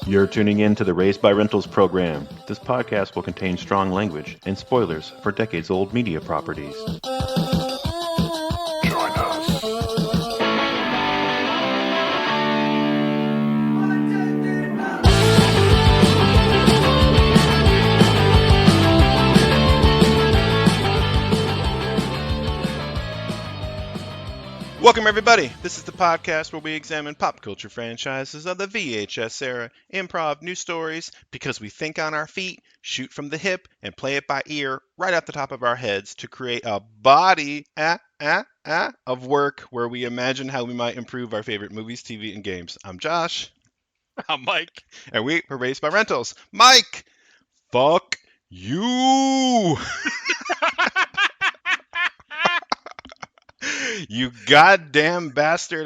You're tuning in to the Raised by Rentals program. This podcast will contain strong language and spoilers for decades-old media properties. Join us. Welcome, everybody. This is the podcast where we examine pop culture franchises of the VHS era, improv news stories, because we think on our feet, shoot from the hip, and play it by ear right off the top of our heads to create a body of work where we imagine how we might improve our favorite movies, TV, and games. I'm Josh. I'm Mike. And we were Raised by Rentals. Mike, fuck you. You goddamn bastard.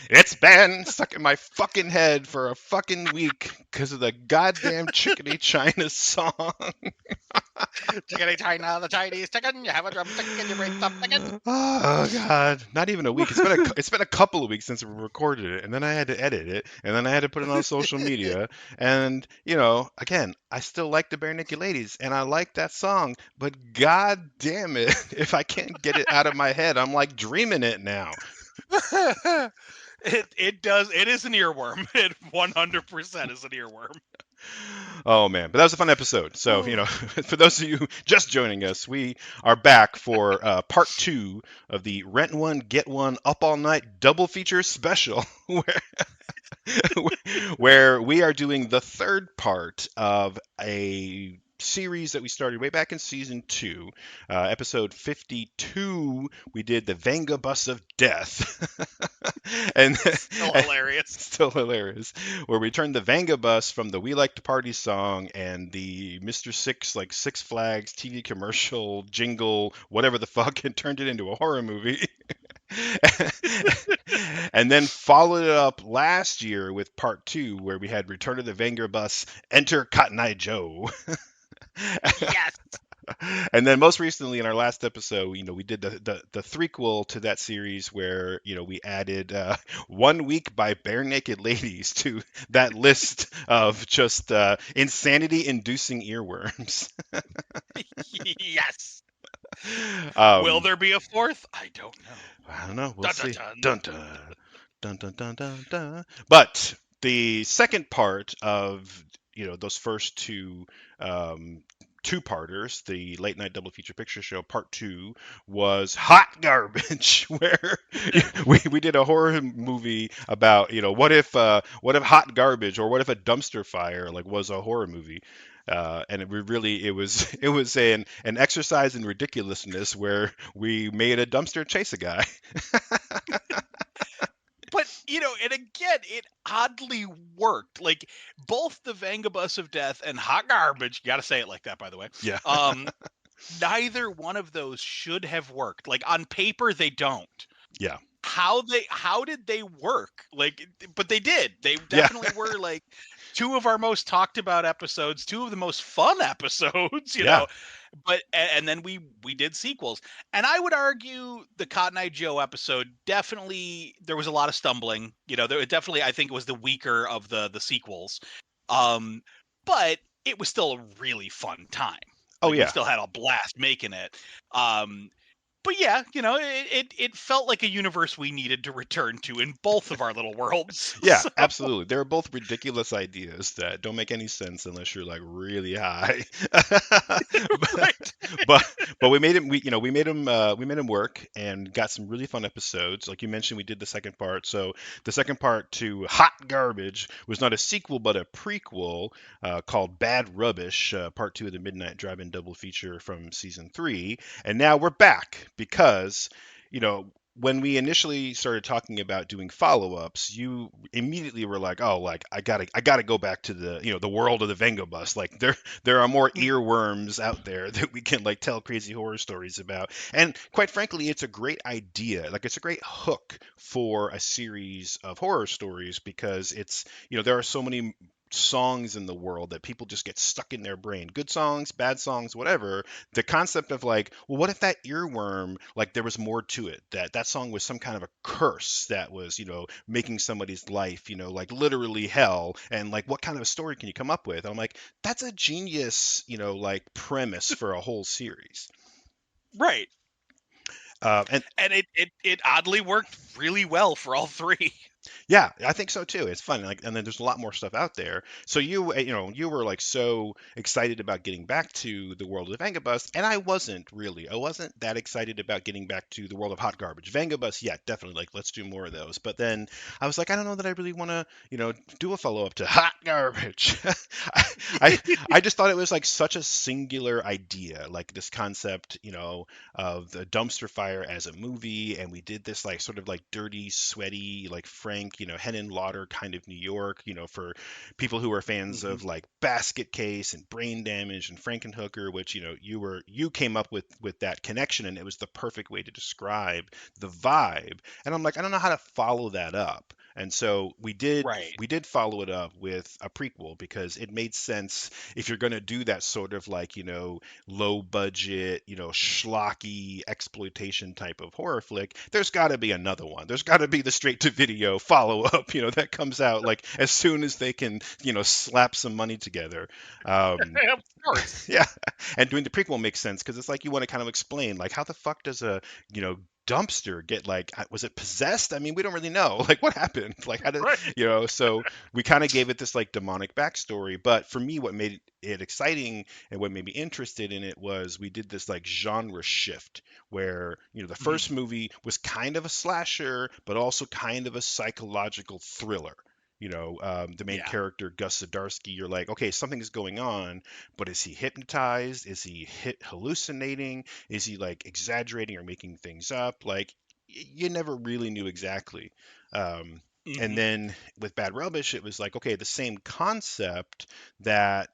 It's been stuck in my fucking head for a fucking week because of the goddamn Chickadee China song. Chickadee China, the Chinese chicken. You have a drumstick and you bring some chicken. Oh god, not even a week. It's been a couple of weeks since we recorded it, and then I had to edit it, and then I had to put it on social media. And again, I still like the Bare Naked Ladies, and I like that song, but god damn it, if I can't get it out of my head, I'm like dreaming it now. It does. It is an earworm. It 100% is an earworm. Oh man, but that was a fun episode. So for those of you just joining us, we are back for part 2 of the Rent One Get One Up All Night double feature special, where we are doing the third part of a series that we started way back in season 2, episode 52. We did the Vangabus of Death, and still hilarious, where we turned the Vangabus from the We Like to Party song and the Mr. Six Six Flags TV commercial jingle, whatever the fuck, and turned it into a horror movie. And then followed it up last year with part 2, where we had Return of the Vangabus, Enter Cotton Eye Joe. Yes. And then most recently in our last episode, we did the threequel to that series where, we added 1 Week by Bare Naked Ladies to that list of just insanity-inducing earworms. Yes. Will there be a fourth? I don't know. I don't know. We'll Dun, see. dun, Dun, dun, dun, dun, dun, dun. But the second part of those first two-parters, the late night double feature picture show part 2 was hot garbage, where we did a horror movie about what if hot garbage, or what if a dumpster fire was a horror movie. And it was an exercise in ridiculousness where we made a dumpster chase a guy. But, and again, it oddly worked. Like, both the Vangabus of Death and Hot Garbage, you gotta say it like that, by the way. Yeah. Neither one of those should have worked. Like, on paper, they don't. Yeah. How did they work? But they did. They definitely were, two of our most talked about episodes, two of the most fun episodes, you know. But and then we did sequels, and I would argue the Cotton Eye Joe episode definitely, there was a lot of stumbling. There definitely, I think it was the weaker of the sequels, but it was still a really fun time. We still had a blast making it. But yeah, it felt like a universe we needed to return to in both of our little worlds. Yeah, absolutely. They're both ridiculous ideas that don't make any sense unless you're really high. but we made them work and got some really fun episodes. Like you mentioned, we did the second part. So the second part to Hot Garbage was not a sequel but a prequel called Bad Rubbish, part 2 of the Midnight Drive-In double feature from season 3. And now we're back because when we initially started talking about doing follow-ups, you immediately were like, "Oh, I gotta go back to the world of the Vangabus. There are more earworms out there that we can tell crazy horror stories about." And quite frankly, it's a great idea. It's a great hook for a series of horror stories because it's there are so many songs in the world that people just get stuck in their brain. Good songs, bad songs, whatever. The concept of like, well, what if that earworm, like there was more to it? That song was some kind of a curse that was, making somebody's life, like literally hell. And like, what kind of a story can you come up with? And I'm like, that's a genius, like premise for a whole series. Right. And And it oddly worked really well for all three. yeah, I think so too. It's fun, like, and then there's a lot more stuff out there. So you were like so excited about getting back to the world of Vangabus, and I wasn't really. I wasn't that excited about getting back to the world of Hot Garbage. Vangabus, yeah, definitely. Like, let's do more of those. But then I was like, I don't know that I really want to, do a follow up to Hot Garbage. I, I I just thought it was like such a singular idea, like this concept, of the dumpster fire as a movie, and we did this like sort of like dirty, sweaty, like frank, Hen and Lauder kind of New York, for people who are fans Mm-hmm. of like Basket Case and Brain Damage and Frankenhooker, which you came up with that connection, and it was the perfect way to describe the vibe. And I'm like, I don't know how to follow that up. And so Right. we did follow it up with a prequel because it made sense if you're going to do that sort of like, low budget, schlocky exploitation type of horror flick, there's got to be another one. There's got to be the straight to video follow up, that comes out like as soon as they can, slap some money together. Of course. Yeah, and doing the prequel makes sense because it's like you want to kind of explain like how the fuck does a dumpster get like was it possessed? I mean, we don't really know like what happened, like how did Right. so we kind of gave it this like demonic backstory. But for me, what made it exciting and what made me interested in it was we did this like genre shift where the Mm-hmm. first movie was kind of a slasher but also kind of a psychological thriller. The main Yeah. character Gus Zdarsky, you're like, okay, something is going on, but is he hypnotized? Is he hallucinating? Is he like exaggerating or making things up? Like, you never really knew exactly. Um, and Mm-hmm. then with Bad Rubbish, it was like, okay, the same concept that,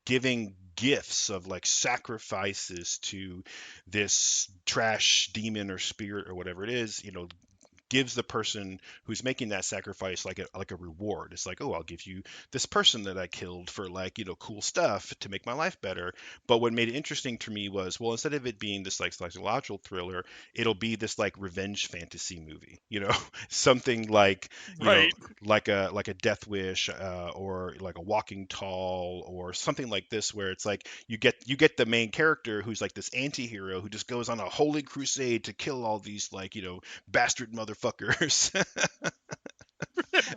giving gifts of like sacrifices to this trash demon or spirit or whatever it is, gives the person who's making that sacrifice like a reward. It's like, oh, I'll give you this person that I killed for like, cool stuff to make my life better. But what made it interesting to me was, well, instead of it being this like psychological thriller, it'll be this like revenge fantasy movie, something like, Right. like a Death Wish, or like a Walking Tall or something like this, where it's like you get the main character who's like this anti-hero who just goes on a holy crusade to kill all these like, bastard motherfuckers.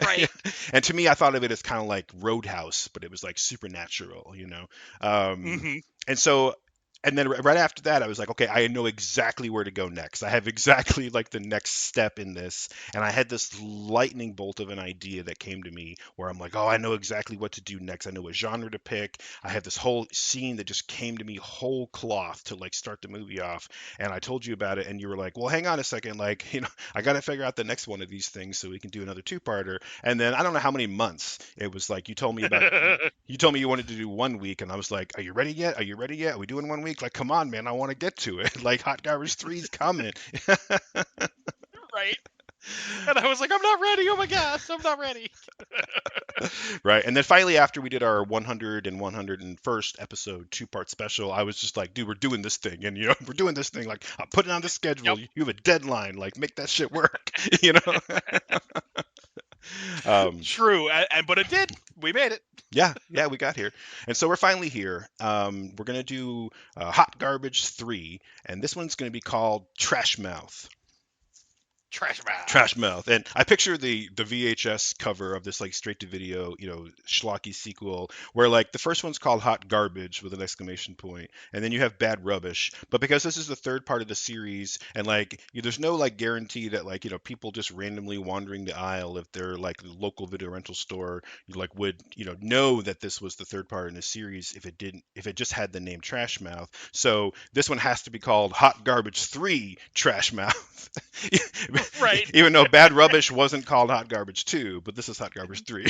Right. And to me, I thought of it as kind of like Roadhouse, but it was like supernatural, Um, Mm-hmm. and so, and then right after that, I was like, okay, I know exactly where to go next. I have exactly like the next step in this. And I had this lightning bolt of an idea that came to me where I'm like, oh, I know exactly what to do next. I know what genre to pick. I have this whole scene that just came to me whole cloth to like start the movie off. And I told you about it, and you were like, well, hang on a second. Like, I got to figure out the next one of these things so we can do another two-parter. And then I don't know how many months it was like you told me you wanted to do 1 week, and I was like, are you ready yet? Are you ready yet? Are we doing 1 week? Like, come on, man, I want to get to it. Like, Hot Garbage 3's coming. Right. And I was like, I'm not ready. Oh my gosh, I'm not ready. Right. And then finally, after we did our 100 and 101st episode two-part special, I was just like, dude, we're doing this thing. And, we're doing this thing. Like, I'm putting on the schedule. Yep. You have a deadline. Like, make that shit work. you know? um, True. But it did. We made it. yeah, we got here. And so we're finally here. We're going to do Hot Garbage 3. And this one's going to be called Trash Mouth. Trash Trash mouth. Mouth. And I picture the VHS cover of this like straight to video, schlocky sequel where like the first one's called Hot Garbage with an exclamation point, and then you have Bad Rubbish. But because this is the third part of the series, and like there's no like guarantee that like people just randomly wandering the aisle if they're like the local video rental store, you like would know that this was the third part in the series if it just had the name Trash Mouth. So this one has to be called Hot Garbage 3 Trash Mouth. Right. Even though Bad Rubbish wasn't called Hot Garbage 2, but this is Hot Garbage 3.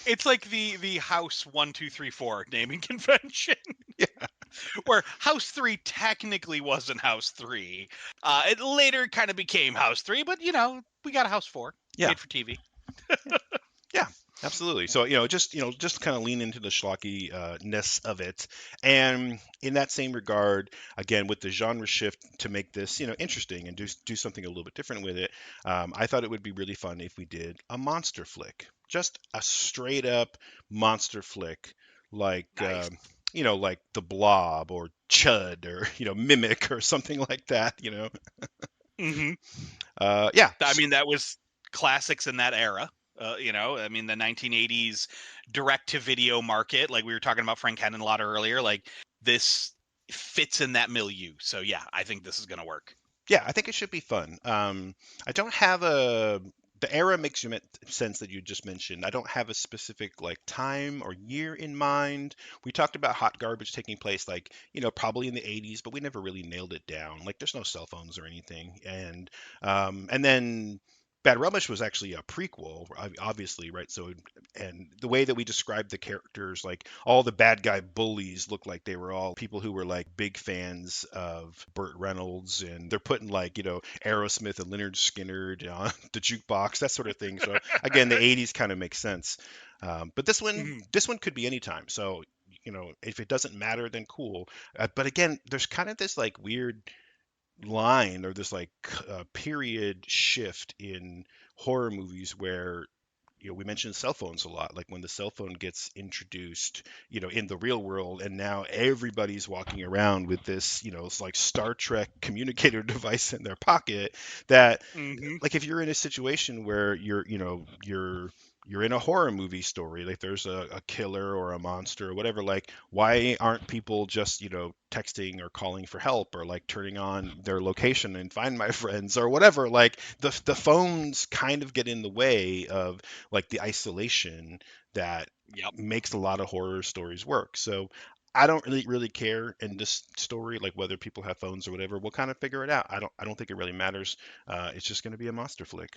It's like the House 1, 2, 3, 4 naming convention, Yeah. where House 3 technically wasn't House 3. It later kind of became House 3, but we got a House 4 Yeah. made for TV. Absolutely. So, just kind of lean into the schlocky ness of it. And in that same regard, again, with the genre shift to make this, interesting and do something a little bit different with it, I thought it would be really fun if we did a monster flick. Just a straight up monster flick, like, Nice. like The Blob or Chud or, Mimic or something like that. Hmm. Yeah. I mean, that was classics in that era. I mean, the 1980s direct to video market, like we were talking about Frank Henenlotter earlier, like this fits in that milieu. So yeah, I think this is going to work. Yeah, I think it should be fun. I don't have the era makes sense that you just mentioned. I don't have a specific like time or year in mind. We talked about hot garbage taking place like, probably in the 80s, but we never really nailed it down. Like there's no cell phones or anything. And then Bad Rubbish was actually a prequel, obviously, right? So, and the way that we described the characters, like all the bad guy bullies looked like they were all people who were like big fans of Burt Reynolds, and they're putting like, Aerosmith and Leonard Skinner on the jukebox, that sort of thing. So again, the 80s kind of makes sense. But this one, Mhm. this one could be anytime. So, if it doesn't matter, then cool. But again, there's kind of this like weird line or this like period shift in horror movies where we mentioned cell phones a lot, like when the cell phone gets introduced, in the real world, and now everybody's walking around with this, it's like Star Trek communicator device in their pocket. That, Mhm. like, if you're in a situation where you're in a horror movie story, like there's a killer or a monster or whatever, like why aren't people just, texting or calling for help or like turning on their location and find my friends or whatever? Like the phones kind of get in the way of like the isolation that Yep. makes a lot of horror stories work. So I don't really care in this story, like whether people have phones or whatever. We'll kind of figure it out. I don't think it really matters. It's just going to be a monster flick.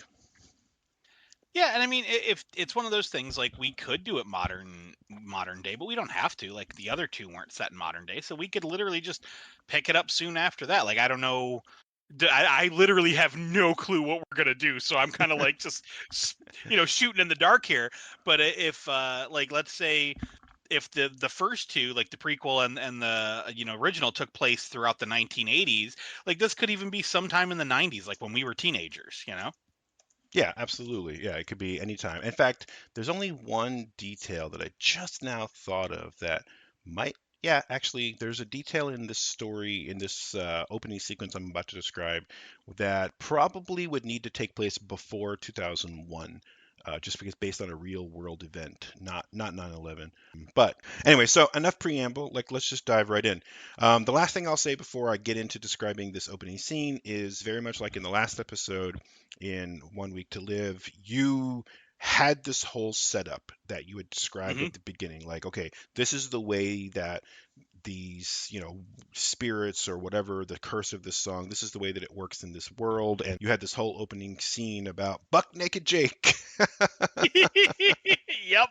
Yeah, and I mean, if it's one of those things, like we could do it modern day, but we don't have to. Like the other two weren't set in modern day, so we could literally just pick it up soon after that. Like I don't know, I literally have no clue what we're gonna do, so I'm kind of like just shooting in the dark here. But if like let's say if the first two, like the prequel and the original, took place throughout the 1980s, like this could even be sometime in the 90s, like when we were teenagers. Yeah, absolutely. Yeah, it could be anytime. In fact, there's only one detail that I just now thought of that might. Yeah, actually, there's a detail in this story, in this opening sequence I'm about to describe, that probably would need to take place before 2001, just because based on a real world event, not 9/11. But anyway, so enough preamble. Like, let's just dive right in. The last thing I'll say before I get into describing this opening scene is very much like in the last episode in One Week to Live, you had this whole setup that you had described Hmm. at the beginning. Like, okay, this is the way that these, spirits or whatever, the curse of this song, this is the way that it works in this world. And you had this whole opening scene about Buck Naked Jake. Yep.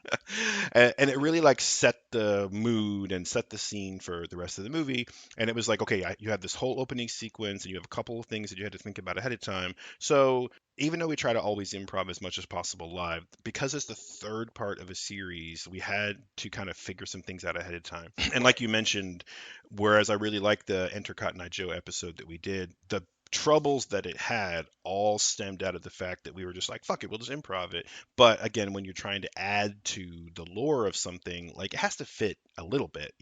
And it really like set the mood and set the scene for the rest of the movie. And it was like, okay, you have this whole opening sequence and you have a couple of things that you had to think about ahead of time. So even though we try to always improv as much as possible live, because it's the third part of a series, we had to kind of figure some things out ahead of time. And like you mentioned, whereas I really like the Enter Cotton Eye Joe episode that we did, the troubles that it had all stemmed out of the fact that we were just like, fuck it, we'll just improv it. But again, when you're trying to add to the lore of something, like it has to fit a little bit.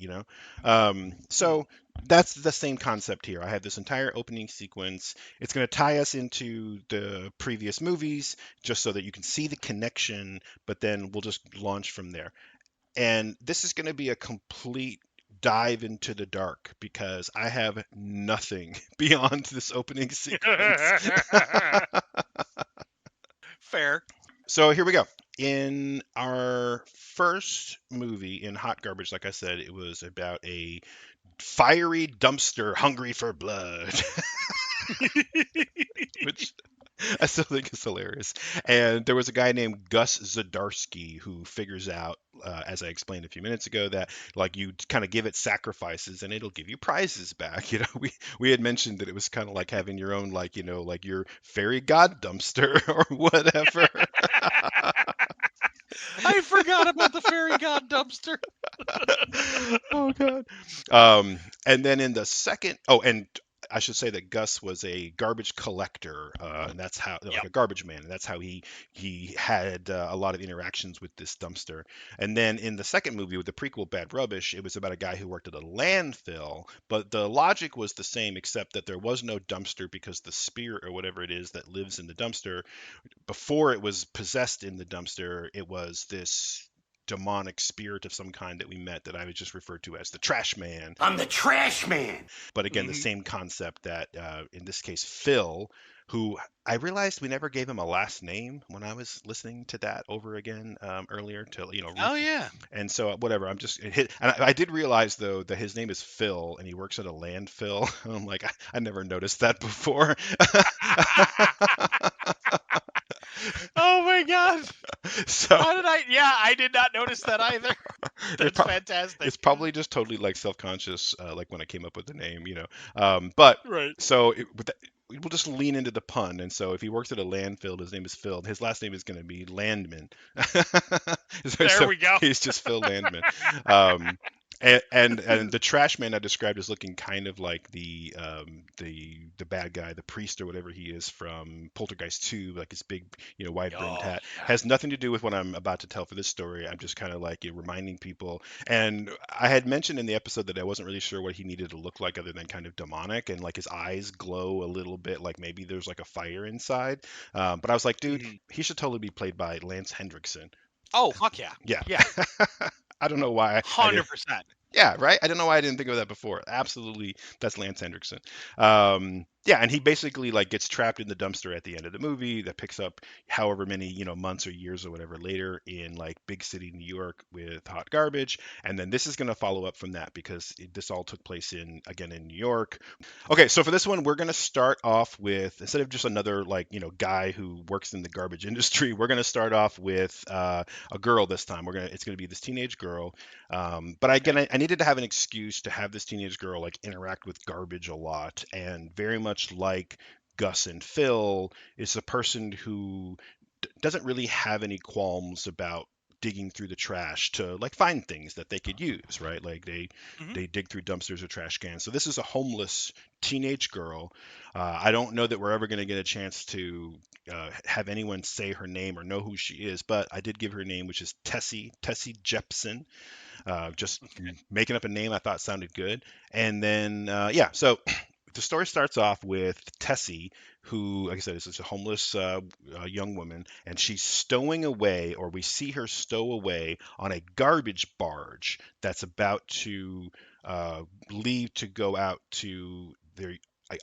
Mm. So that's the same concept here. I have this entire opening sequence. It's going to tie us into the previous movies just so that you can see the connection, but then we'll just launch from there. And this is going to be a complete dive into the dark because I have nothing beyond this opening sequence. Fair. So here we go. In our first movie in Hot Garbage, like I said, it was about a fiery dumpster hungry for blood, which I still think is hilarious. And there was a guy named Gus Zadarsky who figures out, as I explained a few minutes ago, that like you kind of give it sacrifices and it'll give you prizes back. We had mentioned that it was kind of like having your own like like your fairy god dumpster or whatever. I forgot about the fairy god dumpster. Oh god. And then in the second, oh, and I should say that Gus was a garbage collector, and that's how, like Yep. a garbage man, and that's how he had a lot of interactions with this dumpster. And then in the second movie with the prequel Bad Rubbish, it was about a guy who worked at a landfill, but the logic was the same, except that there was no dumpster because the spirit or whatever it is that lives in the dumpster, before it was possessed in the dumpster, it was this demonic spirit of some kind that we met that I was just referred to as the trash man. I'm the trash man. But again, the Hmm. same concept that in this case, Phil, who I realized we never gave him a last name when I was listening to that over again earlier to, Oh yeah. and so whatever, I'm just, and I did realize though that his name is Phil and he works at a landfill. I'm like, I never noticed that before. Oh my god. So How did I? Yeah, I did not notice that either. it That's fantastic. it's probably just totally like self-conscious, like when I came up with the name. But Right. so we'll just lean into the pun. And so if he works at a landfill, his name is Phil. His last name is going to be Landman. so, There so we go. he's just Phil Landman. Um, and the trash man I described as looking kind of like the bad guy, the priest or whatever he is from Poltergeist 2, like his big, wide brimmed Oh hat, yeah. has nothing to do with what I'm about to tell for this story. I'm just kind of like reminding people. And I had mentioned in the episode that I wasn't really sure what he needed to look like other than kind of demonic, and like his eyes glow a little bit, like maybe there's like a fire inside. But I was like, dude, Hmm. he should totally be played by Lance Hendrickson. Oh fuck yeah. Yeah. Yeah. I don't know why I did. 100%. Yeah, right. I don't know why I didn't think of that before. Absolutely, that's Lance Hendrickson. Yeah, and he basically like gets trapped in the dumpster at the end of the movie. That picks up however many months or years or whatever later in like big city New York with hot garbage, and then this is going to follow up from that because this all took place in New York. Okay, so for this one, we're going to start off with, instead of just another like guy who works in the garbage industry, we're going to start off with a girl this time. It's gonna be this teenage girl, but Okay. I needed to have an excuse to have this teenage girl like interact with garbage a lot, and very much like Gus and Phil, is a person who doesn't really have any qualms about digging through the trash to like find things that they could use, right? Like Hmm. they dig through dumpsters or trash cans. So this is a homeless teenage girl. I don't know that we're ever going to get a chance to have anyone say her name or know who she is, but I did give her a name, which is Tessie Jepson. Just Okay. making up a name I thought sounded good. And then, yeah, so the story starts off with Tessie, who, like I said, is a homeless young woman, and she's stowing away, or we see her stow away on a garbage barge that's about to leave to go out to their.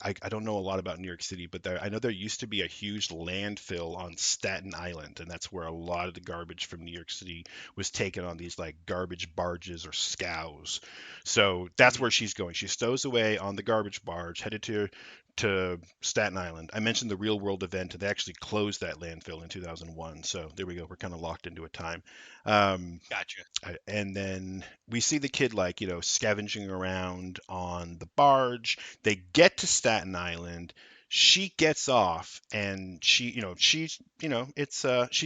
I don't know a lot about New York City, but I know there used to be a huge landfill on Staten Island, and that's where a lot of the garbage from New York City was taken on these like garbage barges or scows. So that's Hmm. where she's going. She stows away on the garbage barge, headed to Staten Island. I mentioned the real world event, and they actually closed that landfill in 2001. So there we go. We're kind of locked into a time. Um, Gotcha. and then we see the kid like scavenging around on the barge. They get to Staten Island. She gets off, and she's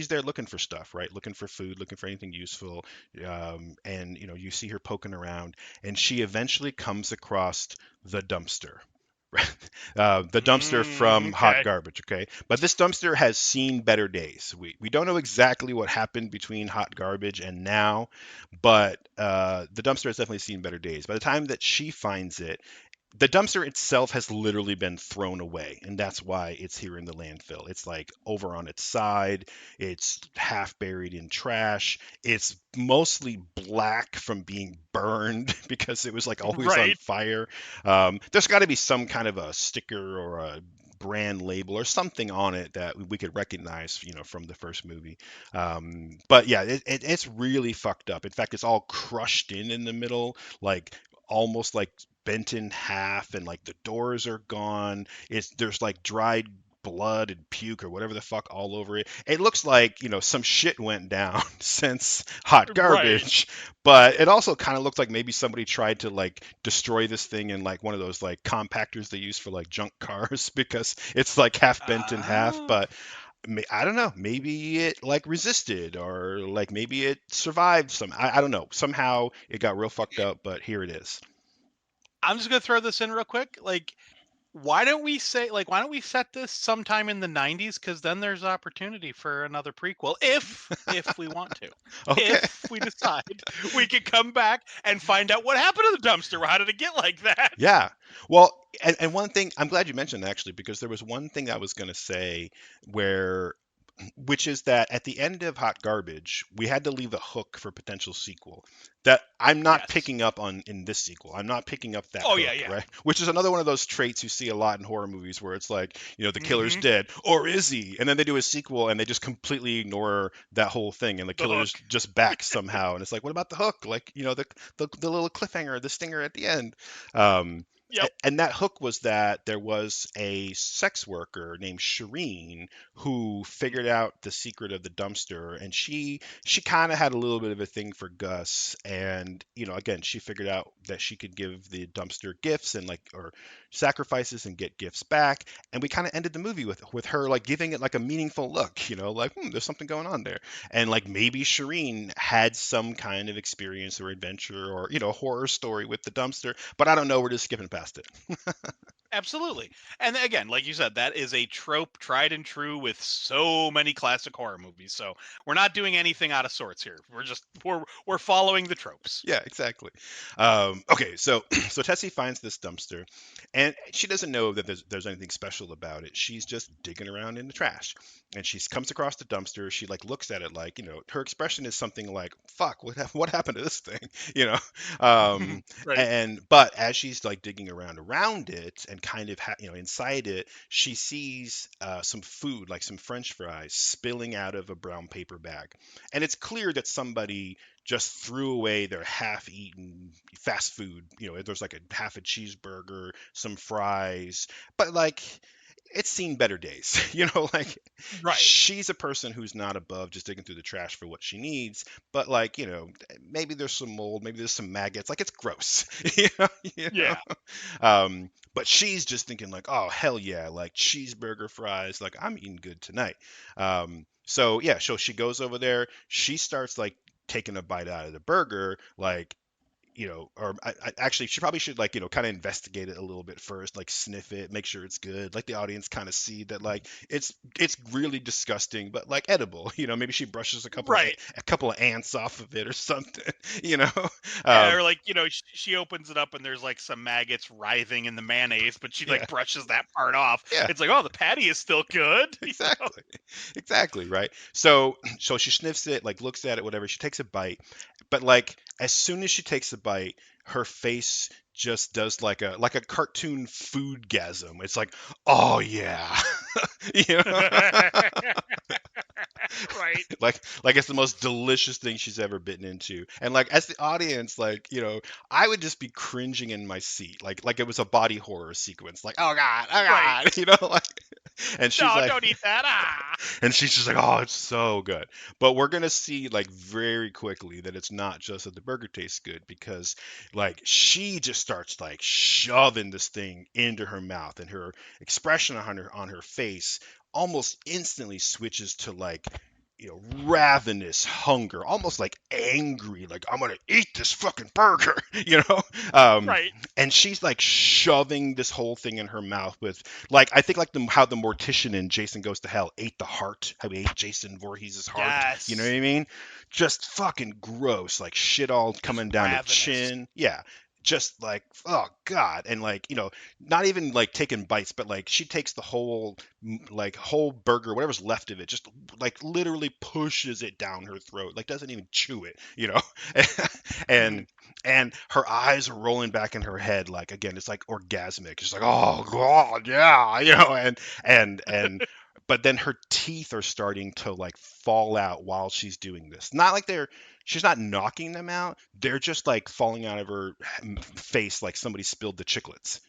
there looking for stuff, right? Looking for food, looking for anything useful. And you see her poking around, and she eventually comes across the dumpster. The dumpster from hot Okay. garbage, okay? But this dumpster has seen better days. We don't know exactly what happened between hot garbage and now, but the dumpster has definitely seen better days. By the time that she finds it, the dumpster itself has literally been thrown away, and that's why it's here in the landfill. It's like over on its side, it's half buried in trash, it's mostly black from being burned because it was like always on Right. fire. There's got to be some kind of a sticker or a brand label or something on it that we could recognize, from the first movie. But yeah, it's really fucked up. In fact, it's all crushed in the middle, like almost like bent in half, and like the doors are gone. There's like dried blood and puke or whatever the fuck all over it. It looks like, some shit went down since hot Right. garbage, but it also kind of looks like maybe somebody tried to like destroy this thing in like one of those like compactors they use for like junk cars because it's like half bent in half. Ah. But I don't know. Maybe it like resisted, or like maybe it survived some. I don't know. Somehow it got real fucked up, but here it is. I'm just gonna throw this in real quick. Like, why don't we set this sometime in the 90s? Because then there's opportunity for another prequel if we want to. Okay. If we decide we can come back and find out what happened to the dumpster. How did it get like that? Yeah. Well, and one thing, I'm glad you mentioned actually, because there was one thing I was going to say where, which is that at the end of Hot Garbage, we had to leave a hook for potential sequel that I'm not Yes. picking up on in this sequel. I'm not picking up that Oh yeah, hook, yeah. right? Which is another one of those traits you see a lot in horror movies where it's like, the killer's Hmm. dead, or is he? And then they do a sequel and they just completely ignore that whole thing and the The killer's hook. just back somehow. And it's like, what about the hook? Like, the little cliffhanger, the stinger at the end. Um, Yep. and that hook was that there was a sex worker named Shireen who figured out the secret of the dumpster, and she kind of had a little bit of a thing for Gus, and again, she figured out that she could give the dumpster gifts and like or sacrifices and get gifts back, and we kind of ended the movie with her like giving it like a meaningful look, like there's something going on there, and like maybe Shireen had some kind of experience or adventure or horror story with the dumpster, but I don't know, we're just skipping past it. Absolutely. And again, like you said, that is a trope tried and true with so many classic horror movies. So we're not doing anything out of sorts here. We're following the tropes. Yeah, exactly. Okay, so so Tessie finds this dumpster, and she doesn't know that there's anything special about it. She's just digging around in the trash, and she comes across the dumpster. She like looks at it like her expression is something like "fuck, what happened to this thing?" you know. Um, Right. and but as she's like digging around it and kind of inside it, she sees some food like some French fries spilling out of a brown paper bag, and it's clear that somebody just threw away their half-eaten fast food. There's like a half a cheeseburger, some fries, but like it's seen better days. Like Right. she's a person who's not above just digging through the trash for what she needs, but like, maybe there's some mold, maybe there's some maggots, like it's gross. you know, you know? Yeah. But she's just thinking like, oh hell yeah, like cheeseburger fries, like I'm eating good tonight. So yeah, so she goes over there, she starts like taking a bite out of the burger, like or actually, she probably should like kind of investigate it a little bit first, like sniff it, make sure it's good, like the audience kind of see that like it's really disgusting, but like edible. Maybe she brushes Right. a couple of ants off of it or something. You know, Yeah, um, or like, she opens it up and there's like some maggots writhing in the mayonnaise, but she yeah, like brushes that part off. yeah. It's like, oh, the patty is still good. Exactly. Exactly, right? So she sniffs it, like looks at it, whatever. She takes a bite, but like as soon as she takes a bite, her face just does like a cartoon food gasm. It's like, oh yeah. you know? Right. like it's the most delicious thing she's ever bitten into. And like as the audience, like, I would just be cringing in my seat. Like it was a body horror sequence. Like, oh Right. God, like and she's No, like don't eat that. Ah. and she's just like, oh, it's so good. But we're gonna see like very quickly that it's not just that the burger tastes good, because like she just starts like shoving this thing into her mouth, and her expression on her face almost instantly switches to like ravenous hunger, almost like angry, like I'm gonna eat this fucking burger, you know. Um, Right. and she's like shoving this whole thing in her mouth with like I think like how the mortician in Jason Goes to Hell ate the heart, how he ate Jason Voorhees' heart. You know what Yes. I mean? Just fucking gross, like shit all Just coming down the ravenous. chin. Yeah. Just like oh god, and like not even like taking bites, but like she takes the whole burger, whatever's left of it, just like literally pushes it down her throat, like doesn't even chew it. and and her eyes are rolling back in her head, like again it's like orgasmic. It's like oh god, yeah, and but then her teeth are starting to like fall out while she's doing this. Not like she's not knocking them out, they're just like falling out of her face like somebody spilled the chiclets.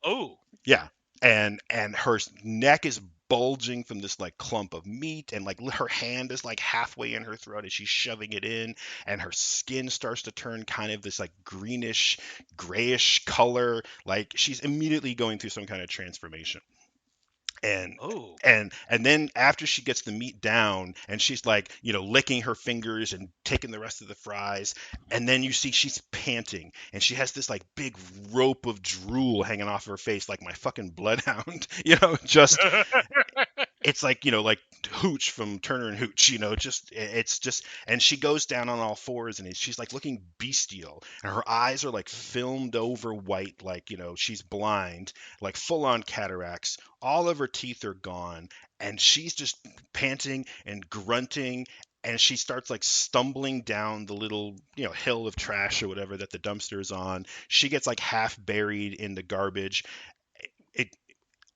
Oh. Yeah. And her neck is bulging from this like clump of meat, and like her hand is like halfway in her throat as she's shoving it in, and her skin starts to turn kind of this like greenish grayish color, like she's immediately going through some kind of transformation. and Oh. and then after she gets the meat down and she's like, licking her fingers and taking the rest of the fries, and then you see she's panting and she has this like big rope of drool hanging off her face like my fucking bloodhound, just it's like, like Hooch from Turner and Hooch, just it's just, and she goes down on all fours and she's like looking bestial and her eyes are like filmed over white, like, she's blind, like full on cataracts. All of her teeth are gone and she's just panting and grunting, and she starts like stumbling down the little, hill of trash or whatever that the dumpster is on. She gets like half buried in the garbage. It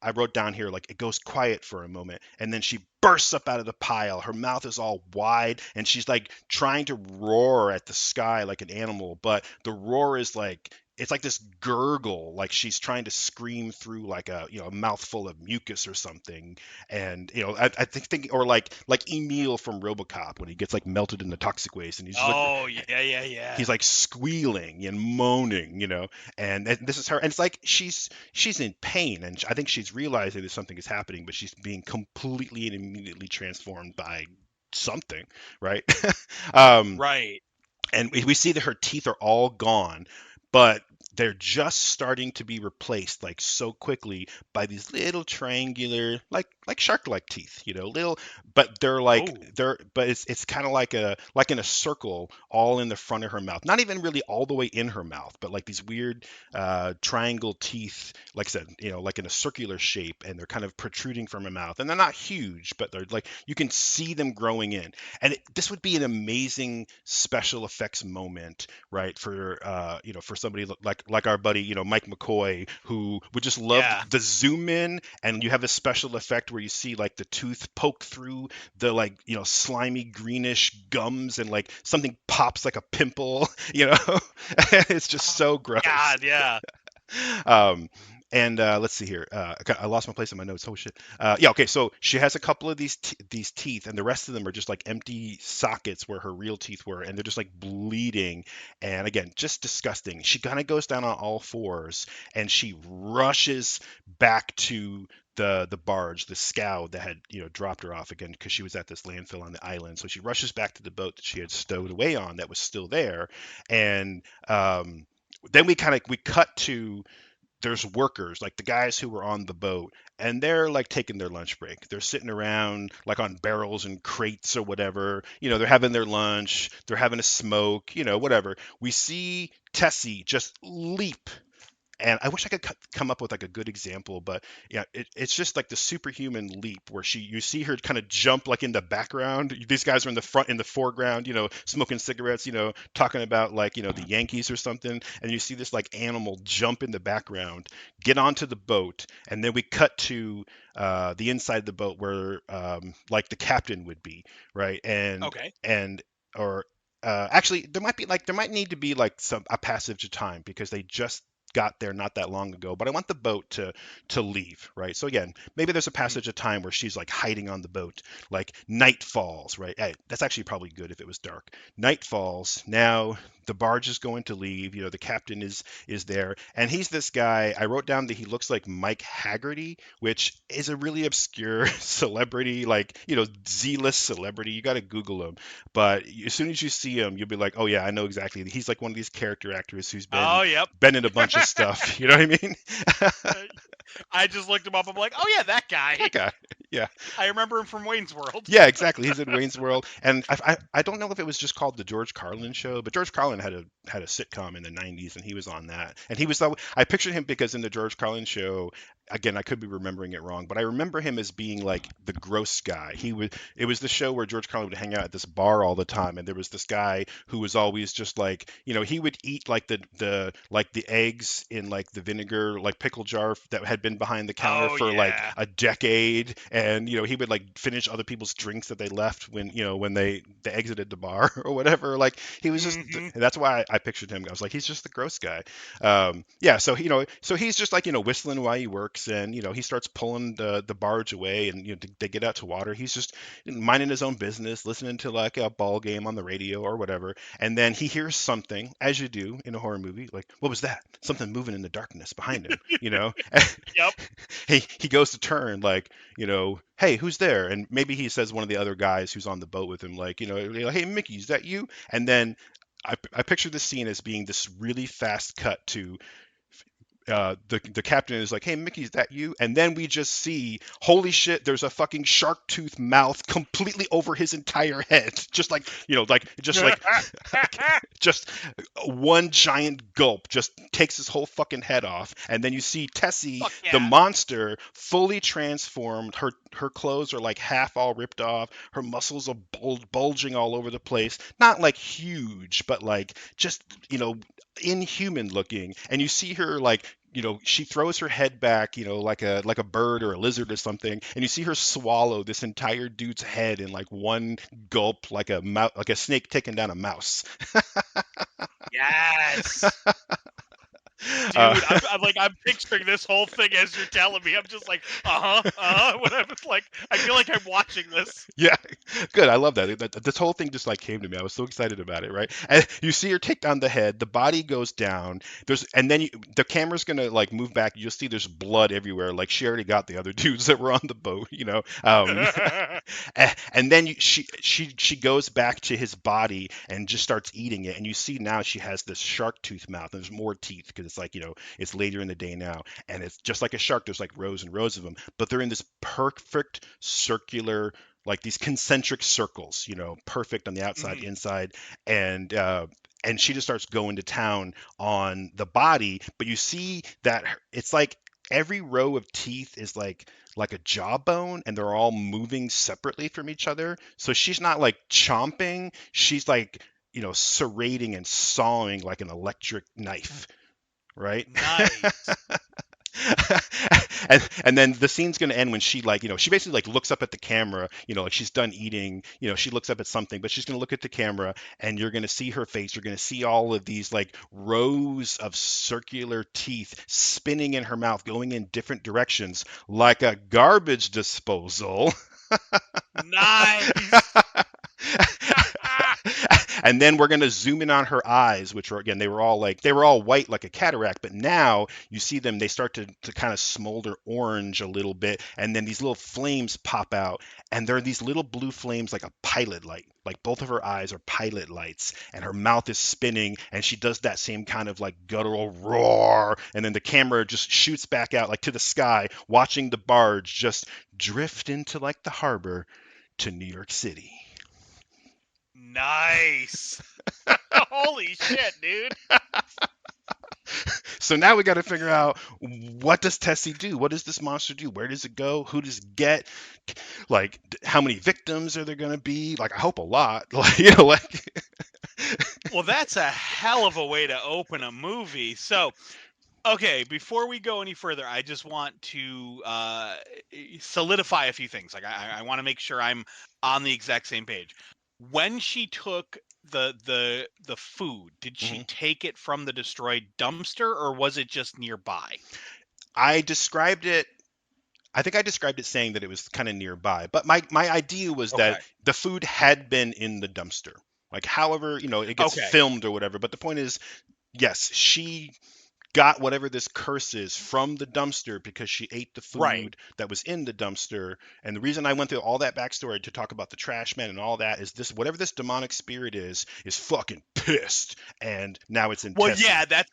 I wrote down here, like, it goes quiet for a moment and then she bursts up out of the pile. Her mouth is all wide and she's like trying to roar at the sky like an animal, but the roar is like, it's like this gurgle, like she's trying to scream through like a mouthful of mucus or something. And I think, or like Emil from RoboCop when he gets like melted in the toxic waste and he's just like, Oh, yeah, yeah, yeah. he's like squealing and moaning, and this is her, and it's like she's in pain, and I think she's realizing that something is happening, but she's being completely and immediately transformed by something, right? um, Right. and we see that her teeth are all gone, but they're just starting to be replaced like so quickly by these little triangular, like shark-like teeth, little, but Oh. but it's kind of like in a circle all in the front of her mouth, not even really all the way in her mouth, but like these weird triangle teeth, like I said, like in a circular shape, and they're kind of protruding from her mouth, and they're not huge, but they're like you can see them growing in. And this would be an amazing special effects moment, right? For for somebody like our buddy, Mike McCoy, who would just love Yeah. the zoom in, and you have a special effect where you see like the tooth poke through the like slimy greenish gums, and like something pops like a pimple, it's just Oh, so gross. God, yeah. um, and let's see here. I lost my place in my notes. Oh shit. Yeah. Okay. So she has a couple of these teeth, and the rest of them are just like empty sockets where her real teeth were, and they're just like bleeding. And again, just disgusting. She kind of goes down on all fours, and she rushes back to the barge, the scow that had dropped her off again because she was at this landfill on the island. So she rushes back to the boat that she had stowed away on that was still there, and then we cut to, there's workers, like the guys who were on the boat, and they're like taking their lunch break. They're sitting around like on barrels and crates or whatever. They're having their lunch, they're having a smoke, whatever. We see Tessie just leap, and I wish I could come up with like a good example, but yeah, it's just like the superhuman leap where you see her kind of jump like in the background. These guys are in the front, in the foreground, smoking cigarettes, talking about like the Yankees or something, and you see this like animal jump in the background, get onto the boat, and then we cut to the inside of the boat where like the captain would be, right, Okay. and or actually, there might need to be like a passage of time because they just got there not that long ago, but I want the boat to leave, right? So again, maybe there's a Mhm. passage of time where she's like hiding on the boat, like night falls, right? Hey, that's actually probably good if it was dark. Night falls. Now the barge is going to leave. The captain is there, and he's this guy. I wrote down that he looks like Mike Haggerty, which is a really obscure celebrity, like Z-list celebrity. You got to Google him, but as soon as you see him, you'll be like, oh yeah, I know exactly. He's like one of these character actors who's been Oh, yep. been in a bunch of stuff. You know what I mean? I just looked him up. I'm like, oh yeah, that guy. That guy. Yeah. I remember him from Wayne's World. Yeah, exactly. He's in Wayne's World, and I don't know if it was just called the George Carlin Show, but George Carlin had a sitcom in the '90s, and he was on that. And he was I pictured him because in the George Carlin Show, again, I could be remembering it wrong, but I remember him as being like the gross guy. It was the show where George Carlin would hang out at this bar all the time, and there was this guy who was always just like, he would eat like the eggs in like the vinegar like pickle jar that had been behind the counter Oh for like yeah. a decade, and he would like finish other people's drinks that they left when when they exited the bar or whatever. Like he was just, Hmm. that's why I pictured him. I was like, he's just the gross guy. Yeah, so so he's just like whistling while he works. works, and he starts pulling the barge away, and they get out to water. He's just minding his own business, listening to like a ball game on the radio or whatever, and then he hears something, as you do in a horror movie, like, what was that? Something moving in the darkness behind him, Yep. he goes to turn, like, hey, who's there? And maybe he says one of the other guys who's on the boat with him, like, hey, Mickey, is that you? And then I picture this scene as being this really fast cut to the captain is like, "Hey, Mickey, is that you?" And then we just see, holy shit, there's a fucking shark tooth mouth completely over his entire head, just like just one giant gulp just takes his whole fucking head off. And then you see Tessie, Fuck the yeah. monster, fully transformed. Her clothes are like half all ripped off. Her muscles are bulging all over the place. Not like huge, but like just inhuman looking. And you see her like, she throws her head back, like a bird or a lizard or something, and you see her swallow this entire dude's head in like one gulp, like a snake taking down a mouse. Yes. Dude, Uh, I'm picturing this whole thing as you're telling me. I'm just like, whatever. Like, I feel like I'm watching this. Yeah, good. I love that. This whole thing just like came to me. I was so excited about it, right? And you see her take down the head. The body goes down. And then the camera's gonna like move back. You'll see there's blood everywhere. Like she already got the other dudes that were on the boat. And then she goes back to his body and just starts eating it. And you see now she has this shark tooth mouth. And there's more teeth because it's like it's later in the day now, and it's just like a shark. There's like rows and rows of them, but they're in this perfect circular, like these concentric circles, perfect on the outside, Mhm. inside, and she just starts going to town on the body. But you see that it's like every row of teeth is like a jawbone, and they're all moving separately from each other. So she's not like chomping, she's like serrating and sawing like an electric knife, right? Nice. And then the scene's going to end when she like she basically like looks up at the camera, like she's done eating, she looks up at something, but she's going to look at the camera, and you're going to see her face. You're going to see all of these like rows of circular teeth spinning in her mouth, going in different directions like a garbage disposal. Nice. And then we're going to zoom in on her eyes, which were, again, they were all white like a cataract, but now you see them, they start to kind of smolder orange a little bit, and then these little flames pop out, and there are these little blue flames like a pilot light. Like both of her eyes are pilot lights, and her mouth is spinning, and she does that same kind of like guttural roar, and then the camera just shoots back out like to the sky, watching the barge just drift into like the harbor to New York City. Nice. Holy shit, dude. So now we got to figure out, what does Tessie do? What does this monster do? Where does it go? Who does it get? Like, how many victims are there going to be? Like, I hope a lot. Like. Well, that's a hell of a way to open a movie. So, okay, before we go any further, I just want to solidify a few things. Like, I want to make sure I'm on the exact same page. When she took the food, did she Mhm. take it from the destroyed dumpster, or was it just nearby? I described it. I think I described it saying that it was kind of nearby, but my idea was that Okay. the food had been in the dumpster. Like, however, it gets Okay. filmed or whatever. But the point is, yes, she got whatever this curse is from the dumpster because she ate the Right. food that was in the dumpster. And the reason I went through all that backstory to talk about the trash man and all that is this: whatever this demonic spirit is fucking pissed, and now it's in Well, Tessie. yeah, that's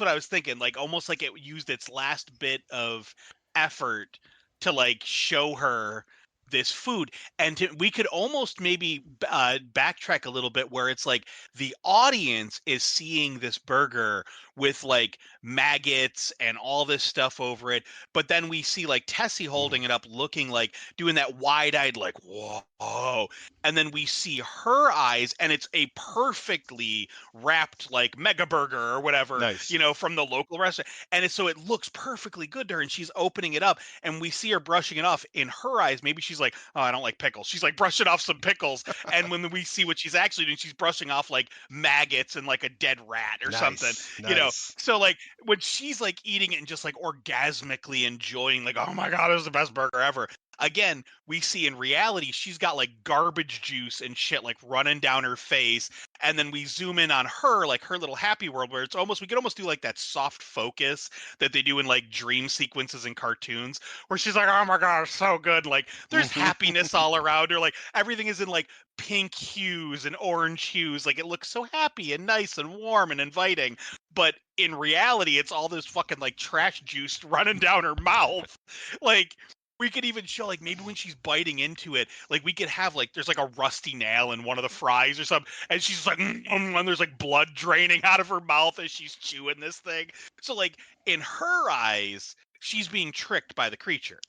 what I was thinking. Like, almost like it used its last bit of effort to like show her this food, and we could almost maybe backtrack a little bit, where it's like the audience is seeing this burger with like maggots and all this stuff over it, but then we see like Tessie Mhm. holding it up, looking like doing that wide-eyed like whoa, and then we see her eyes, and it's a perfectly wrapped like mega burger or whatever, Nice. from the local restaurant, and so it looks perfectly good to her, and she's opening it up, and we see her brushing it off. In her eyes, maybe she's like, oh, I don't like pickles, she's like brushing off some pickles, and when we see what she's actually doing, she's brushing off like maggots and like a dead rat or something, Nice. you know Yes. So like when she's like eating it and just like orgasmically enjoying, like, oh my god, this is the best burger ever. Again, we see in reality she's got like garbage juice and shit like running down her face, and then we zoom in on her, like her little happy world, where it's almost, we could almost do like that soft focus that they do in like dream sequences in cartoons, where she's like, oh my god, it's so good. Like there's happiness all around her. Like everything is in like pink hues and orange hues. Like it looks so happy and nice and warm and inviting. But in reality, it's all this fucking like trash juice running down her mouth. Like we could even show like maybe when she's biting into it, like we could have like there's like a rusty nail in one of the fries or something, and she's like, and there's like blood draining out of her mouth as she's chewing this thing. So like in her eyes, she's being tricked by the creature.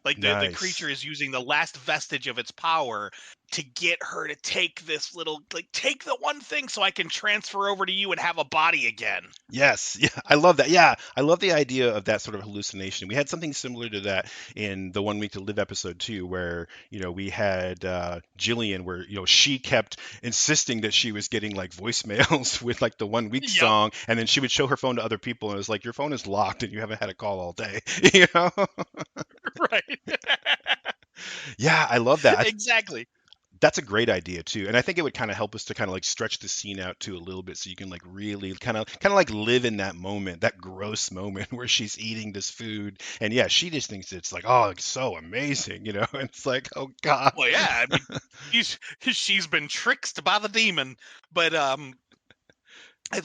Like the Nice. creature is using the last vestige of its power to get her to take this little, like, take the one thing so I can transfer over to you and have a body again. Yes, yeah, I love that. Yeah, I love the idea of that sort of hallucination. We had something similar to that in the One Week to Live episode too, where we had Jillian, where she kept insisting that she was getting like voicemails with like the 1 week Yep. song, and then she would show her phone to other people, and it was like your phone is locked and you haven't had a call all day. You know? Right. Yeah, I love that. Exactly. That's a great idea too, and I think it would kind of help us to kind of like stretch the scene out too a little bit, so you can like really kind of like live in that moment, that gross moment where she's eating this food, and yeah, she just thinks it's like, oh, it's so amazing. And it's like, oh god. Well, yeah. I mean, she's been tricked by the demon, but I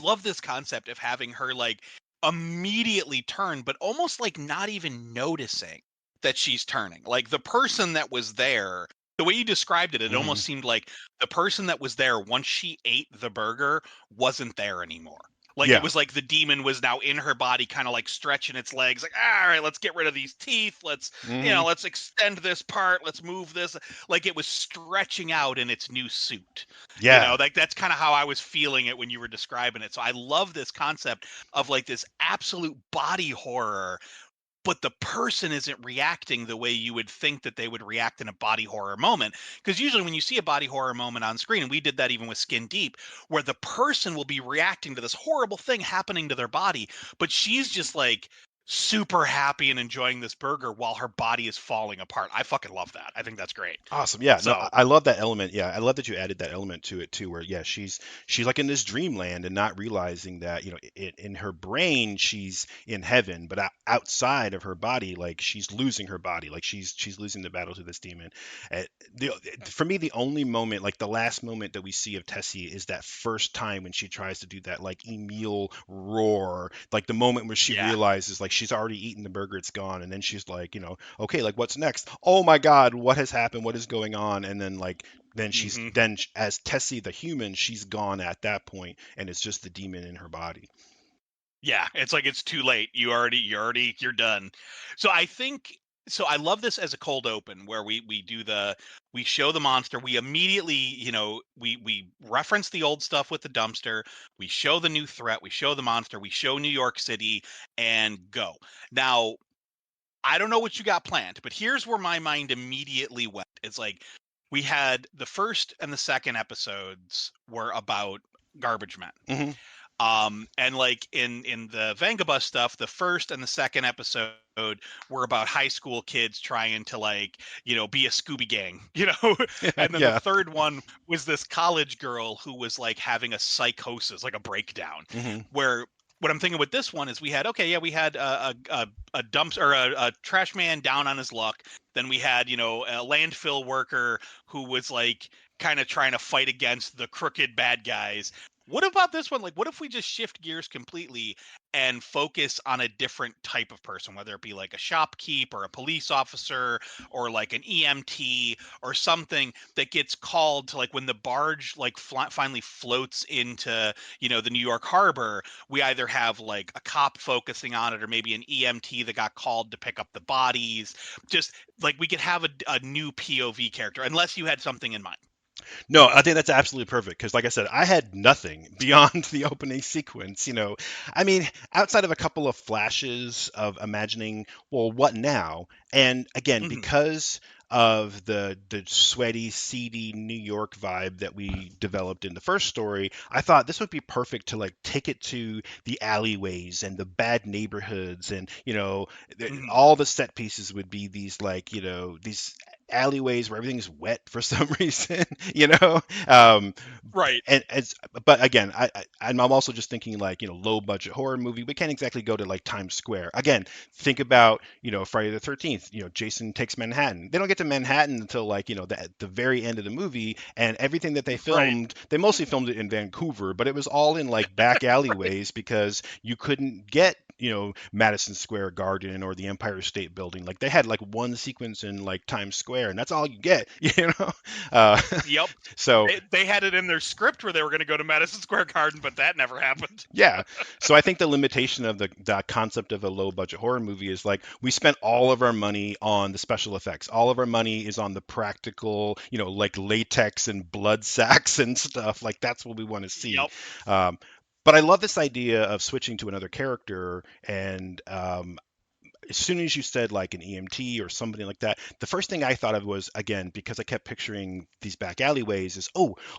love this concept of having her like immediately turn, but almost like not even noticing that she's turning. Like the person that was there, the way you described it, it Hmm. almost seemed like the person that was there once she ate the burger wasn't there anymore. Like it Yeah. was like the demon was now in her body, kind of like stretching its legs, like, all right, let's get rid of these teeth. Hmm. Let's extend this part. Let's move this. Like it was stretching out in its new suit. Yeah. Like that's kind of how I was feeling it when you were describing it. So I love this concept of like this absolute body horror, but the person isn't reacting the way you would think that they would react in a body horror moment. Because usually when you see a body horror moment on screen, and we did that even with Skin Deep, where the person will be reacting to this horrible thing happening to their body, but she's just like super happy and enjoying this burger while her body is falling apart. I fucking love that. I think that's great. Awesome. Yeah. No, I So I love that element. Yeah, I love that you added that element to it too, where yeah, she's like in this dreamland and not realizing that in her brain she's in heaven, but outside of her body, like she's losing her body, like she's losing the battle to this demon. Uh, the, for me, the only moment, like the last moment that we see of Tessie, is that first time when she tries to do that like Emil roar, like the moment where she yeah. realizes like she's already eaten the burger, it's gone, and then she's like, okay, like what's next? Oh my God, what has happened? What is going on? And then like Hmm. as Tessie the human, she's gone at that point, and it's just the demon in her body. Yeah, it's like it's too late. You're done. So I think so I love this as a cold open where we show the monster, we immediately, we reference the old stuff with the dumpster, we show the new threat, we show the monster, we show New York City and go. Now, I don't know what you got planned, but here's where my mind immediately went. It's like we had the first and the second episodes were about garbage men. Hmm. And like in the Vangabus stuff, the first and the second episode were about high school kids trying to like, be a Scooby gang, and then the Yeah. third one was this college girl who was like having a psychosis, like a breakdown. Hmm. Where what I'm thinking with this one is we had, okay, yeah, we had a dumps or a trash man down on his luck. Then we had, a landfill worker who was like kind of trying to fight against the crooked bad guys. What about this one? Like, what if we just shift gears completely and focus on a different type of person, whether it be like a shopkeep or a police officer or like an EMT or something that gets called to, like, when the barge like finally floats into, the New York harbor, we either have like a cop focusing on it or maybe an EMT that got called to pick up the bodies. Just like we could have a new POV character, unless you had something in mind. No, I think that's absolutely perfect because, like I said, I had nothing beyond the opening sequence. I mean, outside of a couple of flashes of imagining, well, what now? And again, Mhm. because of the sweaty, seedy New York vibe that we developed in the first story, I thought this would be perfect to like take it to the alleyways and the bad neighborhoods, and Mhm. all the set pieces would be these like these alleyways where everything's wet for some reason, um, Right. and as but again, I'm also just thinking like low budget horror movie. We can't exactly go to like Times Square. Again, think about Friday the 13th. Jason takes Manhattan. They don't get to Manhattan until like the very end of the movie, and everything that they Right. filmed, they mostly filmed it in Vancouver, but it was all in like back alleyways because you couldn't get Madison Square Garden or the Empire State Building. Like they had like one sequence in like Times Square, and that's all you get. Uh, Yep. so They had it in their script where they were going to go to Madison Square Garden, but that never happened. yeah, so I think the limitation of the concept of a low budget horror movie is like we spent all of our money on the special effects. All of our money is on the practical, like latex and blood sacks and stuff. Like that's what we want to see. Yep. Um, but I love this idea of switching to another character and as soon as you said like an EMT or somebody like that, the first thing I thought of was again because I kept picturing these back alleyways is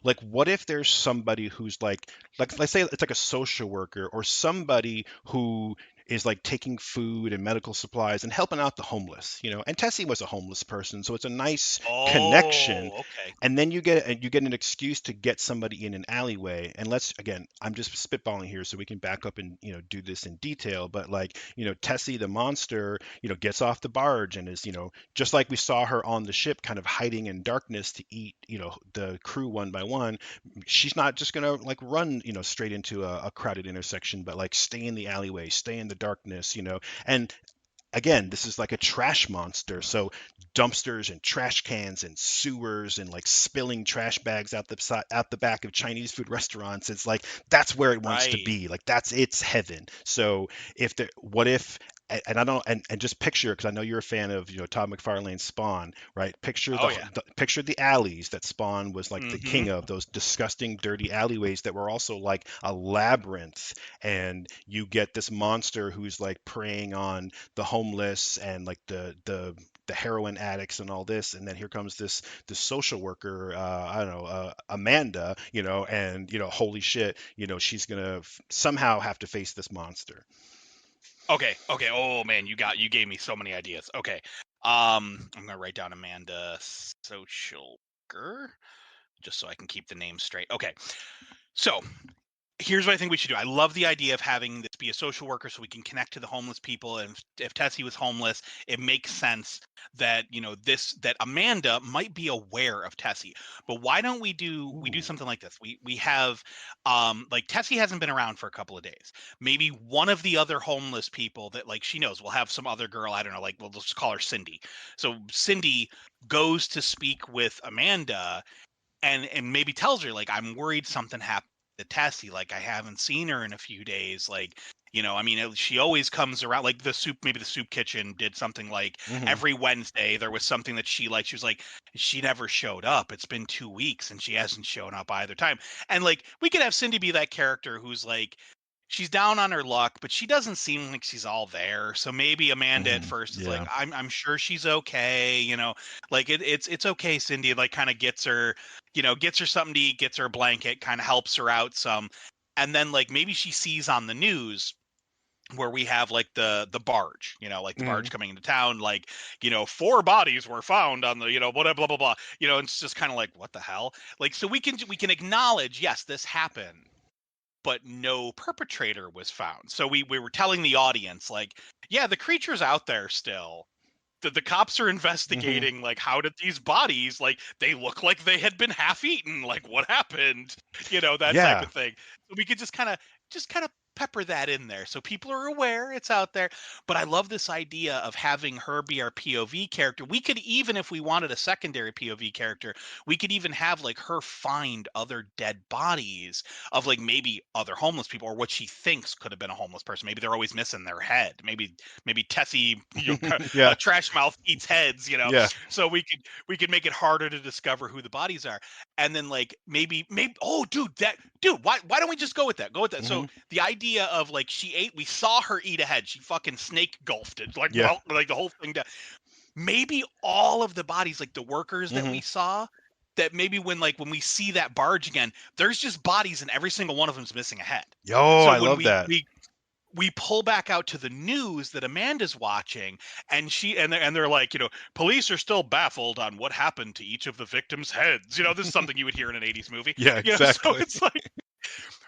like what if there's somebody who's like let's say it's like a social worker or somebody who is like taking food and medical supplies and helping out the homeless, and Tessie was a homeless person, so it's a nice connection. Oh, okay. And then you get an excuse to get somebody in an alleyway. And let's again, I'm just spitballing here so we can back up and do this in detail. But like Tessie the monster, gets off the barge and is just like we saw her on the ship, kind of hiding in darkness to eat the crew one by one. She's not just gonna like run straight into a crowded intersection, but like stay in the alleyway, stay in the darkness. And again, this is like a trash monster. So dumpsters and trash cans and sewers and like spilling trash bags out the back of Chinese food restaurants. It's like that's where it wants to Right. be. Like that's its heaven. So if the what if and I don't and just picture because I know you're a fan of Todd McFarlane's Spawn, right? Picture Oh yeah. picture the alleys that Spawn was like the Mm-hmm. king of, those disgusting, dirty alleyways that were also like a labyrinth, and you get this monster who's like preying on the homeless and like the heroin addicts and all this, and then here comes this social worker, I don't know, Amanda, and holy shit, she's gonna somehow have to face this monster. Okay. Okay. Oh man, you gave me so many ideas. Okay. I'm gonna write down Amanda Social Worker just so I can keep the name straight. Okay. So here's what I think we should do. I love the idea of having this be a social worker so we can connect to the homeless people. And if Tessie was homeless, it makes sense that that Amanda might be aware of Tessie. But why don't we do Ooh. something like this? We have like Tessie hasn't been around for a couple of days. Maybe one of the other homeless people that like she knows will have some other girl, I don't know, like we'll just call her Cindy. So Cindy goes to speak with Amanda and maybe tells her like I'm worried something happened to Tessie, like I haven't seen her in a few days, like I mean she always comes around, like maybe the soup kitchen did something like Hmm. every Wednesday there was something that she liked. She was like she never showed up, it's been 2 weeks and she hasn't shown up either time. And like we could have Cindy be that character who's like she's down on her luck, but she doesn't seem like she's all there. So maybe Amanda at Hmm. first is like, Yeah. I'm sure she's okay, like it's okay, Cindy, like kind of gets her, gets her something to eat, gets her a blanket, kind of helps her out some. And then like maybe she sees on the news where we have like the barge, like the Hmm. barge coming into town, like, 4 bodies were found on the, blah blah blah blah, and it's just kind of like, what the hell? Like, so we can acknowledge, yes, this happened, but no perpetrator was found. So we were telling the audience, like, yeah, the creature's out there still. The cops are Hmm. investigating, like, how did these bodies, like, they look like they had been half eaten, like what happened, that type Yeah. of thing. So we could just kind of pepper that in there so people are aware it's out there. But I love this idea of having her be our POV character. We could even, if we wanted a secondary POV character, we could even have like her find other dead bodies of like maybe other homeless people, or what she thinks could have been a homeless person. Maybe they're always missing their head. Maybe Tessie, Yeah. trash mouth eats heads. Yeah. So we could make it harder to discover who the bodies are. and then like maybe oh dude, why don't we just go with that, Hmm. so the idea of like we saw her eat a head, she fucking snake gulfed it, like Yeah. well like the whole thing, maybe all of the bodies, like the workers that Hmm. we saw, that maybe when we see that barge again, there's just bodies and every single one of them's missing a head. Yo, So I when love we that. we pull back out to the news that Amanda's watching, and they're like, police are still baffled on what happened to each of the victims' heads. This is something you would hear in an 80s movie. Yeah, So exactly. it's like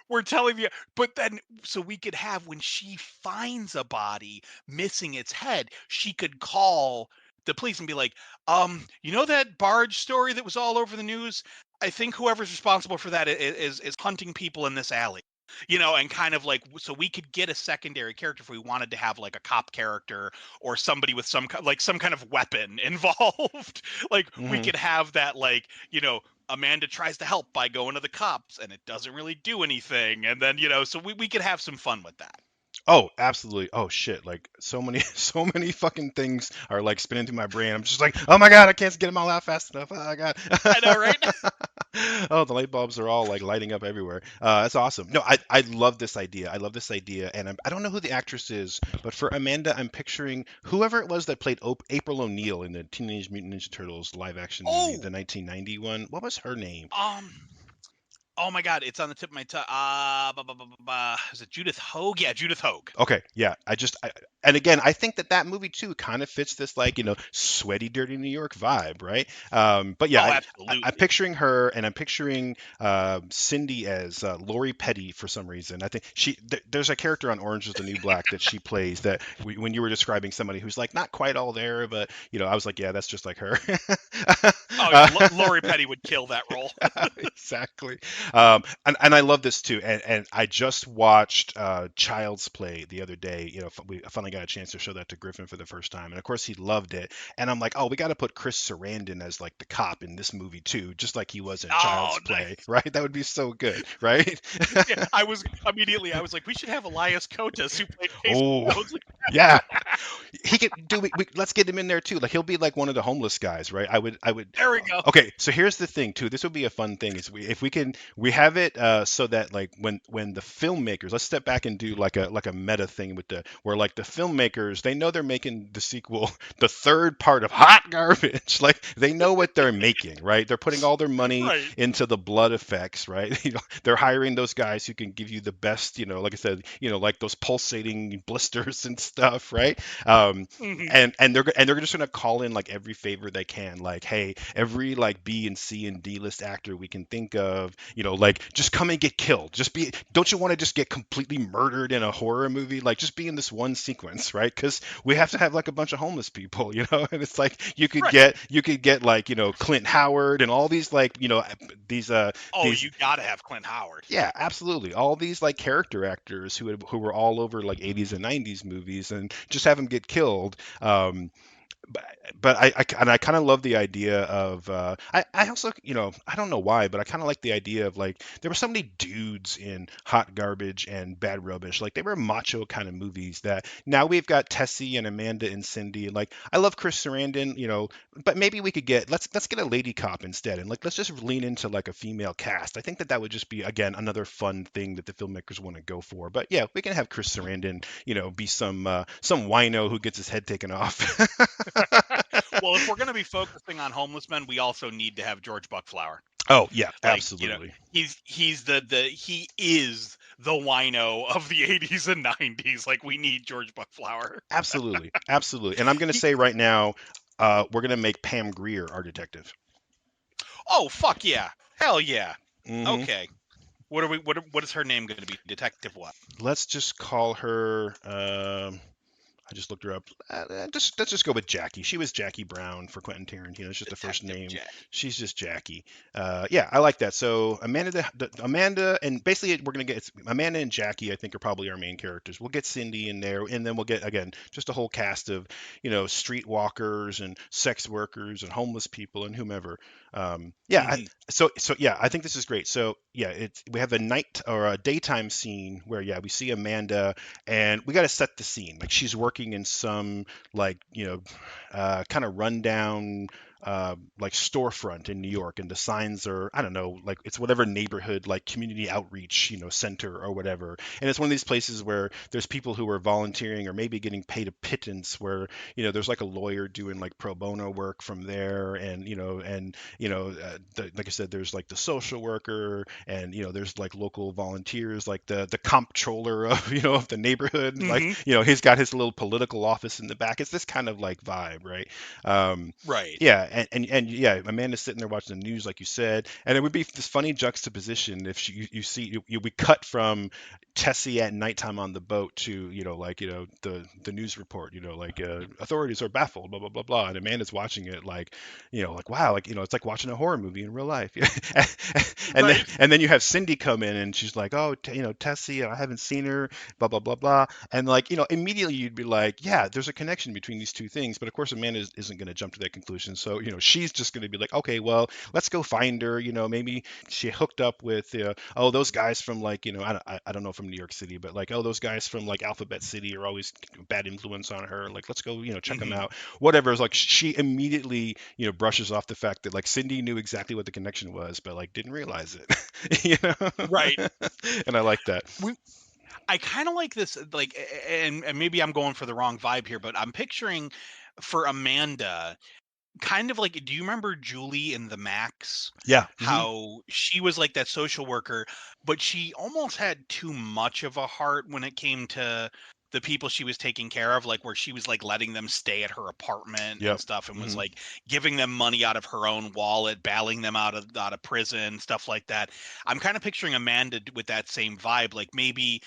we're telling you, but then so we could have, when she finds a body missing its head, she could call the police and be like, that barge story that was all over the news? I think whoever's responsible for that is hunting people in this alley. And kind of like, so we could get a secondary character if we wanted to have like a cop character or somebody with some kind of weapon involved. Like we Hmm. could have that, like, Amanda tries to help by going to the cops and it doesn't really do anything. And then, so we could have some fun with that. Oh, absolutely. Oh shit. Like so many so many fucking things are like spinning through my brain. I'm just like, oh my god, I can't get them all out fast enough. Oh my god. I know, right? Oh, the light bulbs are all like lighting up everywhere. That's awesome. No, I love this idea. I love this idea, and I don't know who the actress is, but for Amanda, I'm picturing whoever it was that played April O'Neil in the Teenage Mutant Ninja Turtles live action movie, Oh, the 1990 one. What was her name? um, oh my God, it's on the tip of my tongue. Is it Judith Hogue? Yeah, Judith Hogue. Okay, yeah, and again, I think that movie too kind of fits this like sweaty, dirty New York vibe, right? But yeah, Oh, I'm absolutely. picturing her, and I'm picturing Cindy as Lori Petty for some reason. I think there's a character on Orange Is the New Black that she plays that when you were describing somebody who's like not quite all there, but I was like, yeah, that's just like her. Oh yeah, Uh, Lori Petty would kill that role. exactly. And I love this too. And I just watched Child's Play the other day. I finally got a chance to show that to Griffin for the first time, and of course he loved it. And I'm like, oh, we got to put Chris Sarandon as like the cop in this movie too, just like he was in Oh, Child's Play, nice. right? That would be so good, right? Yeah, I was like, we should have Elias Koteas who played Case Oh, Jones. yeah. He could do. Let's get him in there too. Like he'll be like one of the homeless guys, right? I would. There we go. Okay, so here's the thing too. This would be a fun thing. Is if we have it so that like when the filmmakers, let's step back and do like a meta thing with the where like the filmmakers, they know they're making the sequel, the third part of hot garbage. Like they know what they're making, right? They're putting all their money Right. into the blood effects, right? They're hiring those guys who can give you the best, like I said, like those pulsating blisters and stuff, right? Hmm. And they're just gonna call in like every favor they can, like, hey, every like B and C and D list actor we can think of, like just come and get killed. Don't you want to just get completely murdered in a horror movie? Like just be in this one sequence, right? Because we have to have like a bunch of homeless people, and it's like Right. you could get like Clint Howard and all these like these Oh, these you got to have Clint Howard. yeah, absolutely. All these like character actors who were all over like 80s and 90s movies and just have them get killed. But, but I kind of love the idea of I also I don't know why, but I kind of like the idea of like there were so many dudes in Hot Garbage and Bad Rubbish, like they were macho kind of movies that now we've got Tessie and Amanda and Cindy. Like I love Chris Sarandon, but maybe we could let's get a lady cop instead, and like let's just lean into like a female cast. I think that would just be again another fun thing that the filmmakers want to go for. But yeah, we can have Chris Sarandon, be some wino who gets his head taken off. Well, if we're going to be focusing on homeless men, we also need to have George Buckflower. Oh yeah, Like, absolutely, he is the wino of the 80s and 90s. Like, we need George Buckflower. absolutely, absolutely. And I'm gonna He, say right now, we're gonna make Pam Grier our detective. oh, fuck yeah. Hell yeah. Hmm. Okay. What is her name going to be? Detective what? Let's just call her. I just looked her up. Just let's just go with Jackie. She was Jackie Brown for Quentin Tarantino. It's just the first Detective name. Jack. She's just Jackie. Yeah, I like that. So Amanda, Amanda, and basically we're gonna get Amanda and Jackie. I think are probably our main characters. We'll get Cindy in there, and then we'll get again just a whole cast of streetwalkers and sex workers and homeless people and whomever. Yeah, Hmm. so yeah, I think this is great. So yeah, we have a night or a daytime scene where yeah we see Amanda and we got to set the scene like she's working in some like kind of rundown like storefront in New York, and the signs are, I don't know, like it's whatever neighborhood like community outreach, center or whatever. And it's one of these places where there's people who are volunteering or maybe getting paid a pittance, where there's like a lawyer doing like pro bono work from there, and like I said, there's like the social worker, and there's like local volunteers, like the comptroller of of the neighborhood, like Hmm. he's got his little political office in the back. It's this kind of like vibe, right? Um, Right. yeah, and yeah, Amanda's sitting there watching the news, like you said, and it would be this funny juxtaposition if you see we cut from Tessie at nighttime on the boat to like the news report, like authorities are baffled, blah blah blah blah, and Amanda's watching it like wow, like it's like watching a horror movie in real life. and then Right. and then you have Cindy come in, and she's like, oh, Tessie, I haven't seen her, blah blah blah blah, and like immediately you'd be like, yeah, there's a connection between these two things. But of course Amanda isn't going to jump to that conclusion, so she's just going to be like, okay, well, let's go find her. Maybe she hooked up with oh, those guys from like I don't know, from New York City, but like, oh, those guys from like Alphabet City are always bad influence on her, like let's go check them Hmm. out, whatever. It's like she immediately brushes off the fact that like Cindy knew exactly what the connection was, but like didn't realize it. Right. And I like that. We, I kind of like this, like, and maybe I'm going for the wrong vibe here, but I'm picturing for Amanda, kind of like, do you remember Julie in the Max? Yeah. How she was like that social worker, but she almost had too much of a heart when it came to the people she was taking care of, like where she was like letting them stay at her apartment and Yep. stuff, and was hmm like giving them money out of her own wallet, bailing them out of prison, stuff like that. I'm kind of picturing Amanda with that same vibe, like maybe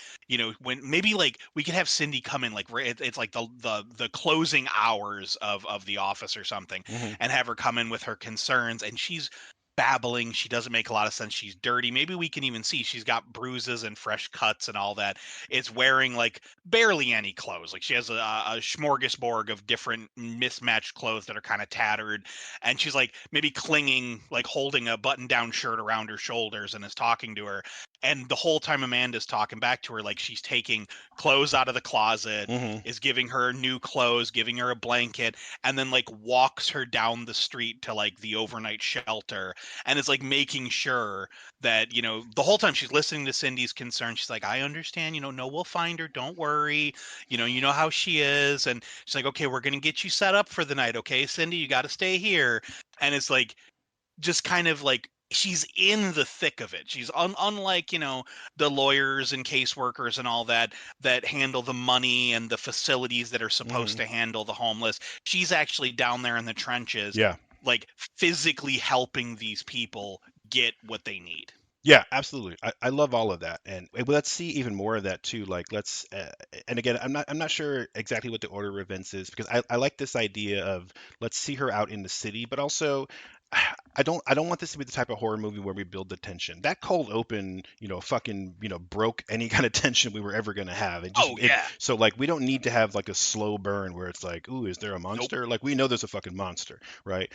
when maybe like we could have Cindy come in, like it's like the closing hours of the office or something, hmm and have her come in with her concerns, and she's babbling, she doesn't make a lot of sense, she's dirty, maybe we can even see she's got bruises and fresh cuts and all that. It's wearing like barely any clothes, like she has a smorgasbord of different mismatched clothes that are kind of tattered, and she's like maybe clinging, like holding a button down shirt around her shoulders, and is talking to her. And the whole time Amanda's talking back to her, like she's taking clothes out of the closet, hmm is giving her new clothes, giving her a blanket, and then like walks her down the street to like the overnight shelter, and is like making sure that the whole time she's listening to Cindy's concern, she's like, I understand, no, we'll find her, don't worry, you know how she is. And she's like, okay, we're gonna get you set up for the night, okay, Cindy, you got to stay here. And it's like, just kind of like, she's in the thick of it. She's unlike the lawyers and caseworkers and all that that handle the money and the facilities that are supposed hmm to handle the homeless. She's actually down there in the trenches, Yeah. like physically helping these people get what they need. Yeah, absolutely. I love all of that, and let's see even more of that too. Like, and again, I'm not sure exactly what the order of events is, because I like this idea of let's see her out in the city, but also I don't want this to be the type of horror movie where we build the tension. That cold open, fucking, broke any kind of tension we were ever gonna have. Oh yeah. So like we don't need to have like a slow burn where it's like, ooh, is there a Nope. monster? Like we know there's a fucking monster, right?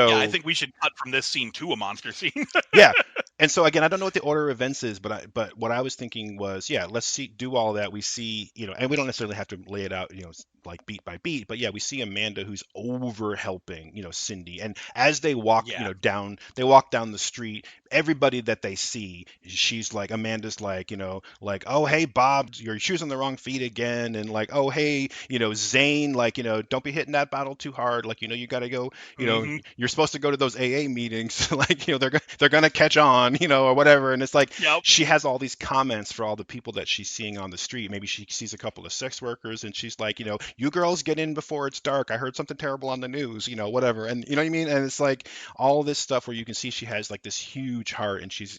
Yeah, I So think we should cut from this scene to a monster scene. yeah. And so again, I don't know what the order of events is, but what I was thinking was, yeah, let's see, do all that. We see, and we don't necessarily have to lay it out, like beat by beat, but yeah, we see Amanda who's over helping, Cindy. And as they walk, Yeah. they walk down the street, everybody that they see, she's like, Amanda's like, like, oh hey Bob, your shoes on the wrong feet again, and like, oh hey, Zane, like, don't be hitting that bottle too hard, like, you gotta go, Hmm. you're supposed to go to those AA meetings, like, they're gonna catch on, or whatever. And it's like Yep. she has all these comments for all the people that she's seeing on the street. Maybe she sees a couple of sex workers, and she's like, you girls get in before it's dark. I heard something terrible on the news, whatever. And you know what I mean? And it's like all this stuff where you can see she has like this huge heart, and she's,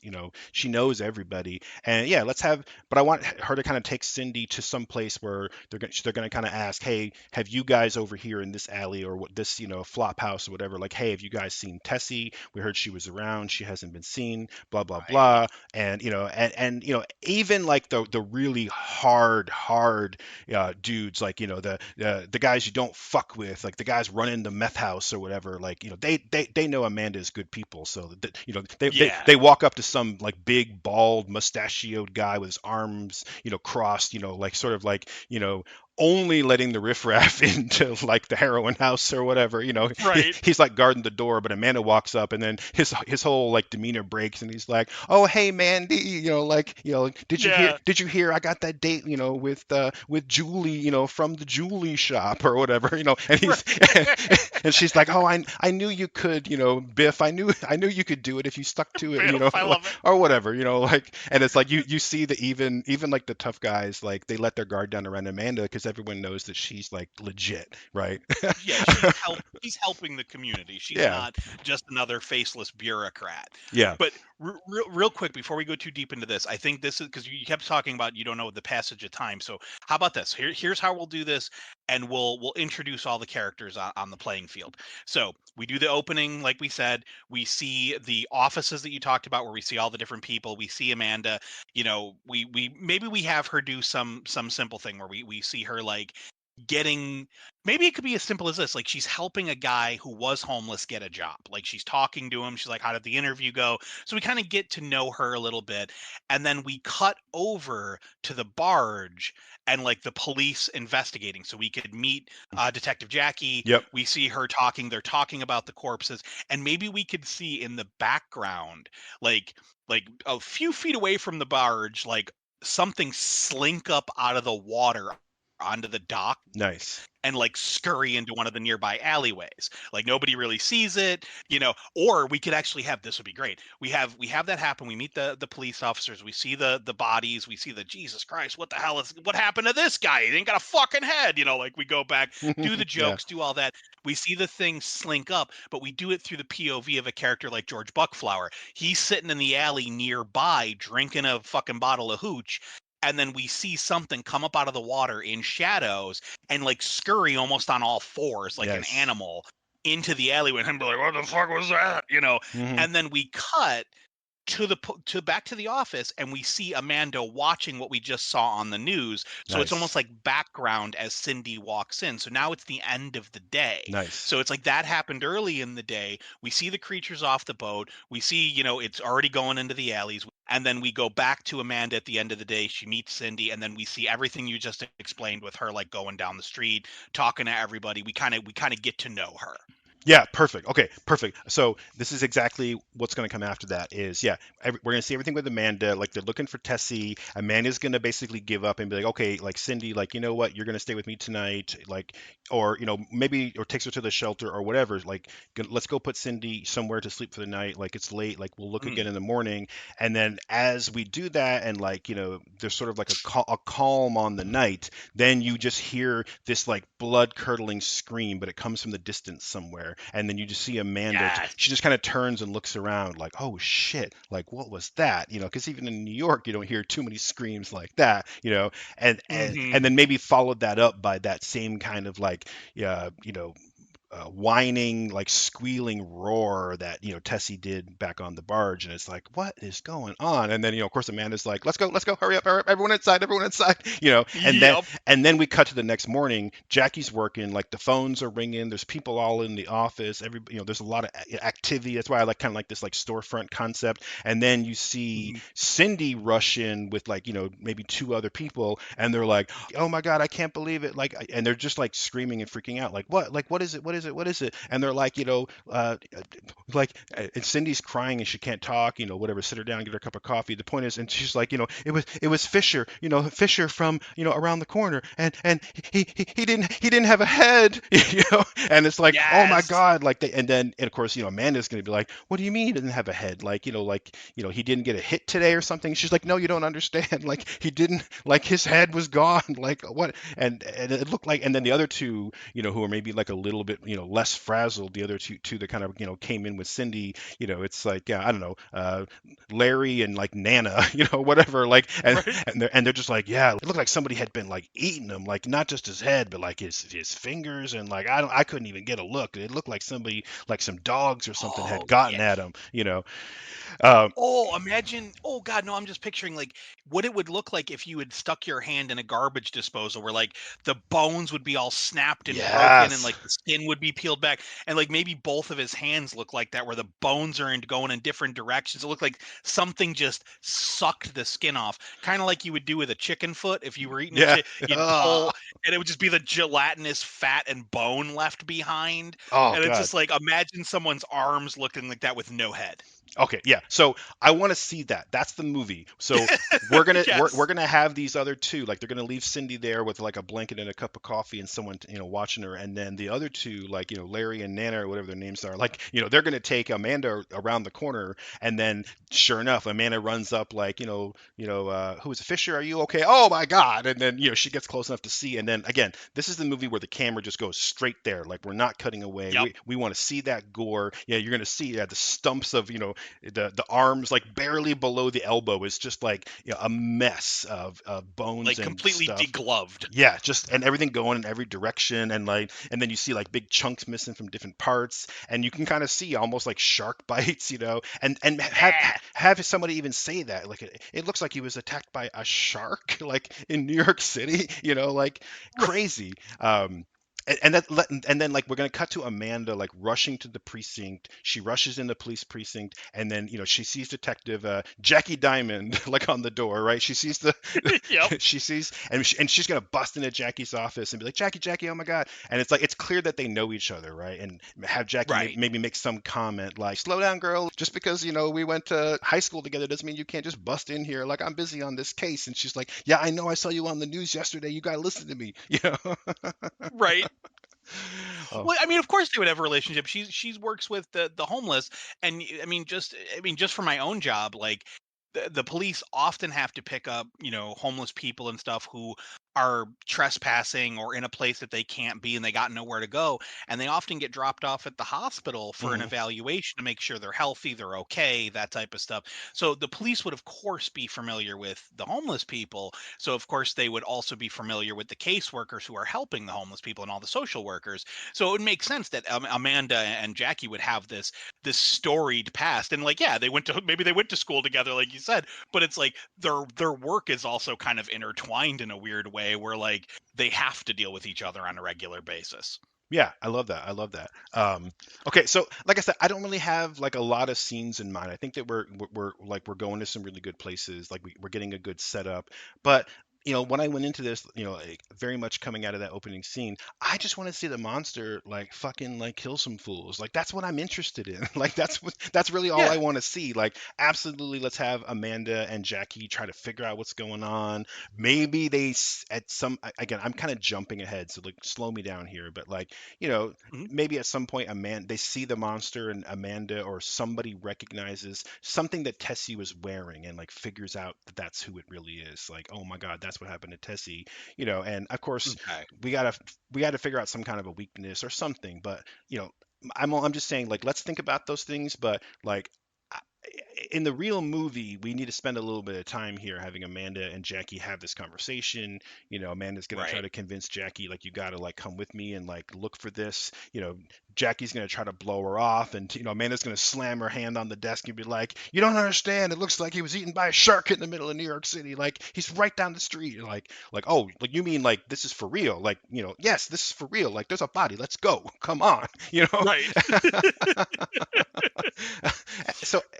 she knows everybody. And yeah, but I want her to kind of take Cindy to some place where they're going to kind of ask, hey, have you guys over here in this alley or what, this, flop house or whatever, like, hey, have you guys seen Tessie? We heard she was around. She hasn't been seen, blah blah Right. blah. And even like the really hard dudes, like, the guys you don't fuck with, like the guys running the meth house or whatever, like, they know Amanda is good people. So that, Yeah. they walk up to some like big bald mustachioed guy with his arms, crossed, like sort of like, only letting the riffraff into like the heroin house or whatever. Right. He's like guarding the door, but Amanda walks up, and then his whole like demeanor breaks, and he's like, "Oh, hey, Mandy, Yeah. did you hear I got that date, with Julie, from the Julie shop or whatever, and he's Right. and she's like, "Oh, I knew you could, Biff, I knew you could do it if you stuck to it, Biff, I love it. or whatever, like." And it's like you see that even like the tough guys, like they let their guard down around Amanda because everyone knows that she's like legit, right? Yeah, she's helping the community. She's Yeah, not just another faceless bureaucrat. yeah, But real quick before we go too deep into this, I think this is because you kept talking about you don't know the passage of time. So how about this? Here's how we'll do this, and we'll introduce all the characters on the playing field. So we do the opening, like we said. We see the offices that you talked about, where we see all the different people. We see Amanda. We maybe we have her do some simple thing where we see her like getting, maybe it could be as simple as this, like she's helping a guy who was homeless get a job, like she's talking to him, she's like, how did the interview go? So we kind of get to know her a little bit, and then we cut over to the barge and like the police investigating, so we could meet Detective Jackie. yep, We see her talking, they're talking about the corpses, and maybe we could see in the background, like a few feet away from the barge, like something slink up out of the water onto the dock nice, and like scurry into one of the nearby alleyways. Like nobody really sees it, or we could actually have, this would be great. We have that happen. We meet the police officers, we see the bodies, we see the, Jesus Christ, what happened to this guy? He ain't got a fucking head, like we go back, do the yeah, jokes, do all that. We see the thing slink up, but we do it through the POV of a character like George Buckflower. He's sitting in the alley nearby drinking a fucking bottle of hooch, and then we see something come up out of the water in shadows and like scurry almost on all fours like an yes, animal into the alleyway, and him be like, what the fuck was that? hmm And then we cut to back to the office, and we see Amanda watching what we just saw on the news. So it's almost nice, like background as Cindy walks in. So now it's the end of the day. nice. So it's like that happened early in the day. We see the creatures off the boat. We see, it's already going into the alleys. And then we go back to Amanda at the end of the day. She meets Cindy, and then we see everything you just explained with her, like going down the street, talking to everybody. We kind of get to know her. Yeah, perfect. Okay, perfect. So this is exactly what's going to come after that. Is yeah, we're going to see everything with Amanda. Like they're looking for Tessie. Amanda's going to basically give up and be like, okay, like Cindy, like you know what, you're going to stay with me tonight, like, or maybe or takes her to the shelter or whatever. Like let's go put Cindy somewhere to sleep for the night. Like it's late. Like we'll look again Mm. in the morning. And then as we do that, and like there's sort of like a calm on the night. Then you just hear this like blood curdling scream, but it comes from the distance somewhere, and then you just see Amanda. Yes. She just kind of turns and looks around, like, "Oh shit! Like, what was that?" Because even in New York, you don't hear too many screams like that. And Hmm. then maybe followed that up by that same kind of like, yeah, whining, like squealing roar that Tessie did back on the barge, and it's like, what is going on? And then of course Amanda's like, let's go, hurry up, everyone inside, and then Yep. we cut to the next morning. Jackie's working, like the phones are ringing. There's people all in the office. There's a lot of activity. That's why I like kind of like this like storefront concept. And then you see Mhm. Cindy rush in with like maybe two other people, and they're like, oh my god, I can't believe it, like, and they're just like screaming and freaking out, like what is it, what is it? And they're like, like, and Cindy's crying and she can't talk, whatever, sit her down, get her a cup of coffee. The point is, and she's like, it was Fisher, Fisher from around the corner, and he didn't have a head, and it's like, oh my Yes. god, like they, and then and of course Amanda's gonna be like, what do you mean he didn't have a head, like he didn't get a hit today or something. She's like, no, you don't understand, like he didn't, like his head was gone, like what? And it looked like, and then the other two, who are maybe like a little bit less frazzled, the other two that kind of came in with Cindy, it's like, yeah, I don't know, Larry and like Nana, whatever, like, and Right. they're just like, yeah, it looked like somebody had been like eating him, like not just his head, but like his fingers, and like I couldn't even get a look. It looked like somebody, like some dogs or something, had Oh gotten yeah. at him. Um, Oh, imagine. Oh God, no, I'm just picturing like what it would look like if you had stuck your hand in a garbage disposal where like the bones would be all snapped and broken and yes, like the skin would would be peeled back, and like maybe both of his hands look like that, where the bones are going in different directions. It looked like something just sucked the skin off, kind of like you would do with a chicken foot. If you were eating a Yeah. chicken, you'd pull, and it would just be the gelatinous fat and bone left behind. Oh And it's God. just like, imagine someone's arms looking like that with no head. Okay, yeah. So I want to see that. That's the movie. So we're gonna we're Yes. gonna have these other two. Like they're gonna leave Cindy there with like a blanket and a cup of coffee and someone watching her, and then the other two, like Larry and Nana or whatever their names are, like they're gonna take Amanda around the corner, and then sure enough, Amanda runs up like who is it, Fisher? Are you okay? Oh my God! And then she gets close enough to see, and then again, this is the movie where the camera just goes straight there. Like we're not cutting away. Yep. We want to see that gore. Yeah, you're gonna see the stumps of the arms like barely below the elbow is just like a mess of bones Like and completely stuff. degloved. Yeah, just and everything going in every direction, and then you see like big chunks missing from different parts, and you can kind of see almost like shark bites, and have somebody even say that like it looks like he was attacked by a shark like in New York City, like crazy. And then like we're gonna cut to Amanda like rushing to the precinct. She rushes in the police precinct, and then she sees Detective Jackie Diamond like on the door, right? She sees the Yep. she sees and she's gonna bust into Jackie's office and be like, Jackie, oh my God! And it's like it's clear that they know each other, right? And have Jackie Right. maybe make some comment like, slow down, girl. Just because we went to high school together doesn't mean you can't just bust in here. Like I'm busy on this case, and she's like, yeah, I know, I saw you on the news yesterday. You gotta listen to me, Right. Oh. Well, I mean, of course they would have a relationship. She's works with the homeless, and I mean, just for my own job, like the police often have to pick up, homeless people and stuff who are trespassing or in a place that they can't be and they got nowhere to go. And they often get dropped off at the hospital for an Mhm. evaluation to make sure they're healthy, they're okay, that type of stuff. So the police would, of course, be familiar with the homeless people. So, of course, they would also be familiar with the caseworkers who are helping the homeless people and all the social workers. So it would make sense that Amanda and Jackie would have this storied past, and like, yeah, maybe they went to school together, like you said, but it's like their work is also kind of intertwined in a weird way, where like they have to deal with each other on a regular basis. Yeah, I love that. I love that. Okay, so like I said, I don't really have like a lot of scenes in mind. I think that we're going to some really good places. Like we're getting a good setup. But when I went into this, like, very much coming out of that opening scene, I just want to see the monster like fucking like kill some fools. Like that's what I'm interested in. Like that's really all Yeah. I want to see. Like absolutely, let's have Amanda and Jackie try to figure out what's going on. Maybe at some again, I'm kind of jumping ahead, so like slow me down here, but like you know, Mhm. maybe at some point Amanda they see the monster and Amanda or somebody recognizes something that Tessie was wearing and like figures out that that's who it really is. Like, oh my God, that's what happened to Tessie, and of course Okay. we gotta we gotta figure out some kind of a weakness or something. But I'm just saying like let's think about those things, but like in the real movie, we need to spend a little bit of time here having Amanda and Jackie have this conversation. Amanda's gonna try Right. to convince Jackie, like, you gotta like come with me and like look for this. Jackie's gonna try to blow her off, and Amanda's gonna slam her hand on the desk and be like, "You don't understand. It looks like he was eaten by a shark in the middle of New York City. Like he's right down the street. Like oh, like you mean like this is for real? Like yes, this is for real. Like there's a body. Let's go. Come on. You know." Right.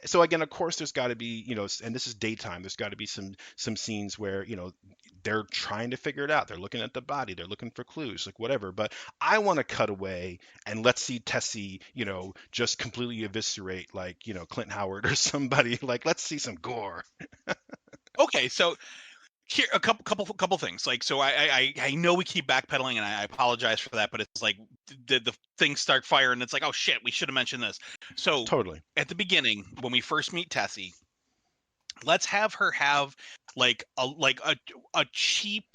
So again, of course, there's got to be and this is daytime. There's got to be some scenes where they're trying to figure it out. They're looking at the body. They're looking for clues, like whatever. But I want to cut away and let's see Tessie, just completely eviscerate like Clint Howard or somebody. Like let's see some gore. Okay. So here, a couple things. Like, so I know we keep backpedaling, and I apologize for that, but it's like the things start firing, and it's like, oh shit, we should have mentioned this. So Totally. at the beginning, when we first meet Tessie, let's have her have like a cheap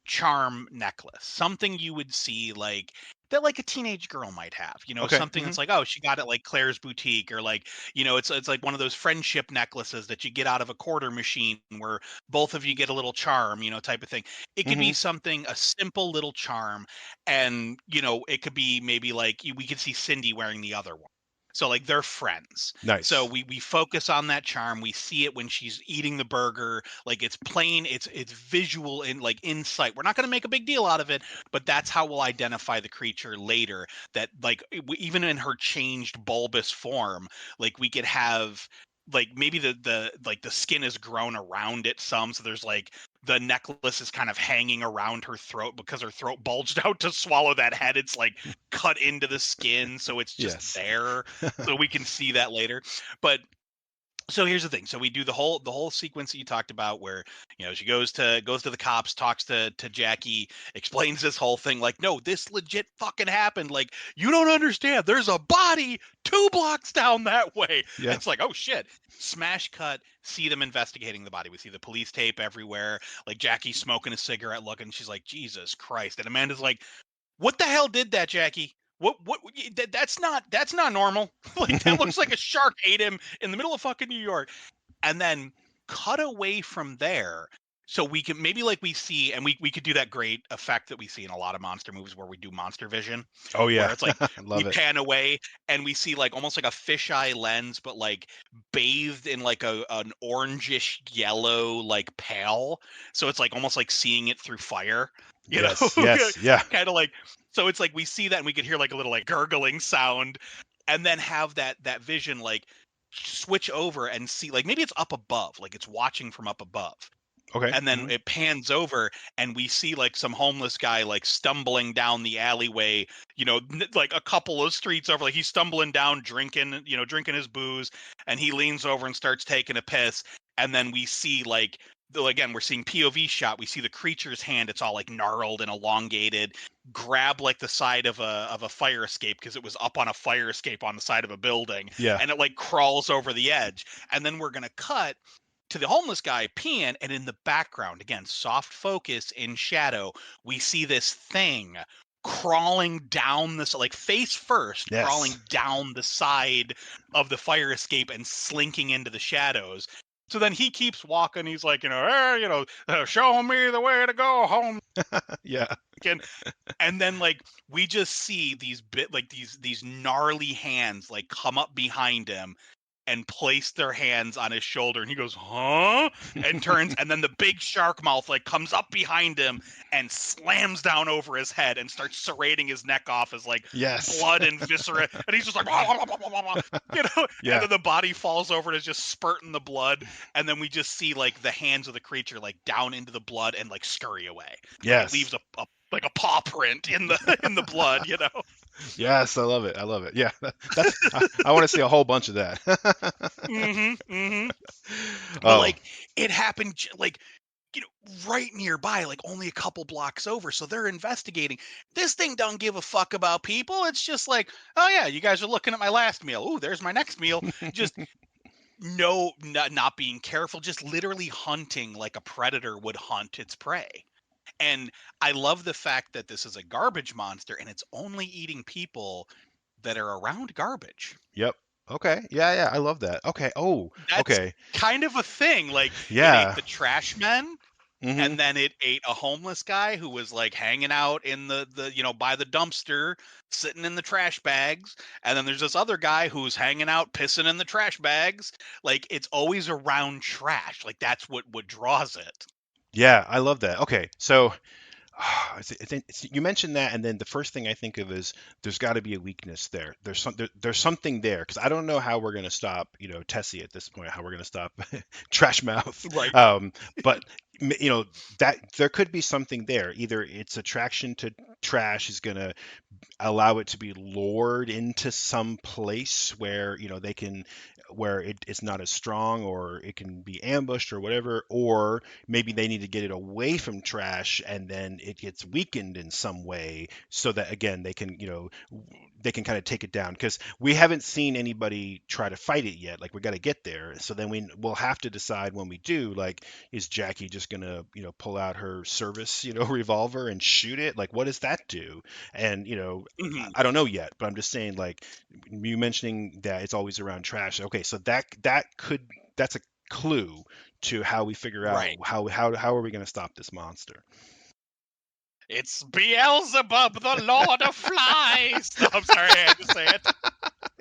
charm necklace, something you would see like that, like a teenage girl might have, Okay. something that's like, oh, she got it like Claire's boutique, or like, it's like one of those friendship necklaces that you get out of a quarter machine where both of you get a little charm, type of thing. It could be Hmm. something, a simple little charm, and it could be maybe like we could see Cindy wearing the other one. So like they're friends. So Nice. we focus on that charm. We see it when she's eating the burger. Like it's plain, it's visual and like insight. We're not going to make a big deal out of it, but that's how we'll identify the creature later. That like even in her changed bulbous form, like we could have like maybe the like the skin is grown around it some, so there's like the necklace is kind of hanging around her throat because her throat bulged out to swallow that head. It's like cut into the skin, so it's just Yes. there, so we can see that later. But so here's the thing. So we do the whole sequence that you talked about where, she goes to the cops, talks to Jackie, explains this whole thing like, no, this legit fucking happened. Like, you don't understand. There's a body 2 blocks down that way. And Yeah. it's like, oh shit. Smash cut, see them investigating the body. We see the police tape everywhere. Like Jackie smoking a cigarette looking, she's like, Jesus Christ. And Amanda's like, what the hell did that, Jackie? What that's not normal. Like that looks like a shark ate him in the middle of fucking New York. And then cut away from there. So we can maybe like we see, and we could do that great effect that we see in a lot of monster movies where we do monster vision, Oh where yeah. it's like we Love it. pan away and we see like almost like a fisheye lens, but like bathed in like an orangish yellow like pale. So it's like almost like seeing it through fire, you know, Yes. Yes. Yeah. kind of like. So it's like we see that and we could hear like a little like gurgling sound, and then have that vision like switch over and see like maybe it's up above, like it's watching from up above, Okay. and then it pans over and we see like some homeless guy like stumbling down the alleyway, like a couple of streets over, like he's stumbling down drinking his booze, and he leans over and starts taking a piss. And then we see like again, we're seeing POV shot, we see the creature's hand, it's all like gnarled and elongated, grab like the side of a fire escape because it was up on a fire escape on the side of a building, Yeah. and it like crawls over the edge. And then we're gonna cut to the homeless guy peeing, and in the background, again, soft focus in shadow, we see this thing crawling down this, like face first, crawling Yes. down the side of the fire escape and slinking into the shadows. So then he keeps walking. He's like, show me the way to go home. Yeah. And then like we just see these gnarly hands like come up behind him and place their hands on his shoulder, and he goes, huh? And turns, and then the big shark mouth like comes up behind him and slams down over his head and starts serrating his neck off as like Yes. blood and viscera, and he's just like, "Blah, blah, blah, blah, blah, blah," and Yeah. then the body falls over and is just spurting the blood, and then we just see like the hands of the creature like down into the blood and like scurry away, like it leaves Yes. a like a paw print in the in the blood. Yes. I love it. I love it. Yeah. That's. I want to see a whole bunch of that. Mm-hmm. But Oh. like it happened like right nearby, like only a couple blocks over. So they're investigating. This thing don't give a fuck about people. It's just like, oh yeah, you guys are looking at my last meal. Ooh, there's my next meal. Just no, not being careful, just literally hunting like a predator would hunt its prey. And I love the fact that this is a garbage monster and it's only eating people that are around garbage. Yep. Okay. Yeah. Yeah. I love that. Okay. Oh. That's Okay. kind of a thing. Like it ate Yeah. the trash men, Hmm. and then it ate a homeless guy who was like hanging out in the by the dumpster, sitting in the trash bags. And then there's this other guy who's hanging out pissing in the trash bags. Like it's always around trash. Like that's what draws it. Yeah. I love that. Okay. So you mentioned that, and then the first thing I think of is there's got to be a weakness there. There's something there because I don't know how we're going to stop, Tessie at this point. How we're going to stop Trash Mouth, Right. but that there could be something there. Either its attraction to trash is going to allow it to be lured into some place where they can where it's not as strong, or it can be ambushed or whatever, or maybe they need to get it away from trash and then it gets weakened in some way so that again they can kind of take it down, because we haven't seen anybody try to fight it yet. Like we got to get there, so then we'll have to decide when we do, like, is Jackie just gonna pull out her service revolver and shoot it? Like what does that do? And Mhm. I don't know yet, but I'm just saying, like, you mentioning that it's always around trash. Okay, so that's a clue to how we figure out Right. how are we going to stop this monster. It's Beelzebub, the Lord of Flies. No, I'm sorry, I had to say it.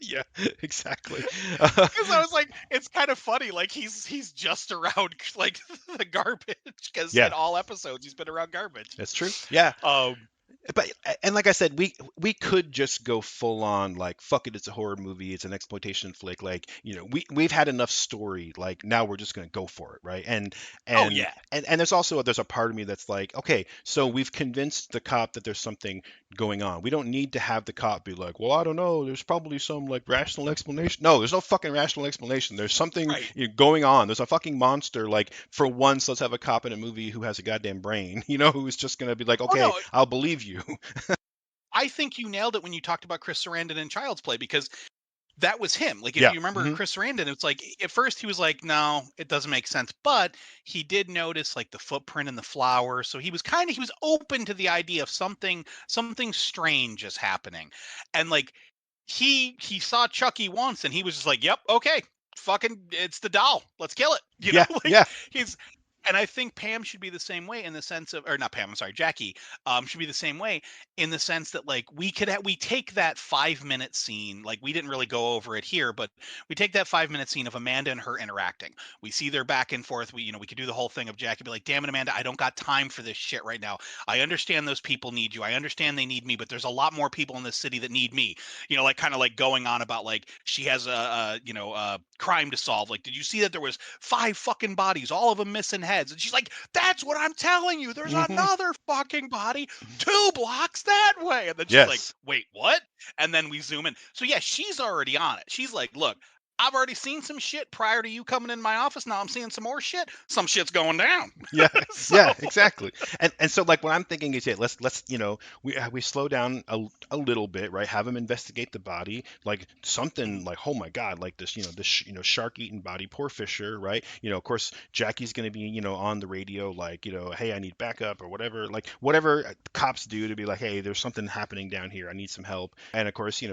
Yeah, exactly. Because I was like, it's kind of funny. Like he's just around like the garbage because Yeah, in all episodes he's been around garbage. that's true. Yeah, Um, but and like I said, we could just go full on like fuck it, it's a horror movie, it's an exploitation flick. Like we've had enough story. Like now we're just gonna go for it, right? oh And yeah, and there's a part of me that's like, okay, so we've convinced the cop that there's something going on. We don't need to have the cop be like, well, I don't know, there's probably some like rational explanation. No, there's no fucking rational explanation. There's something right. going on. There's a fucking monster. Like for once, let's have a cop in a movie who has a goddamn brain, who's just gonna be like, Oh okay, no, I'll believe you. I think you nailed it when you talked about Chris Sarandon in Child's Play because that was him. Like if Yeah. you remember Hmm. Chris Sarandon, it's like at first he was like, no, it doesn't make sense, but he did notice like the footprint in the flower, so he was open to the idea of something strange is happening, and like he saw Chucky once and he was just like, yep, okay, fucking, it's the doll, let's kill it, Yeah. like Yeah. he's. And I think Pam should be the same way in the sense of, or not Pam, I'm sorry, Jackie, should be the same way in the sense that like we take that 5 minute scene, like we didn't really go over it here, but we take that 5 minute scene of Amanda and her interacting. We see their back and forth. We could do the whole thing of Jackie be like, damn it, Amanda, I don't got time for this shit right now. I understand those people need you. I understand they need me, but there's a lot more people in this city that need me. Like kind of like going on about like she has a crime to solve. Like, did you see that there was 5 fucking bodies, all of them missing heads? And she's like, that's what I'm telling you. There's Hmm. another fucking body 2 blocks that way. And then she's like, Yes. wait, what? And then we zoom in. So yeah, she's already on it. She's like, look, I've already seen some shit prior to you coming in my office. Now I'm seeing some more shit. Some shit's going down. Yeah. So Yeah. Exactly. And so like what I'm thinking is, yeah, let's we slow down a little bit, right? Have them investigate the body, like something like, oh my God, like this shark eating body, poor Fisher, right? Of course Jackie's gonna be on the radio, like hey, I need backup or whatever, like whatever cops do to be like, hey, there's something happening down here, I need some help. And of course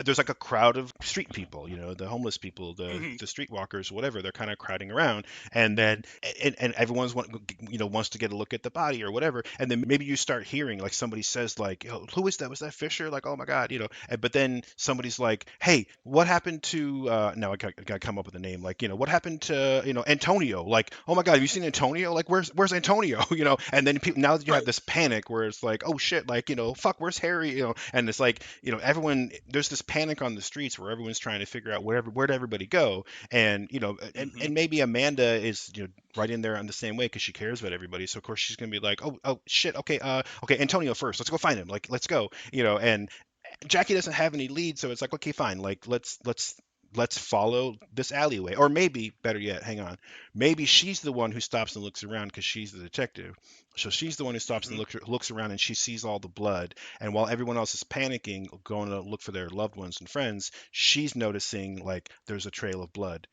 there's like a crowd of street people, the homeless people, the mhm, the streetwalkers, whatever, they're kind of crowding around, and then and everyone's wants to get a look at the body or whatever, and then maybe you start hearing like somebody says like, oh, who is that, was that Fisher, like, oh my God, but then somebody's like, hey, what happened to now I gotta come up with a name, like, what happened to Antonio, like, oh my God, have you seen Antonio, like, where's Antonio, and then people, now that you have right. this panic where it's like, oh shit, like, fuck, where's Harry, and it's like, everyone, there's this panic on the streets where everyone's trying to figure out where'd everybody go, and Hmm. and maybe Amanda is right in there on the same way because she cares about everybody. So of course she's gonna be like, oh shit, okay, okay, Antonio first. Let's go find him. Like, let's go. And Jackie doesn't have any lead, so it's like, okay, fine. Like, let's follow this alleyway. Or maybe, better yet, hang on. Maybe she's the one who stops and looks around because she's the detective. So she's the one who stops and Hmm. looks around, and she sees all the blood. And while everyone else is panicking, going to look for their loved ones and friends, she's noticing like there's a trail of blood,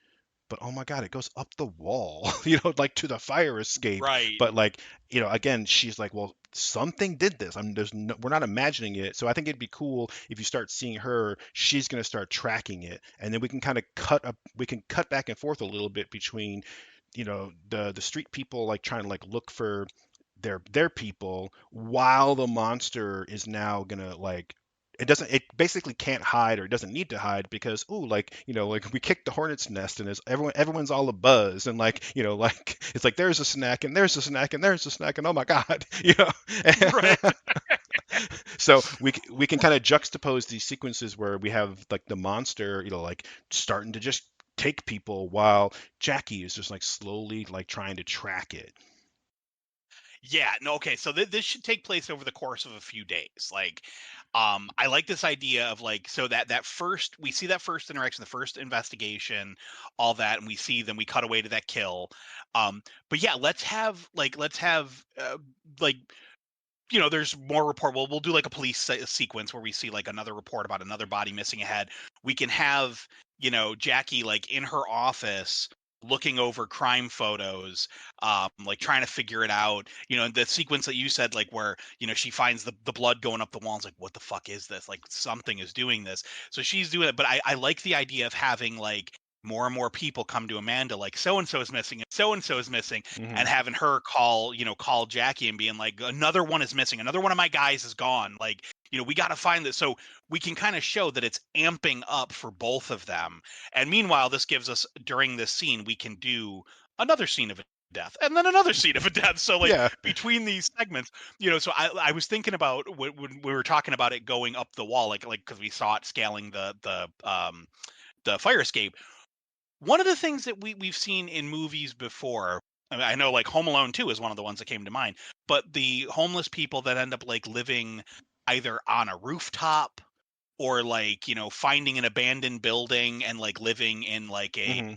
but oh my God, it goes up the wall, like to the fire escape. Right. But like, again, she's like, well, something did this. We're not imagining it. So I think it'd be cool if you start seeing her, she's going to start tracking it. And then we can kind of we can cut back and forth a little bit between, the street people, like trying to like look for their people, while the monster is now gonna like, it basically can't hide, or it doesn't need to hide, because ooh, like, like we kicked the hornet's nest, and everyone's all a buzz, and like, like it's like there's a snack, and there's a snack, and there's a snack, and oh my God, Right. so we can kind of juxtapose these sequences where we have like the monster, like starting to just take people, while Jackie is just like slowly like trying to track it. Yeah, no, okay. So this should take place over the course of a few days. Like, I like this idea of like, so that first we see that first interaction, the first investigation, all that, and we see, then we cut away to that kill. But yeah, let's have like, there's more report. We'll do like a police sequence where we see like another report about another body missing a head. We can have, Jackie like in her office looking over crime photos, like trying to figure it out. The sequence that you said, like where, she finds the blood going up the walls, like, what the fuck is this? Like something is doing this. So she's doing it. But I like the idea of having like more and more people come to Amanda like so and so is missing and so is missing, Hmm. and having her call Jackie and being like, another one is missing, another one of my guys is gone, like, we got to find this. So we can kind of show that it's amping up for both of them. And meanwhile, this gives us, during this scene, we can do another scene of a death and then another scene of a death. So like Yeah. between these segments, so I was thinking about when we were talking about it going up the wall, like because we saw it scaling the fire escape. One of the things that we've seen in movies before, I mean, I know like Home Alone 2 is one of the ones that came to mind, but the homeless people that end up like living either on a rooftop or like, finding an abandoned building and like living in like a, Hmm.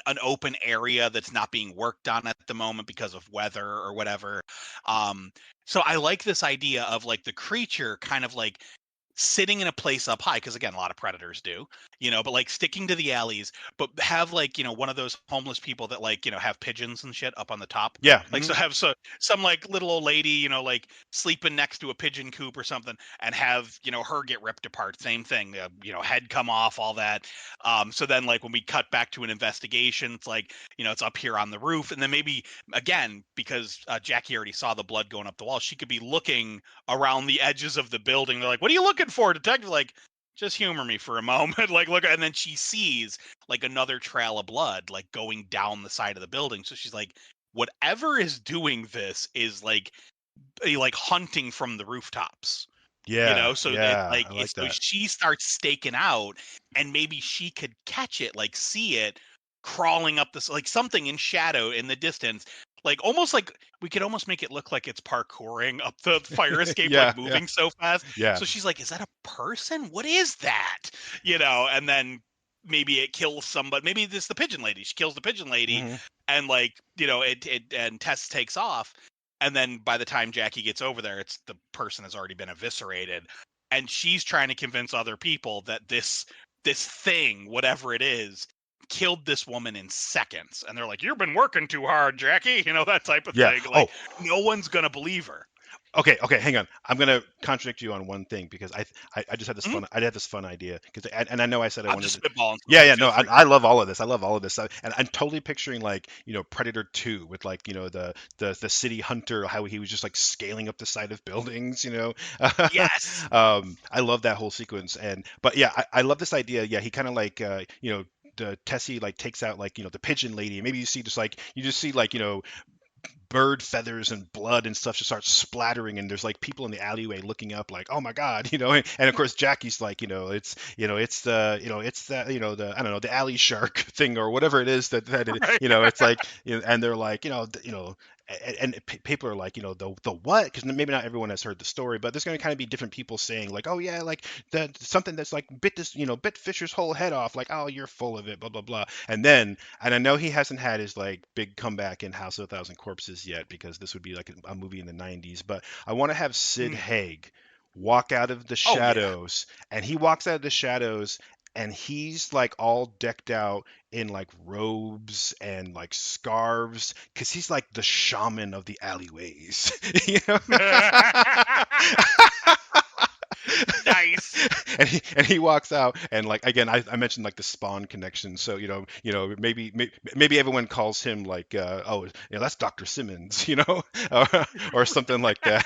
an open area that's not being worked on at the moment because of weather or whatever. Um, so I like this idea of like the creature kind of like sitting in a place up high, because again a lot of predators do, but like sticking to the alleys, but have like, one of those homeless people that like, have pigeons and shit up on the top, Yeah. like, Hmm. so have some like little old lady, like sleeping next to a pigeon coop or something, and have, her get ripped apart, same thing, head come off, all that. So then like when we cut back to an investigation, it's like, it's up here on the roof, and then maybe again, because Jackie already saw the blood going up the wall, she could be looking around the edges of the building. They're like, "What are you looking for, detective?" Like, just humor me for a moment. Like, look, and then she sees like another trail of blood like going down the side of the building. So she's like, whatever is doing this is like hunting from the rooftops. Yeah. So it's Yeah. like I like so that. she starts staking out, and maybe she could catch it, like see it crawling up this, like something in shadow in the distance, like almost like we could almost make it look like it's parkouring up the fire escape, Yeah. like Yeah. moving so fast. Yeah. So she's like, "Is that a person? What is that?" And then maybe it kills somebody. Maybe this the pigeon lady. She kills the pigeon lady, Hmm. and like it and Tess takes off, and then by the time Jackie gets over there, it's the person has already been eviscerated, and she's trying to convince other people that this thing, whatever it is, killed this woman in seconds. And they're like, "You've been working too hard, Jackie," that type of Yeah. thing. Oh, Like, no one's gonna believe her. okay, okay, hang on. I'm gonna contradict you on one thing because I just had this Mhm. fun. I had this fun idea because and I know I said I I'm wanted just to. spitballing, so Yeah, like, yeah, feel no, free. I love all of this. I love all of this, and I'm totally picturing like Predator 2 with like the city hunter, how he was just like scaling up the side of buildings. Yes. I love that whole sequence, and but yeah, I love this idea. Yeah, he kind of like the Tessie like takes out like the pigeon lady. Maybe you just see like bird feathers and blood and stuff just starts splattering, and there's like people in the alleyway looking up like, oh my god, and of course Jackie's like, it's the it's the the I don't know, the alley shark thing or whatever it is that it, Right. it's like, and they're like, people are like, the what, because maybe not everyone has heard the story, but there's going to kind of be different people saying like, oh yeah, like that something that's like bit Fisher's whole head off, like, oh, you're full of it, blah blah blah. And I know he hasn't had his like big comeback in House of a Thousand Corpses yet because this would be like a movie in the 90s. But I want to have Sid Mm. Haig walk out of the Oh yeah. shadows, and he walks out of the shadows, and he's like all decked out in like robes and like scarves because he's like the shaman of the alleyways, you know. Nice. And he walks out, and like again, I mentioned like the Spawn connection, so maybe everyone calls him like oh, that's Dr. Simmons, or, or something like that.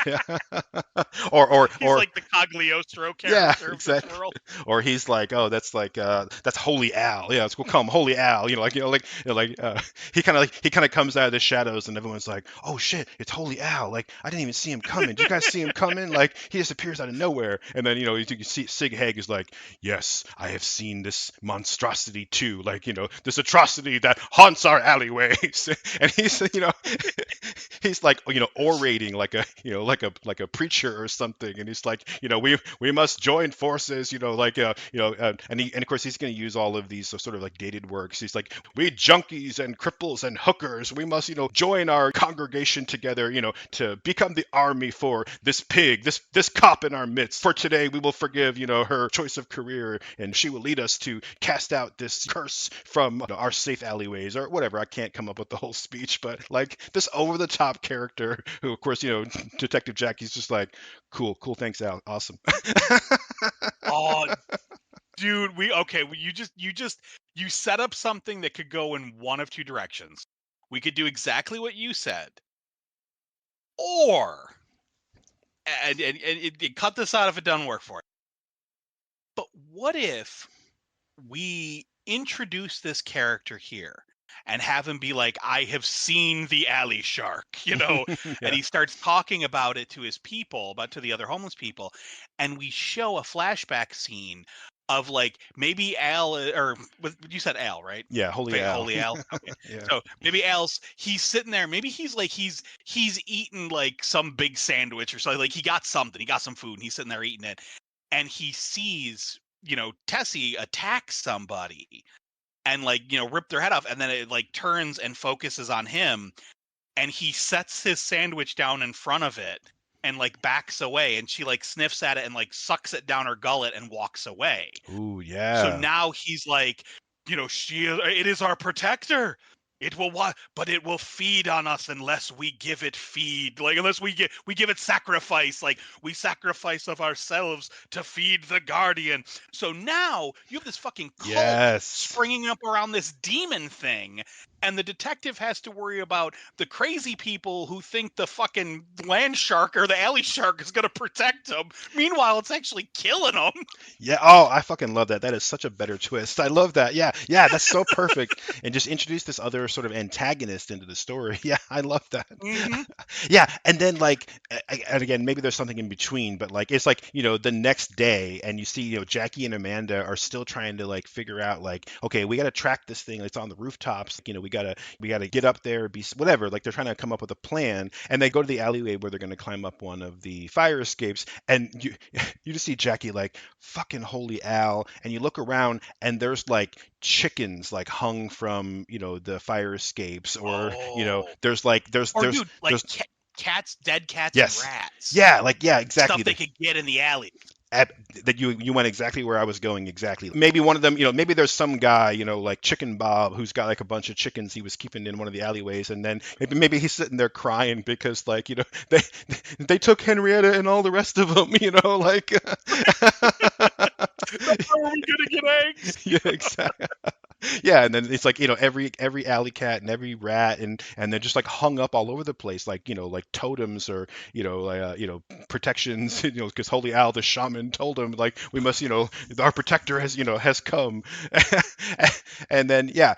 He's Or like the Cagliostro yeah, character of this exactly. world. Or he's like, oh, that's Holy Al. Yeah, we'll call him Holy Al. He kind of comes out of the shadows, and everyone's like, oh shit, it's Holy Al. Like I didn't even see him coming. Did you guys see him coming? Like he just appears out of nowhere, and then you can see Sig Haig is like, yes, I have seen this monstrosity too. Like this atrocity that haunts our alleyways, and he's he's like orating like a like a preacher or something, and he's like we must join forces, and of course he's going to use all of these sort of like dated works. He's like, we junkies and cripples and hookers, we must join our congregation together, to become the army for this pig, this cop in our midst. For today we will forgive her choice of career, and she will lead us to cast out this curse from our safe alleyways or whatever. I can't come up with the whole speech, but like this over the top character who, of course, Detective Jackie's just like, cool, thanks, Al, awesome. Oh, Dude, you set up something that could go in one of two directions. We could do exactly what you said, or and cut this out if it doesn't work for it. But what if we introduce this character here and have him be like, I have seen the alley shark, and Yeah. he starts talking about it to his people, but to the other homeless people, and we show a flashback scene of like maybe Al or you said Al, right? Yeah, Holy Al. Holy Al. Okay. Yeah. So maybe he's sitting there. Maybe he's like he's eating like some big sandwich or something. Like he got something. He got some food and he's sitting there eating it. And he sees, Tessie attack somebody and like, rip their head off. And then it like turns and focuses on him. And he sets his sandwich down in front of it and like backs away. And she like sniffs at it and like sucks it down her gullet and walks away. Ooh, So yeah. now he's like, it is our protector. But it will feed on us unless we give it feed. Like unless we give it sacrifice. Like we sacrifice of ourselves to feed the guardian. So now you have this fucking cult Yes. springing up around this demon thing, and the detective has to worry about the crazy people who think the fucking land shark or the alley shark is gonna protect them. Meanwhile, it's actually killing them. Yeah. Oh, I fucking love that. That is such a better twist. I love that. Yeah. Yeah. That's so perfect. And just introduce this other sort of antagonist into the story. Yeah. I love that. Mm-hmm. Yeah. And then, like, and again, maybe there's something in between, but like, it's like, the next day, and you see, Jackie and Amanda are still trying to like figure out, like, okay, we got to track this thing. It's on the rooftops. We got to get up there, be whatever. Like, they're trying to come up with a plan. And they go to the alleyway where they're going to climb up one of the fire escapes. And you just see Jackie like, fucking holy Al, and you look around and there's like chickens like hung from the fire escapes, or Oh. there's like Or dude, like there's cats, dead cats and yes, rats. yeah, like, yeah, exactly. Stuff they could get in the alley. That you went exactly where I was going, exactly. Maybe one of them, maybe there's some guy, like Chicken Bob, who's got like a bunch of chickens he was keeping in one of the alleyways, and then maybe he's sitting there crying because, like, they they took Henrietta and all the rest of them, like. How are we gonna get eggs? Yeah, exactly. Yeah, and then it's like, every alley cat and every rat, and they're just like hung up all over the place, like, like totems, or protections, because Holy Al the shaman told him, like, we must, our protector has come. And then, yeah,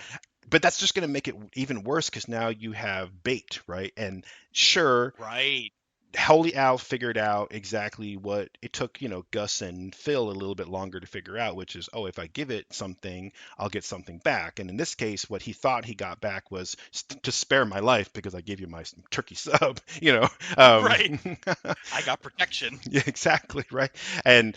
but that's just going to make it even worse, because now you have bait, right? And sure, Right. Holy Al figured out exactly what it took, Gus and Phil a little bit longer to figure out, which is, oh, if I give it something, I'll get something back. And in this case, what he thought he got back was to spare my life because I gave you my turkey sub, Right. I got protection. Yeah, exactly, right. And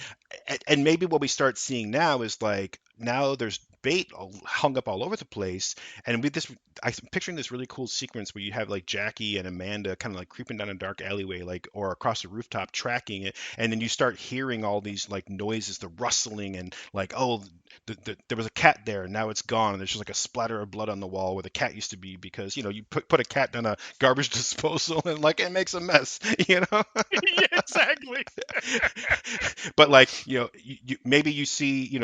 and maybe what we start seeing now is, like, now there's bait hung up all over the place, and with this, I'm picturing this really cool sequence where you have like Jackie and Amanda kind of like creeping down a dark alleyway, like, or across a rooftop tracking it, and then you start hearing all these like noises, the rustling, and like, oh, there was a cat there, and now it's gone, and there's just like a splatter of blood on the wall where the cat used to be, because you put a cat down a garbage disposal, and like it makes a mess, Yeah, exactly. But like, maybe you see,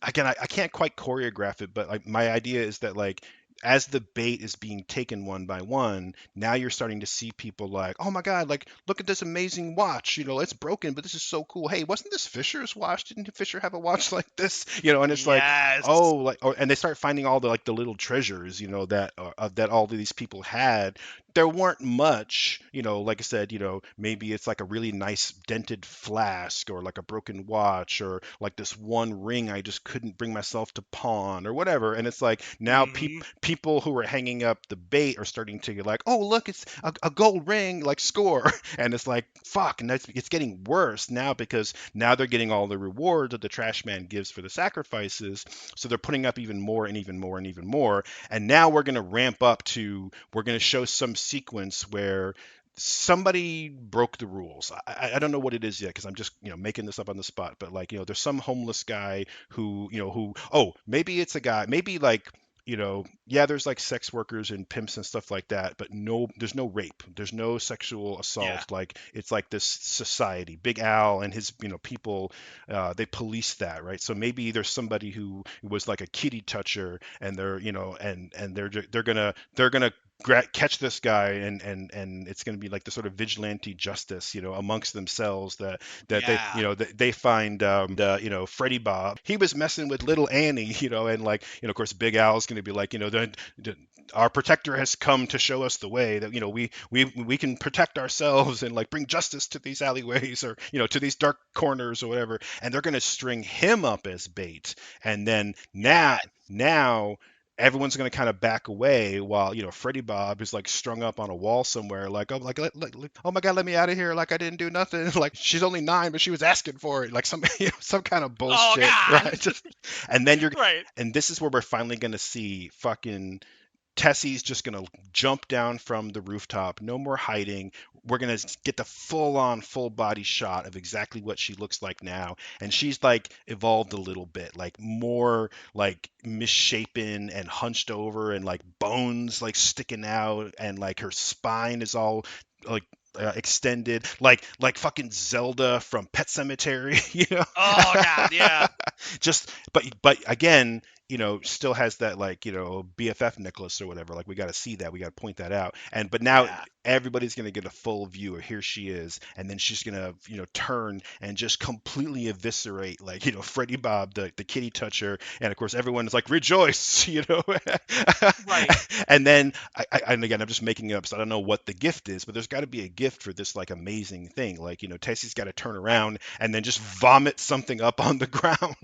again, I can't quite choreograph it, but like my idea is that, like, as the bait is being taken one by one, now you're starting to see people like, oh my God, like, look at this amazing watch, it's broken, but this is so cool. Hey, wasn't this Fisher's watch? Didn't Fisher have a watch like this? And it's like, Yes. oh, like, and they start finding all the, like, the little treasures, that all of these people had. There weren't much, like I said, maybe it's like a really nice dented flask, or like a broken watch, or like this one ring I just couldn't bring myself to pawn, or whatever. And it's like, now Hmm. people who are hanging up the bait are starting to get like, oh, look, it's a gold ring, like, score. And it's like, fuck. And it's getting worse now, because now they're getting all the rewards that the trash man gives for the sacrifices. So they're putting up even more and even more and even more. And now we're going to ramp up to, we're going to show some sequence where somebody broke the rules. I don't know what it is yet, because I'm just, making this up on the spot. But like, there's some homeless guy who, oh, maybe it's a guy, maybe like yeah, there's like sex workers and pimps and stuff like that, but no, there's no rape, there's no sexual Yeah. assault. Like it's like this society, Big Al and his people, they police that, right? So maybe there's somebody who was like a kitty toucher, and they're and they're gonna catch this guy, and it's going to be like the sort of vigilante justice, amongst themselves, that they Yeah. they find Freddie Bob, he was messing with little Annie, and like of course Big Al's going to be like, our protector has come to show us the way that we can protect ourselves and like bring justice to these alleyways, or to these dark corners or whatever, and they're going to string him up as bait, and then Yeah. now everyone's going to kind of back away while Freddie Bob is like strung up on a wall somewhere, like, oh, like, oh my god, let me out of here, like I didn't do nothing, like she's only 9 but she was asking for it, like some some kind of Oh bullshit, God. right? Just, and then Right. and this is where we're finally going to see fucking Tessie's just going to jump down from the rooftop. No more hiding. We're going to get the full on, full body shot of exactly what she looks like now. And she's like evolved a little bit, like more like misshapen and hunched over, and like bones like sticking out. And like her spine is all like extended, like fucking Zelda from Pet Cemetery, Oh God. Yeah. just but again, still has that like BFF necklace or whatever. Like we got to see that, we got to point that out. And but now Yeah. everybody's gonna get a full view of here she is, and then she's gonna turn and just completely eviscerate like Freddie Bob, the kitty toucher, and of course everyone is like rejoice, Right. and then and again I'm just making it up, so I don't know what the gift is, but there's got to be a gift for this like amazing thing. Like Tessie's got to turn around and then just vomit something up on the ground.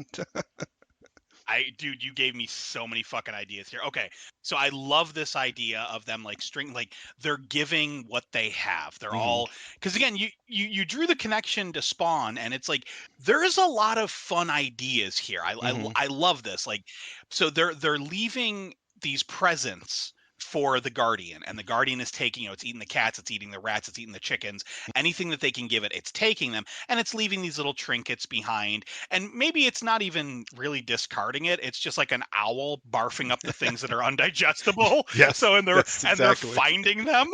Dude, you gave me so many fucking ideas here. Okay, so I love this idea of them like like they're giving what they have. They're Hmm. all, because again, you drew the connection to Spawn, and it's like there's a lot of fun ideas here. Hmm. I love this. Like, so they're leaving these presents for the Guardian, and the Guardian is taking, it's eating the cats, it's eating the rats, it's eating the chickens, anything that they can give it, it's taking them, and it's leaving these little trinkets behind. And maybe it's not even really discarding it, it's just like an owl barfing up the things that are undigestible. Yes, So, and they're that's and they're exactly. finding them,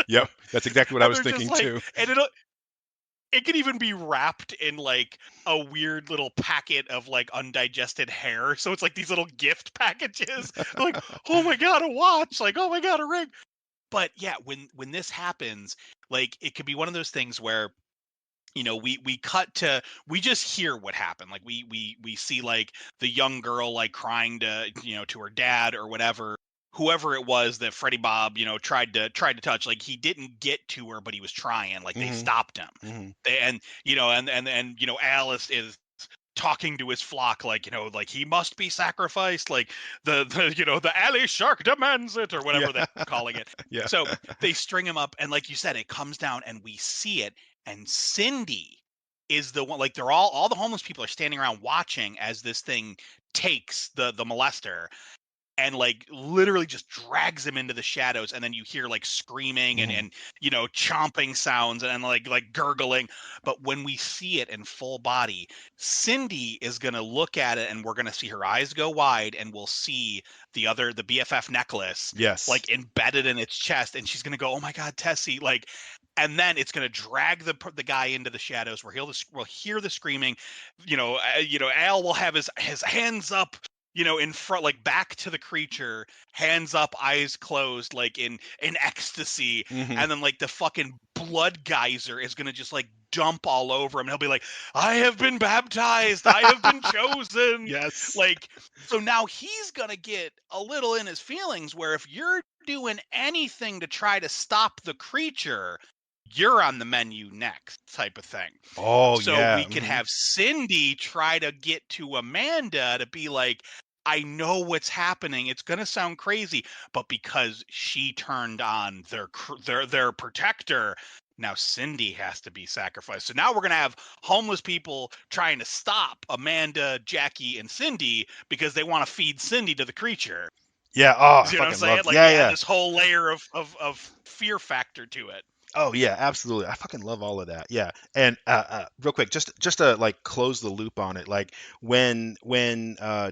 Yep, that's exactly what I and was they're just thinking like, too. and it could even be wrapped in like a weird little packet of like undigested hair. So it's like these little gift packages. Like, oh my god, a watch! Like, oh my god, a ring! But yeah, when this happens, like it could be one of those things where we cut to, we just hear what happened. Like we see like the young girl like crying to to her dad or whatever, whoever it was that Freddie Bob tried to touch. Like he didn't get to her, but he was trying. Like they Hmm. stopped him. Hmm. And Alice is talking to his flock, like like he must be sacrificed, like the alley shark demands it, or Yeah. whatever they're calling it. Yeah. So they string him up, and like you said, it comes down and we see it, and Cindy is the one. Like they're all the homeless people are standing around watching as this thing takes the molester, and like literally just drags him into the shadows, and then you hear like screaming and Hmm. chomping sounds, and like gurgling. But when we see it in full body, Cindy is going to look at it, and we're going to see her eyes go wide, and we'll see the BFF necklace Yes. like embedded in its chest, and she's going to go, oh my god, Tessie, like. And then it's going to drag the guy into the shadows, where we'll hear the screaming. Al will have his hands up, in front, like back to the creature, hands up, eyes closed, like in ecstasy. Hmm. And then like the fucking blood geyser is gonna just like dump all over him, and he'll be like, I have been baptized, I have been chosen. Yes. Like, so now he's gonna get a little in his feelings, where if you're doing anything to try to stop the creature, you're on the menu next, type of thing. Oh So yeah. we could Hmm. have Cindy try to get to Amanda to be like, I know what's happening. It's going to sound crazy, but because she turned on their protector, now Cindy has to be sacrificed. So now we're going to have homeless people trying to stop Amanda, Jackie, and Cindy because they want to feed Cindy to the creature. Yeah. Oh, I You know what I'm fucking saying? love. Like Yeah, we add yeah. this whole layer of fear factor to it. Oh yeah, absolutely. I fucking love all of that. Yeah. And real quick, just to like close the loop on it, like when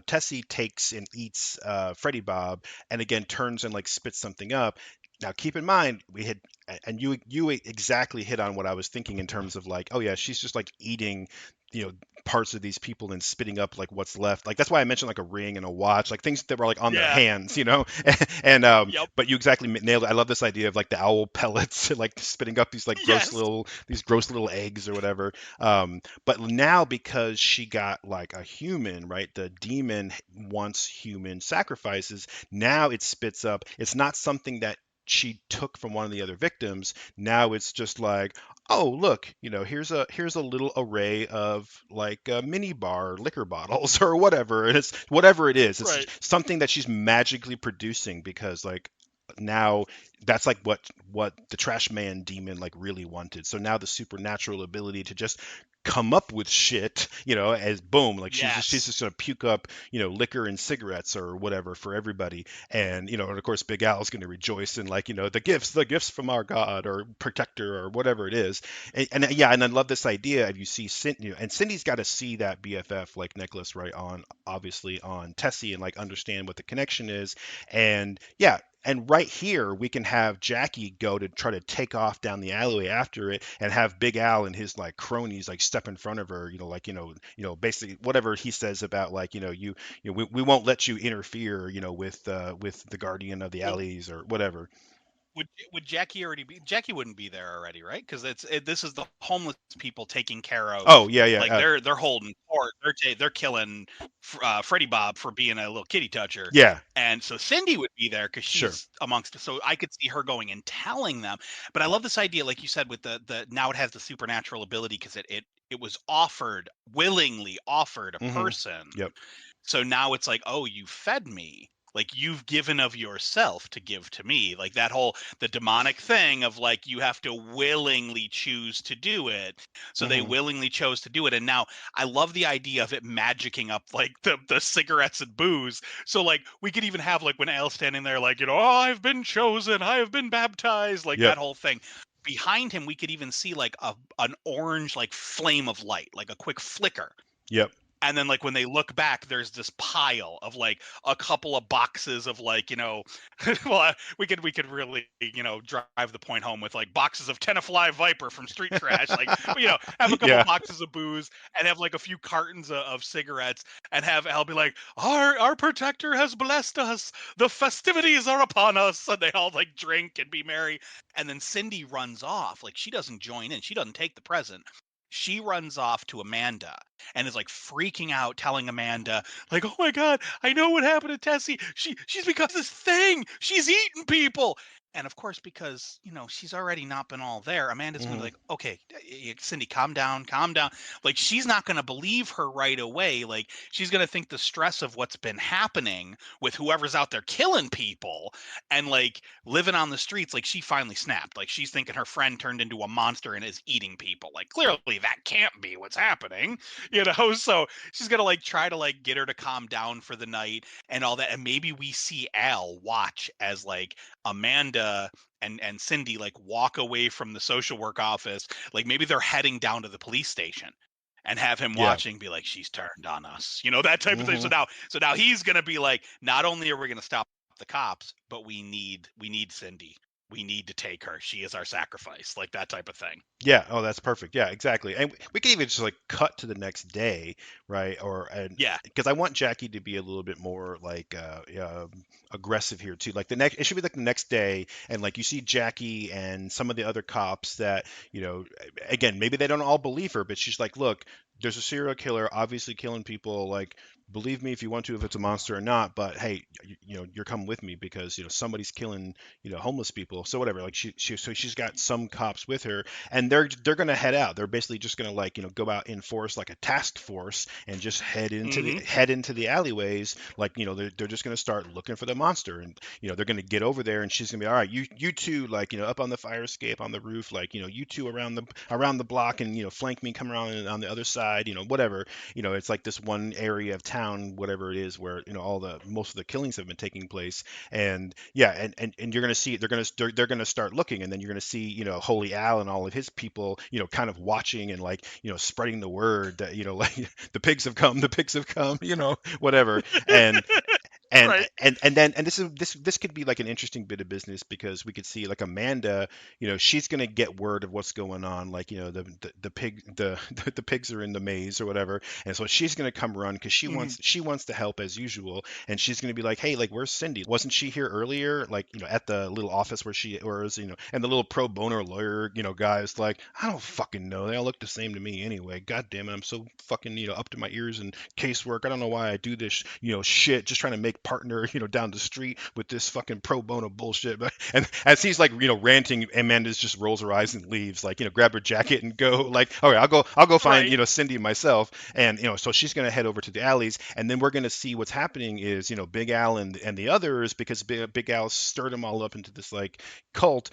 Tessie takes and eats Freddy Bob and again turns and like spits something up. Now keep in mind we had and you exactly hit on what I was thinking in terms of like, oh yeah, she's just like eating, you know, parts of these people and spitting up like what's left. Like that's why I mentioned like a ring and a watch, like things that were like on their Yeah. hands, you know. And Yep. but you exactly nailed it. I love this idea of like the owl pellets, like spitting up these like Yes. gross little eggs or whatever. But now because she got like a human, right? The demon wants human sacrifices. Now it spits up. It's not something that she took from one of the other victims. Now it's just like, oh look, you know, here's a little array of like mini bar liquor bottles or whatever, and it's whatever it is. It's Right. just something that she's magically producing because like now that's like what the trash man demon like really wanted. So now the supernatural ability to just come up with shit, you know, as boom, like she's Yes. just gonna puke up, you know, liquor and cigarettes or whatever for everybody. And you know, and of course Big Al's gonna rejoice in like, you know, the gifts from our God or protector or whatever it is. And yeah, and I love this idea of you see Cindy, and Cindy's got to see that BFF like necklace right on obviously on Tessie and like understand what the connection is. And yeah, and right here, we can have Jackie go to try to take off down the alleyway after it, and have Big Al and his like cronies like step in front of her. You know, like basically whatever he says about like we won't let you interfere. You know, with the guardian of the Well, alleys or whatever. would Jackie already be? Jackie wouldn't be there already, right? Because this is the homeless people taking care of, Oh yeah, yeah, like they're holding court. They're killing Freddie Bob for being a little kitty toucher, yeah, and so Cindy would be there because sure. she's amongst. So I could see her going and telling them. But I love this idea, like you said, with the now it has the supernatural ability because it was offered willingly offered a Mm-hmm. person. Yep. So now it's like, oh, you fed me. Like you've given of yourself to give to me. Like that whole the demonic thing of like you have to willingly choose to do it. So they Mm-hmm. willingly chose to do it. And now I love the idea of it magicking up like the cigarettes and booze. So like we could even have like when Al's standing there, like, oh, I've been chosen, I have been baptized, like Yep. that whole thing. Behind him, we could even see like an orange like flame of light, like a quick flicker, Yep. and then like when they look back there's this pile of like a couple of boxes of like well we could really drive the point home with like boxes of Tenafly Viper from street trash, like have a couple Yeah. boxes of booze and have like a few cartons of cigarettes and have Al be like our protector has blessed us, the festivities are upon us, and they all like drink and be merry, and then Cindy runs off, like she doesn't join in, she doesn't take the present, she runs off to Amanda and is like freaking out, telling Amanda, like, "Oh my god, I know what happened to Tessie. She's become this thing. She's eating people." And of course, because she's already not been all there, Amanda's gonna be Mm-hmm. like, "Okay, Cindy, calm down, calm down." Like she's not gonna believe her right away. Like she's gonna think the stress of what's been happening with whoever's out there killing people and like living on the streets. Like she finally snapped. Like she's thinking her friend turned into a monster and is eating people. Like clearly that can't be what's happening. So she's gonna like try to like get her to calm down for the night and all that, and maybe we see Al watch as like Amanda and Cindy like walk away from the social work office, like maybe they're heading down to the police station, and have him Yeah. watching, be like, she's turned on us, that type of thing. Mm-hmm. So now he's gonna be like, not only are we gonna stop the cops, but we need Cindy, we need to take her, she is our sacrifice, like that type of thing. Yeah. Oh, that's perfect. Yeah, exactly. And we can even just like cut to the next day, right? Or and Yeah. because I want Jackie to be a little bit more like aggressive here too. Like the next, it should be like the next day, and like you see Jackie and some of the other cops that again, maybe they don't all believe her, but she's like, look, there's a serial killer, obviously killing people. Like, believe me if you want to, if it's a monster or not. But hey, you're coming with me because somebody's killing homeless people. So whatever. Like so she's got some cops with her, and they're gonna head out. They're basically just gonna like go out in force like a task force and just Mm-hmm. head into the alleyways. Like they're just gonna start looking for the monster, and they're gonna get over there, and she's gonna be all right. You two like up on the fire escape on the roof, like you two around the block, and flank me, come around on the other side, whatever. It's like this one area of town town, whatever it is, where all the most of the killings have been taking place. And yeah, and you're gonna see they're gonna start looking, and then you're gonna see Holy Al and all of his people kind of watching and like spreading the word that like the pigs have come, whatever. And and Right. and this could be like an interesting bit of business, because we could see like Amanda, she's gonna get word of what's going on, like the pig the pigs are in the maze or whatever, and so she's gonna come run because Mhm. she wants to help as usual, and she's gonna be like, hey, like where's Cindy? Wasn't she here earlier? Like at the little office where she was, and the little pro bono lawyer guy is like, I don't fucking know, they all look the same to me anyway. God damn it, I'm so fucking up to my ears in casework. I don't know why I do this shit, just trying to make partner down the street with this fucking pro bono bullshit. But and as he's like ranting, Amanda's just rolls her eyes and leaves, like grab her jacket and go, like, all right, I'll go find Right. Cindy myself. And so she's gonna head over to the alleys, and then we're gonna see what's happening is Big Al and the others, because Big Al stirred them all up into this like cult.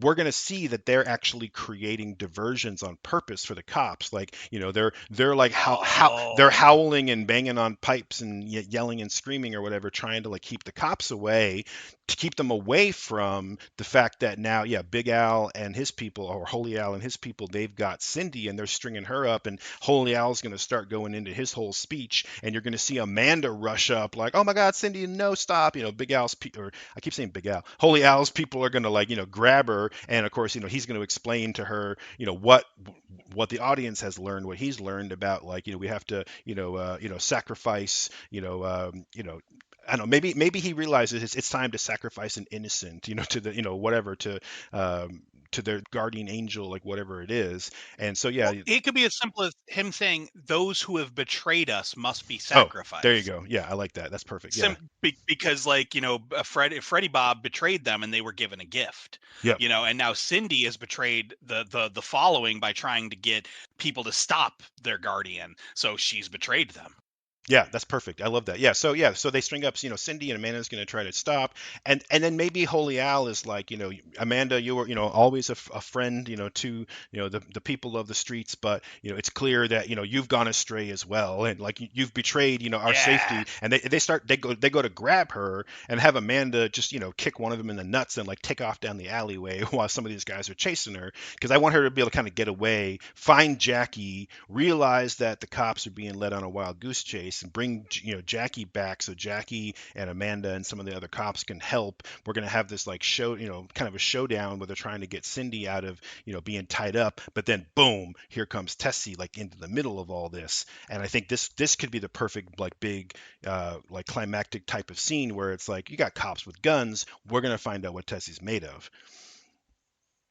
We're going to see that they're actually creating diversions on purpose for the cops. Like, they're like how they're Oh. howling and banging on pipes and yelling and screaming or whatever, trying to like keep the cops away, to keep them away from the fact that now, yeah, Big Al and his people, or Holy Al and his people, they've got Cindy and they're stringing her up, and Holy Al's going to start going into his whole speech, and you're going to see Amanda rush up like, oh my God, Cindy, no, stop. Big Al's or I keep saying Big Al, Holy Al's people are going to like, grab her, and of course, he's going to explain to her, what the audience has learned, what he's learned about, like, we have to, sacrifice, I don't know. Maybe he realizes it's time to sacrifice an innocent, to the, whatever, to their guardian angel, like whatever it is. And so, yeah. Well, it could be as simple as him saying, "Those who have betrayed us must be Oh, there you sacrificed." go. Yeah, I like that. That's perfect. Yeah. Because, like, Freddie Bob betrayed them and they were given a gift, Yep. and now Cindy has betrayed the following by trying to get people to stop their guardian, so she's betrayed them. Yeah, that's perfect. I love that. Yeah, so they string up, Cindy, and Amanda's going to try to stop, and then maybe Holy Al is like, Amanda, you were, always a friend, to, the people of the streets, but it's clear that you've gone astray as well, and like you've betrayed, our Yeah. safety, and they go to grab her and have Amanda just, kick one of them in the nuts and like take off down the alleyway while some of these guys are chasing her, because I want her to be able to kind of get away, find Jackie, realize that the cops are being led on a wild goose chase, and bring Jackie back, so Jackie and Amanda and some of the other cops can help. We're gonna have this like show, kind of a showdown where they're trying to get Cindy out of being tied up, but then boom, here comes Tessie like into the middle of all this. And I think this could be the perfect like big like climactic type of scene where it's like you got cops with guns. We're gonna find out what Tessie's made of.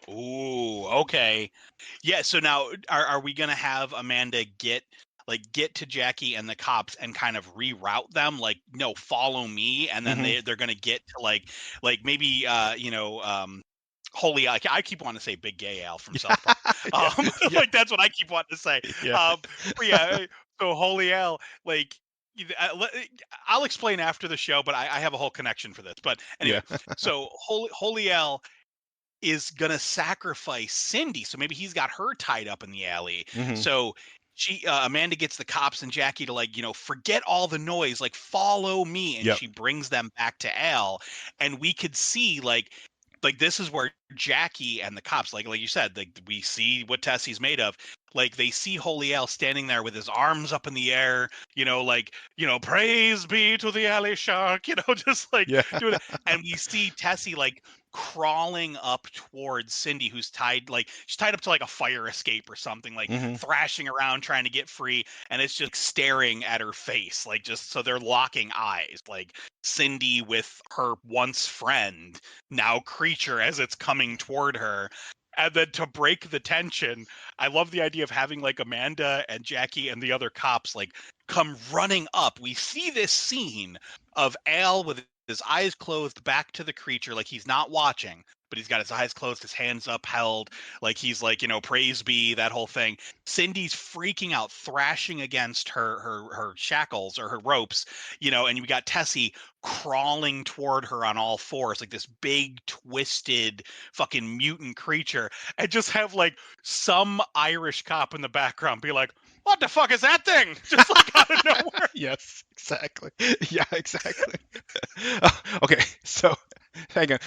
Ooh, okay. Yeah, so now are we gonna have Amanda get to Jackie and the cops and kind of reroute them, like, no, follow me, and then Hmm. they're gonna get to like maybe Holy Al. I keep wanting to say Big Gay Al from South Park. Yeah, yeah, Like that's what I keep wanting to say. yeah, But yeah, so Holy Al, like, I'll explain after the show, but I have a whole connection for this. But yeah. anyway, so Holy Al is gonna sacrifice Cindy, so maybe he's got her tied up in the alley. Hmm. So Amanda gets the cops and Jackie to, like, forget all the noise, like, follow me, and Yep. she brings them back to Al, and we could see, like this is where Jackie and the cops, like you said, like, we see what Tessie's made of. Like, they see Holy Al standing there with his arms up in the air, like, praise be to the alley shark, just like Yeah. doing it. And we see Tessie like crawling up towards Cindy, who's tied, like she's tied up to like a fire escape or something, like Hmm. thrashing around trying to get free, and it's just staring at her face, like, just so they're locking eyes, like Cindy with her once friend, now creature, as it's coming toward her. And then to break the tension, I love the idea of having like Amanda and Jackie and the other cops like come running up. We see this scene of Al with his eyes closed back to the creature, like he's not watching, but he's got his eyes closed, his hands upheld, like he's like, praise be, that whole thing. Cindy's freaking out, thrashing against her shackles or her ropes, and we got Tessie crawling toward her on all fours, like this big twisted fucking mutant creature, and just have like some Irish cop in the background be like, what the fuck is that thing? Just like out of nowhere. Yes, exactly. Yeah, exactly. Okay, so hang on.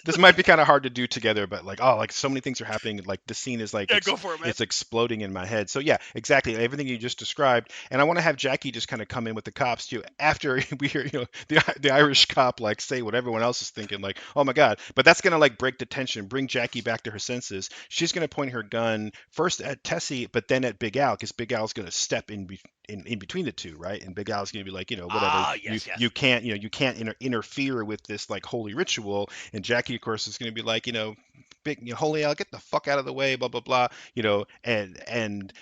This might be kind of hard to do together, but like, oh, like so many things are happening. Like the scene is like Yeah, go for it, man. it's exploding in my head. So yeah, exactly everything you just described. And I want to have Jackie just kind of come in with the cops too after we hear the Irish cop like say what everyone else is thinking, like, oh my god. But that's gonna like break the tension, bring Jackie back to her senses. She's gonna point her gun first at Tessie, but then at Big Al because Big Al's gonna step in between the two, right? And Big Al's gonna be like, whatever, Ah, you yes, yes. you can't you can't interfere with this like holy ritual. And Jackie, of course, is gonna be like, big Holy Al, get the fuck out of the way, blah blah blah, and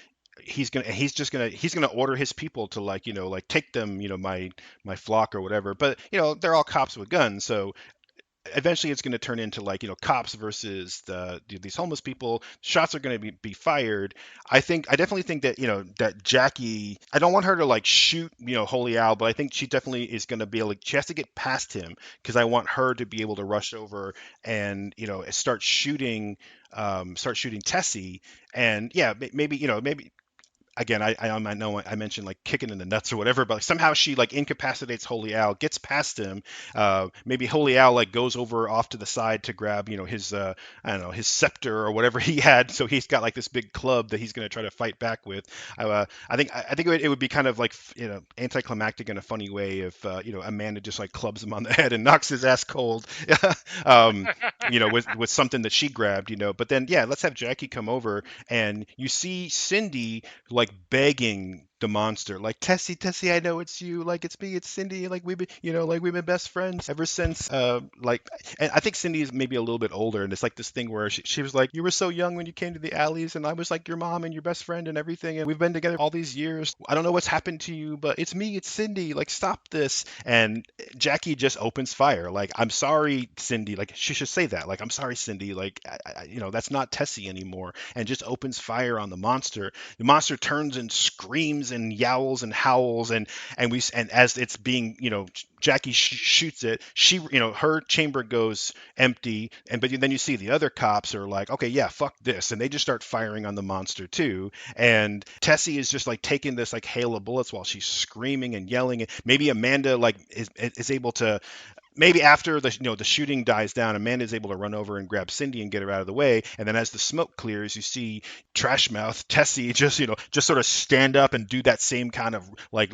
he's gonna order his people to like like take them, my flock or whatever. But they're all cops with guns, so eventually it's going to turn into like cops versus these homeless people. Shots are going to be fired. I definitely think that that Jackie, I don't want her to like shoot Holy Al, but I think she definitely is going to be able, she has to get past him because I want her to be able to rush over and start shooting Tessie. And yeah, maybe again, I know I mentioned like kicking in the nuts or whatever, but like, somehow she like incapacitates Holy Al, gets past him. Maybe Holy Al like goes over off to the side to grab his I don't know, his scepter or whatever he had, so he's got like this big club that he's going to try to fight back with. I think it would be kind of like anticlimactic in a funny way if Amanda just like clubs him on the head and knocks his ass cold, um, with something that she grabbed, But then yeah, let's have Jackie come over and you see Cindy like begging the monster, like Tessie, I know it's you, like it's me, it's Cindy, like we've been best friends ever since. And I think Cindy is maybe a little bit older, and it's like this thing where she was like, you were so young when you came to the alleys, and I was like your mom and your best friend and everything, and we've been together all these years. I don't know what's happened to you, but it's me, it's Cindy. Like stop this. And Jackie just opens fire. Like I'm sorry, Cindy. Like she should say that. Like I'm sorry, Cindy. Like that's not Tessie anymore, and just opens fire on the monster. The monster turns and screams and yowls and howls, and as it's being, Jackie shoots it. She, her chamber goes empty, but then you see the other cops are like, okay, yeah, fuck this, and they just start firing on the monster too. And Tessie is just like taking this like hail of bullets while she's screaming and yelling. And maybe Amanda like is able to, maybe after the shooting dies down, Amanda's able to run over and grab Cindy and get her out of the way. And then as the smoke clears, you see Trash Mouth Tessie just sort of stand up and do that same kind of like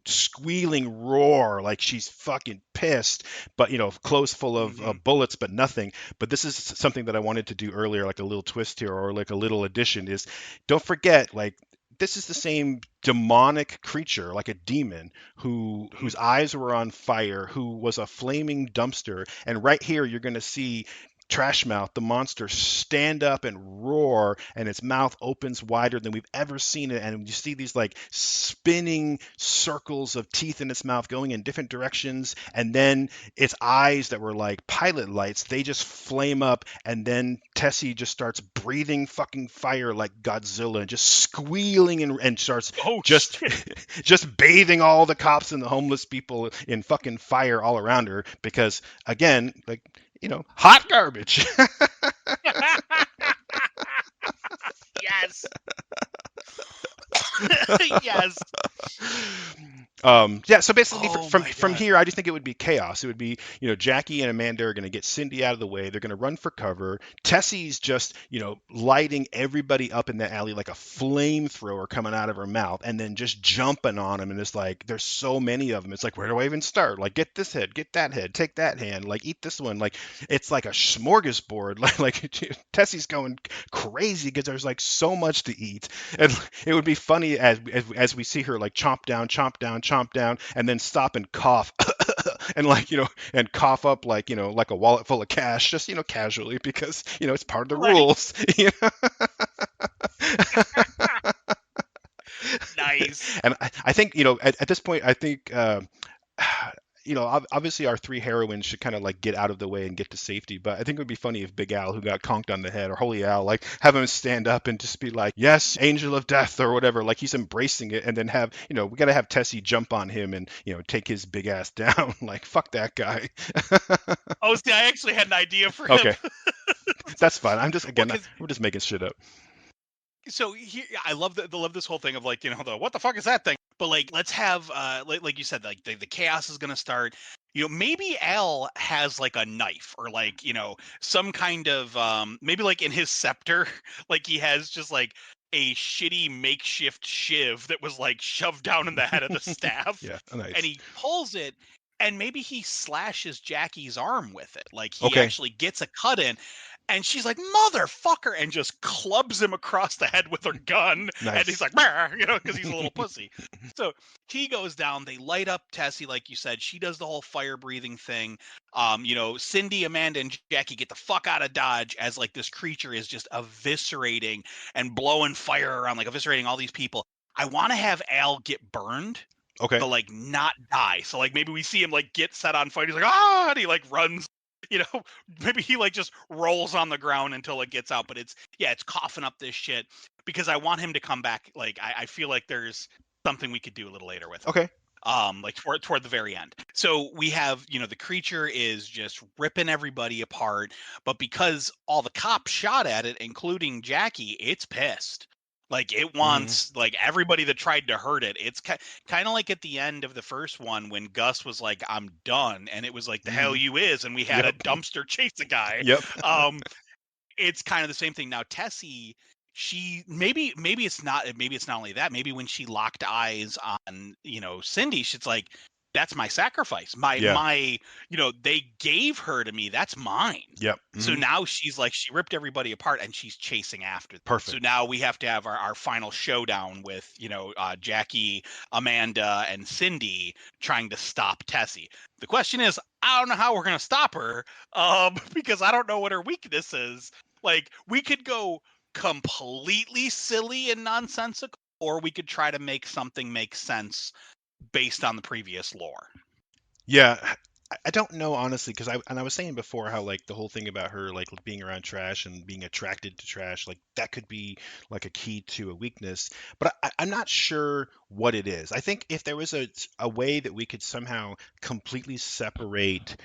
squealing roar, like she's fucking pissed, but clothes full of Mm-hmm. bullets, but nothing. But this is something that I wanted to do earlier, like a little twist here or like a little addition is, don't forget, like this is the same demonic creature, like a demon, whose eyes were on fire, who was a flaming dumpster. And right here, you're going to see Trashmouth, the monster, stand up and roar, and its mouth opens wider than we've ever seen it. And you see these like spinning circles of teeth in its mouth going in different directions. And then its eyes that were like pilot lights, they just flame up. And then Tessie just starts breathing fucking fire like Godzilla and just squealing and starts Oh just shit. just bathing all the cops and the homeless people in fucking fire all around her because again, like hot garbage. Yes. Yes. Yeah, so basically Oh from my from god. here, I just think it would be chaos. It would be, Jackie and Amanda are going to get Cindy out of the way. They're going to run for cover. Tessie's just, lighting everybody up in the alley like a flamethrower coming out of her mouth, and then just jumping on them. And it's like there's so many of them. It's like, where do I even start? Like, get this head, get that head, take that hand, like eat this one. Like it's like a smorgasbord. Like Tessie's going crazy because there's like so much to eat. And it would be funny as we see her like chomp down, and then stop and cough, and like and cough up like like a wallet full of cash, just casually because it's part of the Right. rules. Nice. And I think at this point I think. Obviously our three heroines should kind of like get out of the way and get to safety. But I think it would be funny if Big Al, who got conked on the head, or Holy Al, like have him stand up and just be like, "Yes, Angel of Death" or whatever, like he's embracing it, and then have we gotta have Tessie jump on him and take his big ass down. Like fuck that guy. Oh, see, I actually had an idea for him. Okay, that's fine. I'm just Well, again, because we're just making shit up. So here, I love this whole thing of like, the what the fuck is that thing? But like, let's have like you said, like the chaos is gonna start. Maybe Al has like a knife or like, some kind of maybe like in his scepter, like he has just like a shitty makeshift shiv that was like shoved down in the head of the staff, Yeah, and nice. he pulls it, and maybe he slashes Jackie's arm with it. Like he Okay, actually gets a cut in, and she's like, "Motherfucker," and just clubs him across the head with her gun. And he's nice. like, because he's a little pussy. So he goes down. They light up Tessie, like you said. She does the whole fire breathing thing. Cindy, Amanda, and Jackie get the fuck out of Dodge as like this creature is just eviscerating and blowing fire around, like eviscerating all these people. I want to have Al get burned, Okay, but like not die. So like maybe we see him like get set on fire. He's like, ah, and he like runs. You know, maybe he like just rolls on the ground until it gets out. But it's coughing up this shit because I want him to come back. Like I feel like there's something we could do a little later with him. okay. Like toward the very end. So we have, the creature is just ripping everybody apart, but because all the cops shot at it, including Jackie, it's pissed. Like it Hmm. wants like everybody that tried to hurt it. It's kind of like at the end of the first one when Gus was like, "I'm done," and it was like, "The hell Hmm. you is," and we had a Yep. dumpster chase a guy. Yep. Um, it's kind of the same thing now. Tessie, she maybe it's not only that. Maybe when she locked eyes on Cindy, she's like, "That's my sacrifice. My Yeah. my they gave her to me. That's mine." Yep. So Hmm. now she's like, she ripped everybody apart and she's chasing after them. So Perfect. now we have to have our final showdown with Jackie, Amanda, and Cindy trying to stop Tessie. The question is, I don't know how we're gonna stop her, because I don't know what her weakness is. Like, we could go completely silly and nonsensical, or we could try to make something make sense based on the previous lore. Yeah, I don't know honestly because I was saying before how like the whole thing about her like being around trash and being attracted to trash like that could be like a key to a weakness, but I'm not sure what it is. I think if there was a way that we could somehow completely separate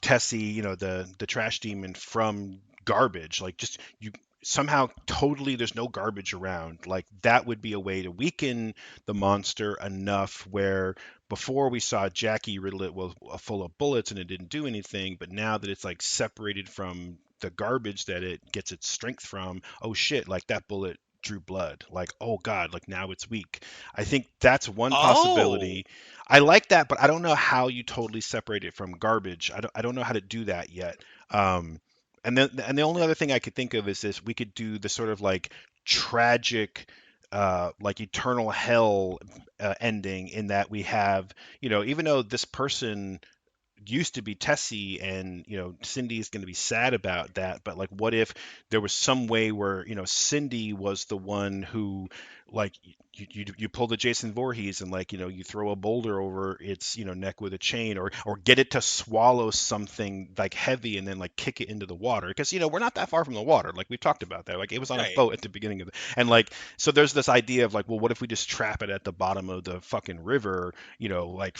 Tessie, the trash demon from garbage, like just you somehow totally there's no garbage around. Like that would be a way to weaken the monster enough where before we saw Jackie riddle it was full of bullets and it didn't do anything, but now that it's like separated from the garbage that it gets its strength from, oh shit, like that bullet drew blood. Like, oh God, like now it's weak. I think that's one Oh, possibility. I like that, but I don't know how you totally separate it from garbage. I don't know how to do that yet. Um, and the only other thing I could think of is this: we could do the sort of like tragic, like eternal hell ending in that we have, even though this person used to be Tessie and Cindy is going to be sad about that, but like what if there was some way where Cindy was the one who like you pull the Jason Voorhees and like you throw a boulder over its neck with a chain, or get it to swallow something like heavy and then like kick it into the water, because we're not that far from the water, like we've talked about that, like it was on a right. boat at the beginning of the, and like so there's this idea of like, well, what if we just trap it at the bottom of the fucking river, like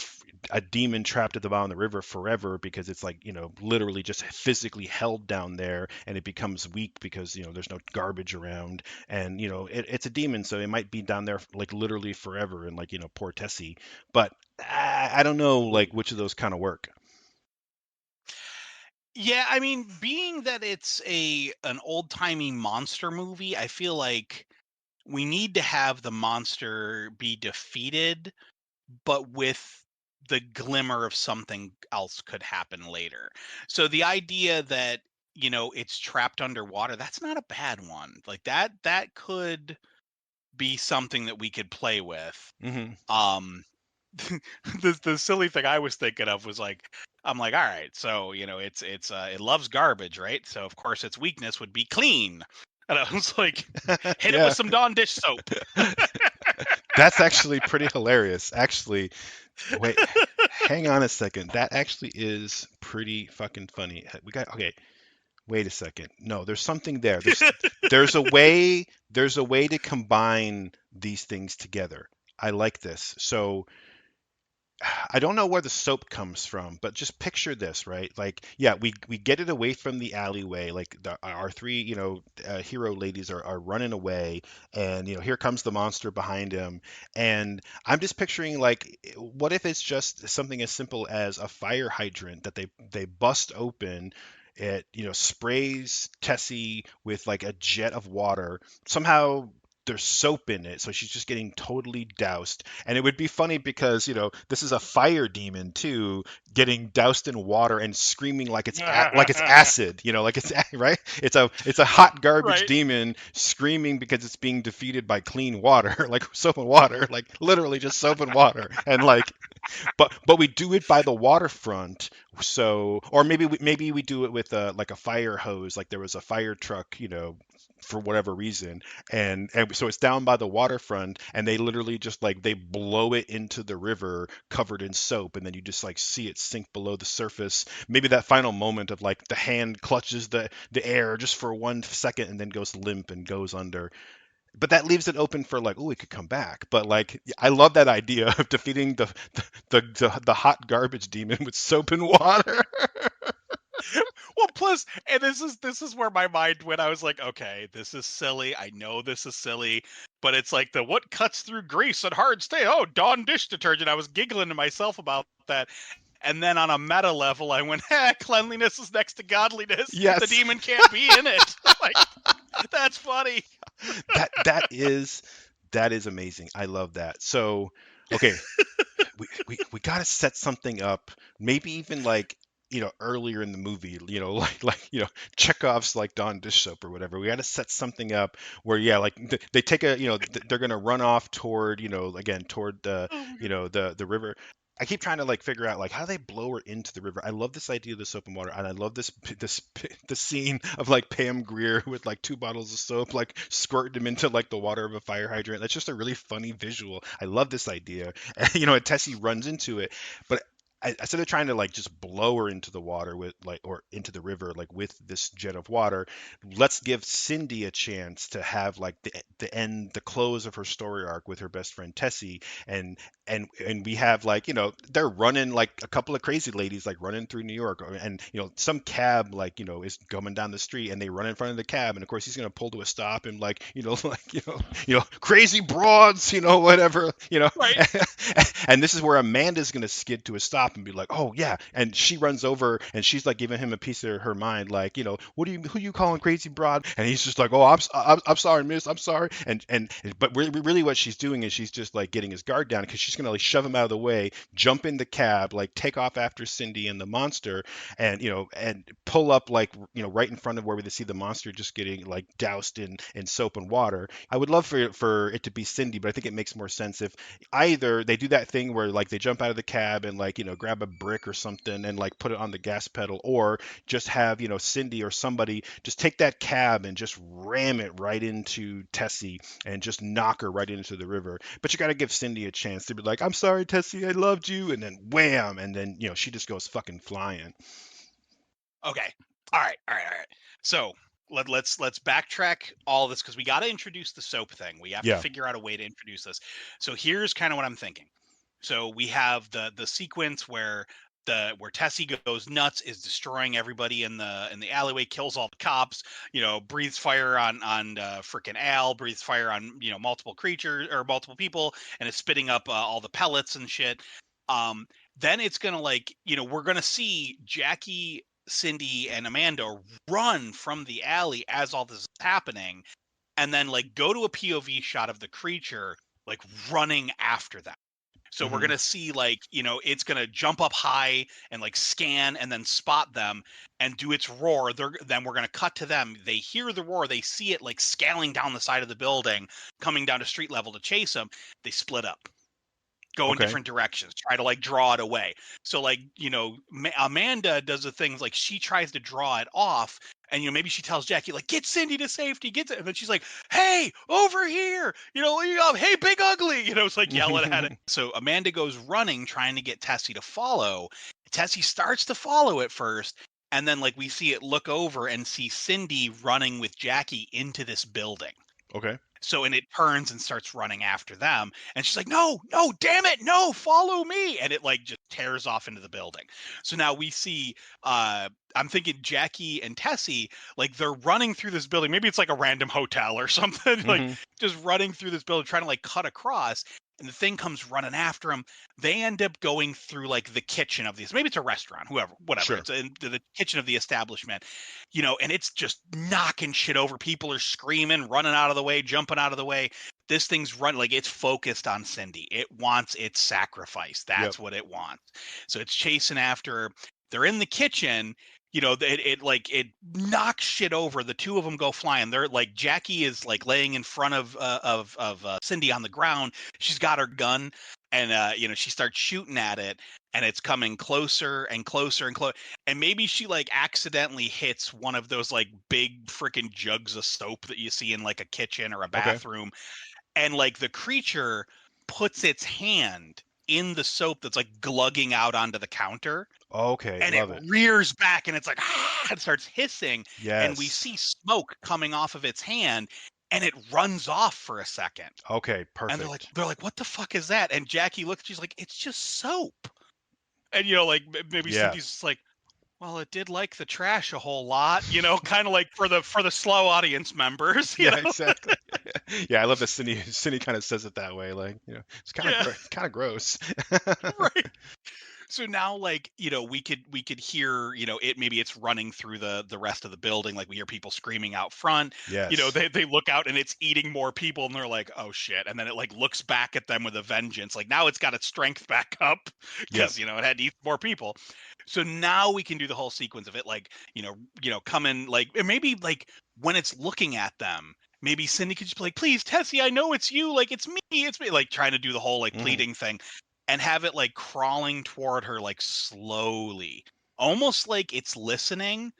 a demon trapped at the bottom of the river forever because it's like literally just physically held down there, and it becomes weak because there's no garbage around, and it's a demon, so it might be down there like literally forever, and like poor Tessie, but I don't know Ooh. like which of those kind of work. Yeah, I mean, being that it's an old-timey monster movie, I feel like we need to have the monster be defeated, but with the glimmer of something else could happen later. So the idea that, it's trapped underwater, that's not a bad one. Like that could be something that we could play with. Hmm. Um the silly thing I was thinking of was like, I'm like, all right, so it loves garbage, right? So of course its weakness would be clean. And I was like, hit it with Yeah, some Dawn dish soap. that's actually pretty hilarious actually. Wait, hang on a second, that actually is pretty fucking funny. We got, okay, wait a second. No, there's something there. There's a way to combine these things together. I like this. So I don't know where the soap comes from, but just picture this, right? Like, yeah, we get it away from the alleyway. Like our three, hero ladies are running away, and here comes the monster behind him. And I'm just picturing like, what if it's just something as simple as a fire hydrant that they bust open. It sprays Tessie with like a jet of water. Somehow there's soap in it, so she's just getting totally doused. And it would be funny because this is a fire demon too, getting doused in water and screaming like it's acid, like it's right. It's a hot garbage Right. demon screaming because it's being defeated by clean water, like soap and water, like literally just soap and water, and like but we do it by the waterfront. So, or maybe we do it with like a fire hose, like there was a fire truck, for whatever reason, and so it's down by the waterfront, and they literally just like they blow it into the river covered in soap, and then you just like see it sink below the surface. Maybe that final moment of like the hand clutches the air just for 1 second and then goes limp and goes under. But that leaves it open for like, oh, it could come back. But like, I love that idea of defeating the hot garbage demon with soap and water. Well, plus, and this is where my mind went. I was like, okay, this is silly. I know this is silly, but it's like the what cuts through grease and hard stay. Oh, Dawn dish detergent. I was giggling to myself about that. And then on a meta level, I went, cleanliness is next to godliness. The Yes, demon can't be in it. Like, that's funny. that is amazing. I love that. So, okay, we got to set something up, maybe even like earlier in the movie, like Chekhov's like Dawn dish soap or whatever. We got to set something up where, yeah, like they take a they're gonna run off toward again toward the Oh my the river. I keep trying to like figure out like how they blow her into the river. I love this idea of the soap and water, and I love the scene of like Pam Grier with like 2 bottles of soap like squirting them into like the water of a fire hydrant. That's just a really funny visual. I love this idea. And, and Tessie runs into it, but instead of trying to like just blow her into the water with like or into the river like with this jet of water, let's give Cindy a chance to have like the close of her story arc with her best friend Tessie, and and we have like they're running like a couple of crazy ladies like running through New York, and some cab like is coming down the street, and they run in front of the cab, and of course he's gonna pull to a stop and like like crazy broads, whatever, Right. and this is where Amanda's gonna skid to a stop and be like, oh yeah, and she runs over and she's like giving him a piece of her mind, like who you calling crazy broad, and he's just like, oh, I'm sorry, miss, I'm sorry, and but really what she's doing is she's just like getting his guard down because she's gonna like shove him out of the way, jump in the cab, like take off after Cindy and the monster, and and pull up like right in front of where we see the monster just getting like doused in soap and water. I would love for it to be Cindy, but I think it makes more sense if either they do that thing where like they jump out of the cab and like grab a brick or something and like put it on the gas pedal, or just have Cindy or somebody just take that cab and just ram it right into Tessie and just knock her right into the river. But you got to give Cindy a chance to be like, I'm sorry, Tessie, I loved you, and then wham, and then she just goes fucking flying. Okay. All right. All right. All right. So let's backtrack all this because we got to introduce the soap thing. We have to Yeah. figure out a way to introduce this. So here's kind of what I'm thinking. So we have the sequence where Tessie goes nuts, is destroying everybody in the alleyway, kills all the cops, breathes fire on freaking Al, breathes fire on multiple creatures or multiple people, and is spitting up all the pellets and shit. Um, then it's gonna like we're gonna see Jackie, Cindy, and Amanda run from the alley as all this is happening, and then like go to a POV shot of the creature like running after them. So we're Hmm. gonna see like it's gonna jump up high and like scan and then spot them and do its roar. Then we're gonna cut to them. They hear the roar. They see it like scaling down the side of the building, coming down to street level to chase them. They split up, go in Okay. different directions, try to like draw it away. So like Amanda does the things like she tries to draw it off, and maybe she tells Jackie like get Cindy to safety, and then she's like, hey, over here, hey, big ugly, it's like yelling at it. So Amanda goes running trying to get Tessie to follow. Tessie starts to follow at first, and then like we see it look over and see Cindy running with Jackie into this building. Okay. So, and it turns and starts running after them. And she's like, no, no, damn it, no, follow me. And it like just tears off into the building. So now we see, I'm thinking Jackie and Tessie, like they're running through this building. Maybe it's like a random hotel or something, like Hmm. just running through this building, trying to like cut across. And the thing comes running after them. They end up going through like the kitchen of these. Maybe it's a restaurant, whoever, whatever. Sure. It's in the kitchen of the establishment, and it's just knocking shit over. People are screaming, running out of the way, jumping out of the way. This thing's running like it's focused on Cindy. It wants its sacrifice. Yep. That's what it wants. So it's chasing after her. They're in the kitchen. It knocks shit over. The two of them go flying. They're like Jackie is like laying in front of Cindy on the ground. She's got her gun, and she starts shooting at it, and it's coming closer and closer and closer. And maybe she like accidentally hits one of those like big freaking jugs of soap that you see in like a kitchen or a Okay. bathroom, and like the creature puts its hand in the soap that's like glugging out onto the counter, Okay. and it Love it. rears back and it's like and starts hissing, and we Yes. see smoke coming off of its hand, and it runs off for a second. Okay. And they're like Perfect. what the fuck is that? And Jackie looks, she's like, it's just soap. And like maybe Yeah. Cindy's just like, well, it did like the trash a whole lot, kind of like for the slow audience members, Yeah. Exactly. Yeah. I love that Cindy kind of says it that way. Like, it's Yeah, kind of gross. right. So now, like, we could hear, it, maybe it's running through the rest of the building, like we hear people screaming out front. Yes. They look out and it's eating more people, and they're like, oh shit. And then it like looks back at them with a vengeance. Like now it's got its strength back up Yep. because it had to eat more people. So now we can do the whole sequence of it, like, coming, like, and maybe like when it's looking at them, maybe Cindy could just be like, please, Tessie, I know it's you, like it's me, like trying to do the whole like Hmm. pleading thing, and have it like crawling toward her like slowly, almost like it's listening,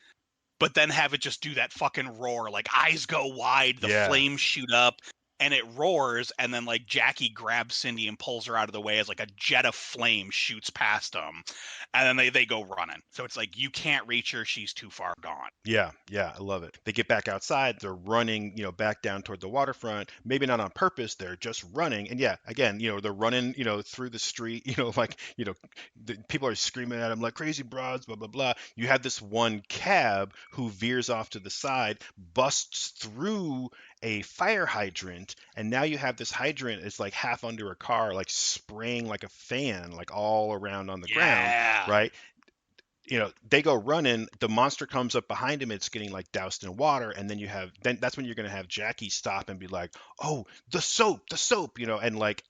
but then have it just do that fucking roar, like eyes go wide, the Yeah. flames shoot up, and it roars, and then like Jackie grabs Cindy and pulls her out of the way as like a jet of flame shoots past them, and then they go running. So it's like you can't reach her; she's too far gone. Yeah, yeah, I love it. They get back outside, they're running, back down toward the waterfront. Maybe not on purpose, they're just running. And yeah, again, they're running, through the street, like, the people are screaming at them like crazy broads, blah, blah, blah. You have this one cab who veers off to the side, busts through a fire hydrant, and now you have this hydrant, it's like half under a car, like spraying like a fan, like all around on the ground, Yeah, right? They go running, the monster comes up behind him, it's getting like doused in water, and then that's when you're going to have Jackie stop and be like, oh, the soap, and like,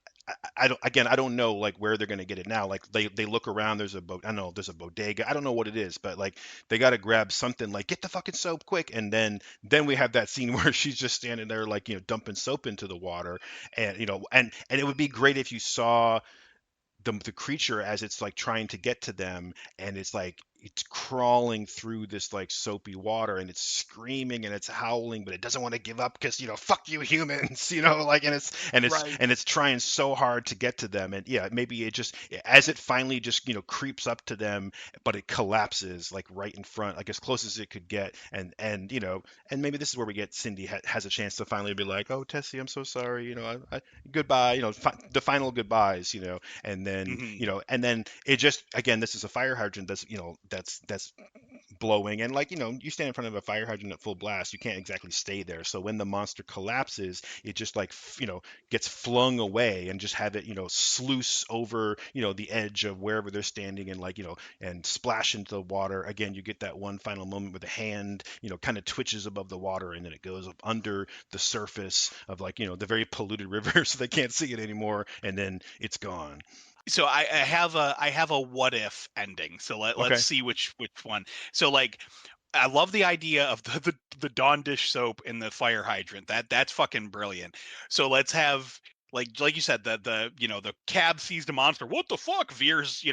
I don't know like where they're going to get it now. Like they look around, I don't know, there's a bodega, I don't know what it is, but like they got to grab something, like get the fucking soap quick. And then we have that scene where she's just standing there like, dumping soap into the water. And and it would be great if you saw the creature as it's like trying to get to them, and it's like it's crawling through this like soapy water, and it's screaming and it's howling, but it doesn't want to give up because fuck you humans, like, right. and it's trying so hard to get to them. And yeah, maybe it just, as it finally just creeps up to them, but it collapses like right in front, like as close as it could get. And maybe this is where we get Cindy has a chance to finally be like, oh, Tessie, I'm so sorry, goodbye, the final goodbyes, and then Hmm. it just, again, this is a fire hydrant that's blowing, and like, you stand in front of a fire hydrant at full blast, you can't exactly stay there. So when the monster collapses, it just like gets flung away, and just have it sluice over the edge of wherever they're standing, and like and splash into the water again. You get that one final moment where the hand kind of twitches above the water, and then it goes up under the surface of like the very polluted river, so they can't see it anymore, and then it's gone. So I have a what if ending. So let's Okay. see which one. So like I love the idea of the Dawn dish soap in the fire hydrant. That's fucking brilliant. So let's have, like you said, the cab sees the monster. What the fuck? Veers,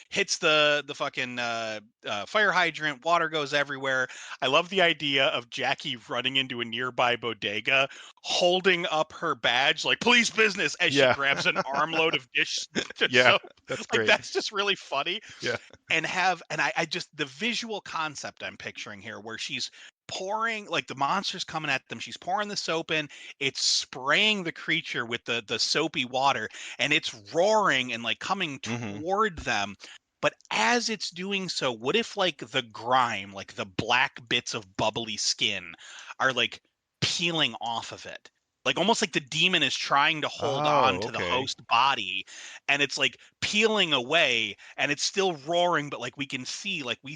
hits the fucking fire hydrant. Water goes everywhere. I love the idea of Jackie running into a nearby bodega, holding up her badge like police business as she Yeah. grabs an armload of dish Yeah, soap. that's Like great. that's just really funny. Yeah. And I just, the visual concept I'm picturing here, where she's pouring, like the monster's coming at them. She's pouring the soap in. It's spraying the creature with the soapy water, and it's roaring and like coming Mm-hmm. toward them. But as it's doing so, what if like the grime, like the black bits of bubbly skin, are like peeling off of it? Like almost like the demon is trying to hold on Oh, to the okay. host body, and it's like peeling away, and it's still roaring, but like we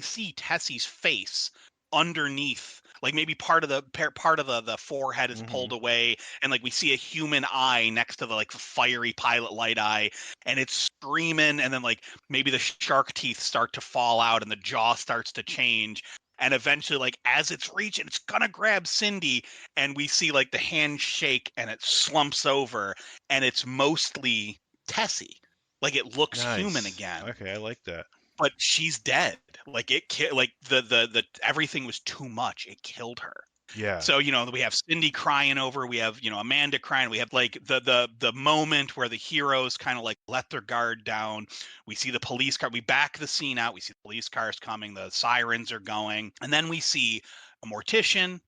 see Tessie's face underneath, like maybe part of the forehead is Mm-hmm. pulled away, and like we see a human eye next to the like fiery pilot light eye, and it's screaming, and then like maybe the shark teeth start to fall out and the jaw starts to change, and eventually like as it's reaching, it's gonna grab Cindy, and we see like the hand shake and it slumps over, and it's mostly Tessie, like it looks human Nice. again, Okay, I like that. but she's dead. Like like the everything was too much. It killed her. Yeah. So, we have Cindy crying over, we have, Amanda crying, we have like the moment where the heroes kind of like let their guard down. We see the police car, we back the scene out, we see the police cars coming, the sirens are going, and then we see a mortician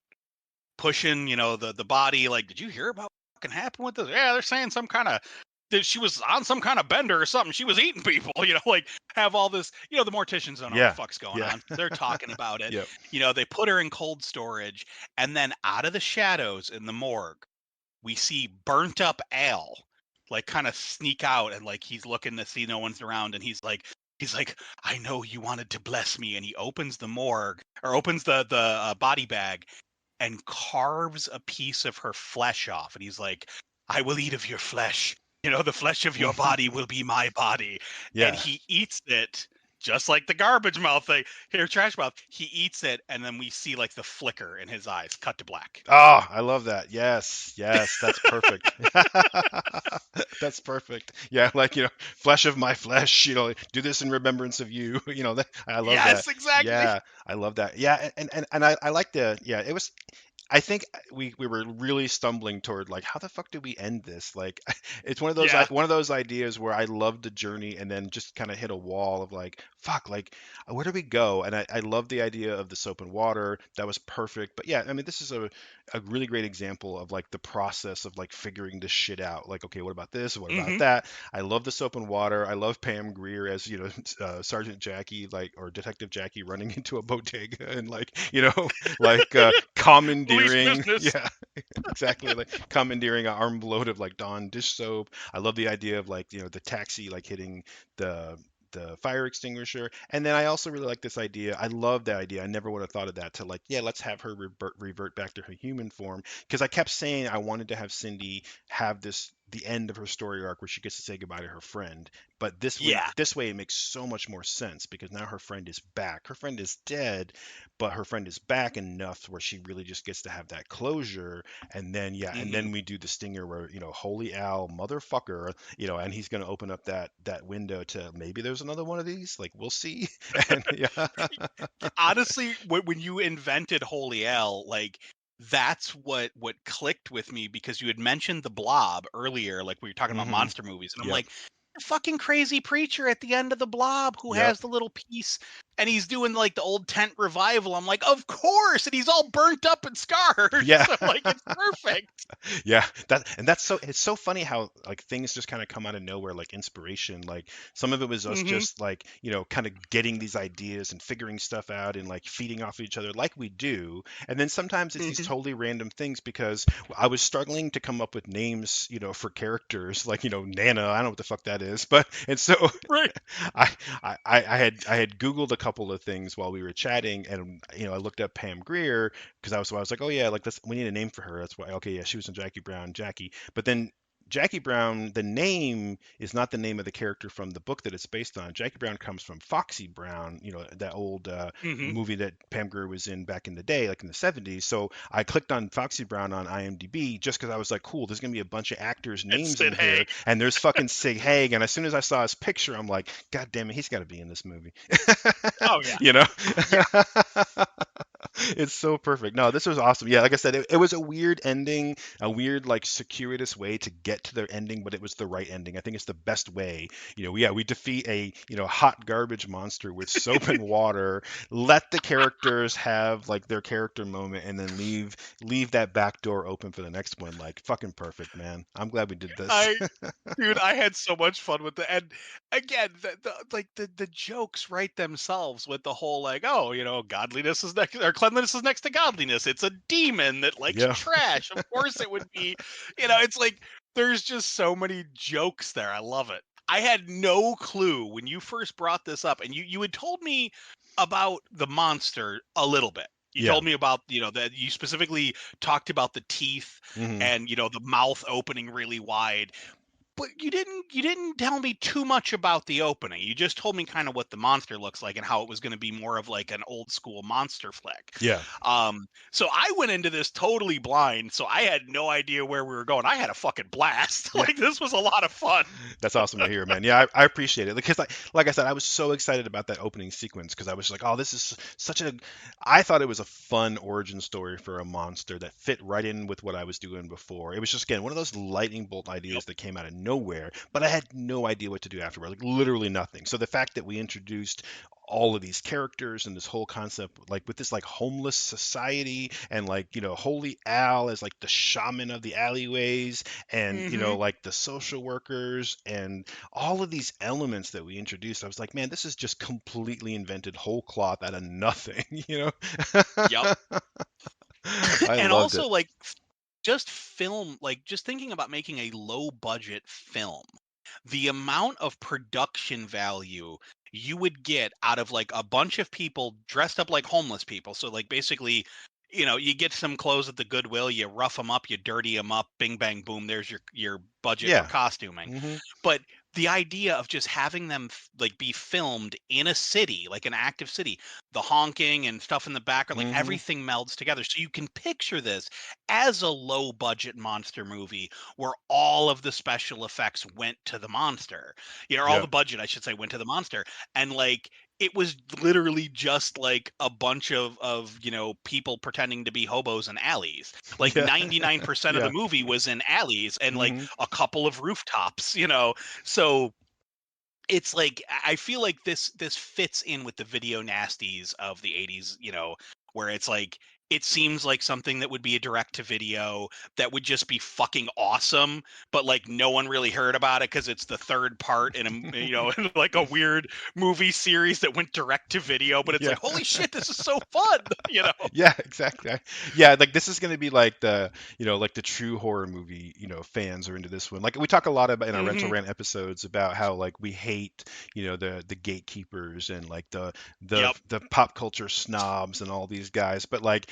pushing, the body, like, did you hear about what fucking happened with this? Yeah, they're saying some kind of that she was on some kind of bender or something. She was eating people, like have all this, the morticians don't know what the Yeah. fuck's going Yeah. on. They're talking about it. Yep. They put her in cold storage, and then out of the shadows in the morgue, we see burnt up Al like kind of sneak out, and like he's looking to see no one's around, and he's like, I know you wanted to bless me, and he opens the morgue, or opens the body bag, and carves a piece of her flesh off. And he's like, I will eat of your flesh. The flesh of your body will be my body. And Yeah. he eats it just like the garbage mouth thing. Here, trash mouth. He eats it, and then we see like the flicker in his eyes, cut to black. Oh, I love that. Yes, yes, that's perfect. That's perfect. Yeah, like, flesh of my flesh, do this in remembrance of you. I love that. Yes, exactly. Yeah, I love that. Yeah, and I like yeah, it was I think we were really stumbling toward like how the fuck do we end this? Like it's Yeah. one of those ideas where I love the journey and then just kind of hit a wall of like fuck, like where do we go? And I love the idea of the soap and water. That was perfect. But yeah, I mean this is a really great example of like the process of like figuring this shit out. Like okay, what about this? What about Hmm. that? I love the soap and water. I love Pam Grier as Sergeant Jackie, like, or Detective Jackie running into a bodega and like like Police commandeering. business. Yeah, exactly, like commandeering an armload of like Dawn dish soap. I love the idea of like the taxi like hitting the fire extinguisher. And then I also really like this idea. I love that idea. I never would have thought of that, to like, yeah, let's have her revert back to her human form, because I kept saying I wanted to have Cindy have the end of her story arc where she gets to say goodbye to her friend. But Yeah. this way it makes so much more sense, because now her friend is back. Her friend is dead, but her friend is back enough where she really just gets to have that closure. And then yeah, and Hmm. then we do the stinger where holy Al motherfucker, and he's going to open up that window to maybe there's another one of these, like we'll see. And yeah. Honestly, when you invented Holy L, like that's what clicked with me, because you had mentioned the Blob earlier, like we were talking about Hmm. monster movies, and I'm Yep. like, the fucking crazy preacher at the end of the Blob who Yep. has the little piece, and he's doing like the old tent revival. I'm like, of course, and he's all burnt up and scarred. Yeah. So like, it's perfect. Yeah, that's so it's so funny how like things just kind of come out of nowhere, like inspiration. Like some of it was us Hmm. just like kind of getting these ideas and figuring stuff out and like feeding off each other like we do. And then sometimes it's these Hmm. totally random things, because I was struggling to come up with names, for characters like Nana. I don't know what the fuck that is, but and so Right. I, I had Googled a couple of things while we were chatting, and I looked up Pam Grier, because I was like, oh yeah, like we need a name for her. That's why, okay, yeah, she was in Jackie Brown, Jackie. But then Jackie Brown, the name is not the name of the character from the book that it's based on. Jackie Brown comes from Foxy Brown, that old Hmm. movie that Pam Grier was in back in the day, like in the 70s. So I clicked on Foxy Brown on IMDb just because I was like, cool, there's gonna be a bunch of actors' It's names in Sid here, Haig. and there's fucking Sig Haig. And as soon as I saw his picture, I'm like, God damn it, he's got to be in this movie. Oh yeah. you know? Yeah. It's so perfect. No, this was awesome. Yeah, like I said, it was a weird ending, a weird like circuitous way to get to their ending, but it was the right ending. I think it's the best way. We defeat a hot garbage monster with soap and water. Let the characters have like their character moment, and then leave that back door open for the next one. Like fucking perfect, man. I'm glad we did this. I Dude, I had so much fun with the and again, the jokes write themselves with the whole like, oh, godliness is next or cleanliness is next to godliness. It's a demon that likes Yeah, trash. Of course it would be, it's like there's just so many jokes there. I love it. I had no clue when you first brought this up and you had told me about the monster a little bit. You yeah. told me about, that you specifically talked about the teeth Hmm. and the mouth opening really wide, but you didn't tell me too much about the opening. You just told me kind of what the monster looks like and how it was going to be more of like an old school monster flick. Yeah. So I went into this totally blind, so I had no idea where we were going. I had a fucking blast. Yeah. Like this was a lot of fun. That's awesome to hear, man. Yeah, I appreciate it because, like I said, I was so excited about that opening sequence because I was like, oh, this is such a. I thought it was a fun origin story for a monster that fit right in with what I was doing before. It was just again one of those lightning bolt Yep. ideas that came out of nowhere, but I had no idea what to do afterward, like literally nothing. So the fact that we introduced all of these characters and this whole concept like with this like homeless society and like holy Al as like the shaman of the alleyways and Mm-hmm. like the social workers and all of these elements that we introduced. I was like, man, this is just completely invented whole cloth out of nothing. Yep. I And loved it. also like just film, like just thinking about making a low budget film, the amount of production value you would get out of like a bunch of people dressed up like homeless people. So like basically, you get some clothes at the Goodwill, you rough them up, you dirty them up, bing bang boom, there's your budget for Yeah. costuming. Hmm. But the idea of just having them like be filmed in a city, like an active city, the honking and stuff in the background, like Hmm. everything melds together. So you can picture this as a low budget monster movie where all of the special effects went to the monster. All Yeah. the budget, I should say, went to the monster. And like it was literally just like a bunch of people pretending to be hobos in alleys. Like Yeah. 99% of the Yeah. movie was in alleys and like Hmm. a couple of rooftops. So it's like I feel like this fits in with the video nasties of the 80s, where it's like it seems like something that would be a direct to video that would just be fucking awesome, but like no one really heard about it because it's the third part in a in like a weird movie series that went direct to video, but it's Yeah. like holy shit, this is so fun, Yeah, exactly. Yeah, like this is going to be like like the true horror movie, fans are into this one. Like we talk a lot about in our rental Hmm. rant episodes about how like we hate, the gatekeepers and like the Yep. the pop culture snobs and all these guys. But like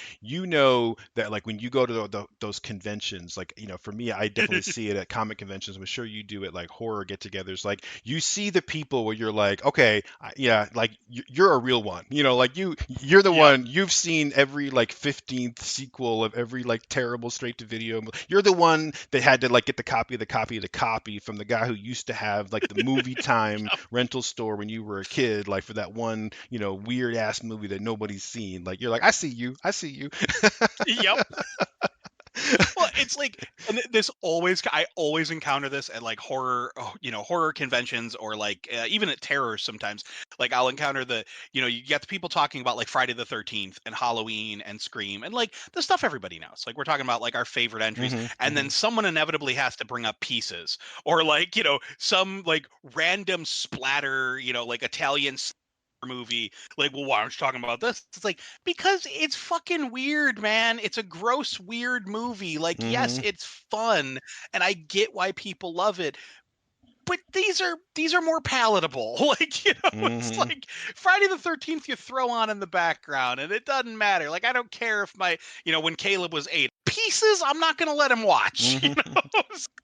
that like when you go to those conventions, like for me, I definitely see it at comic conventions. I'm sure you do it like horror get-togethers. Like you see the people where you're like, okay, yeah, like you're a real one. Like you're the Yep. one. You've seen every like 15th sequel of every like terrible straight to video. You're the one that had to like get the copy of the copy of the copy from the guy who used to have like the movie time rental store when you were a kid, like for that one, weird ass movie that nobody's seen. Like you're like, I see you. I see you. Yep. Well, it's like, and this always, I always encounter this at like horror, horror conventions or like even at terror sometimes. Like I'll encounter you get the people talking about like Friday the 13th and Halloween and Scream and like the stuff everybody knows. Like we're talking about like our favorite entries. Hmm. And then Hmm. someone inevitably has to bring up Pieces or like, some like random splatter, like Italian movie. Like, well, why aren't you talking about this? It's like because it's fucking weird, man. It's a gross weird movie. Like, yes, Hmm. it's fun and I get why people love it, but these are more palatable. Like, it's Hmm. like Friday the 13th you throw on in the background and it doesn't matter. Like I don't care if when Caleb was 8 Pieces, I'm not going to let him watch. Hmm. So,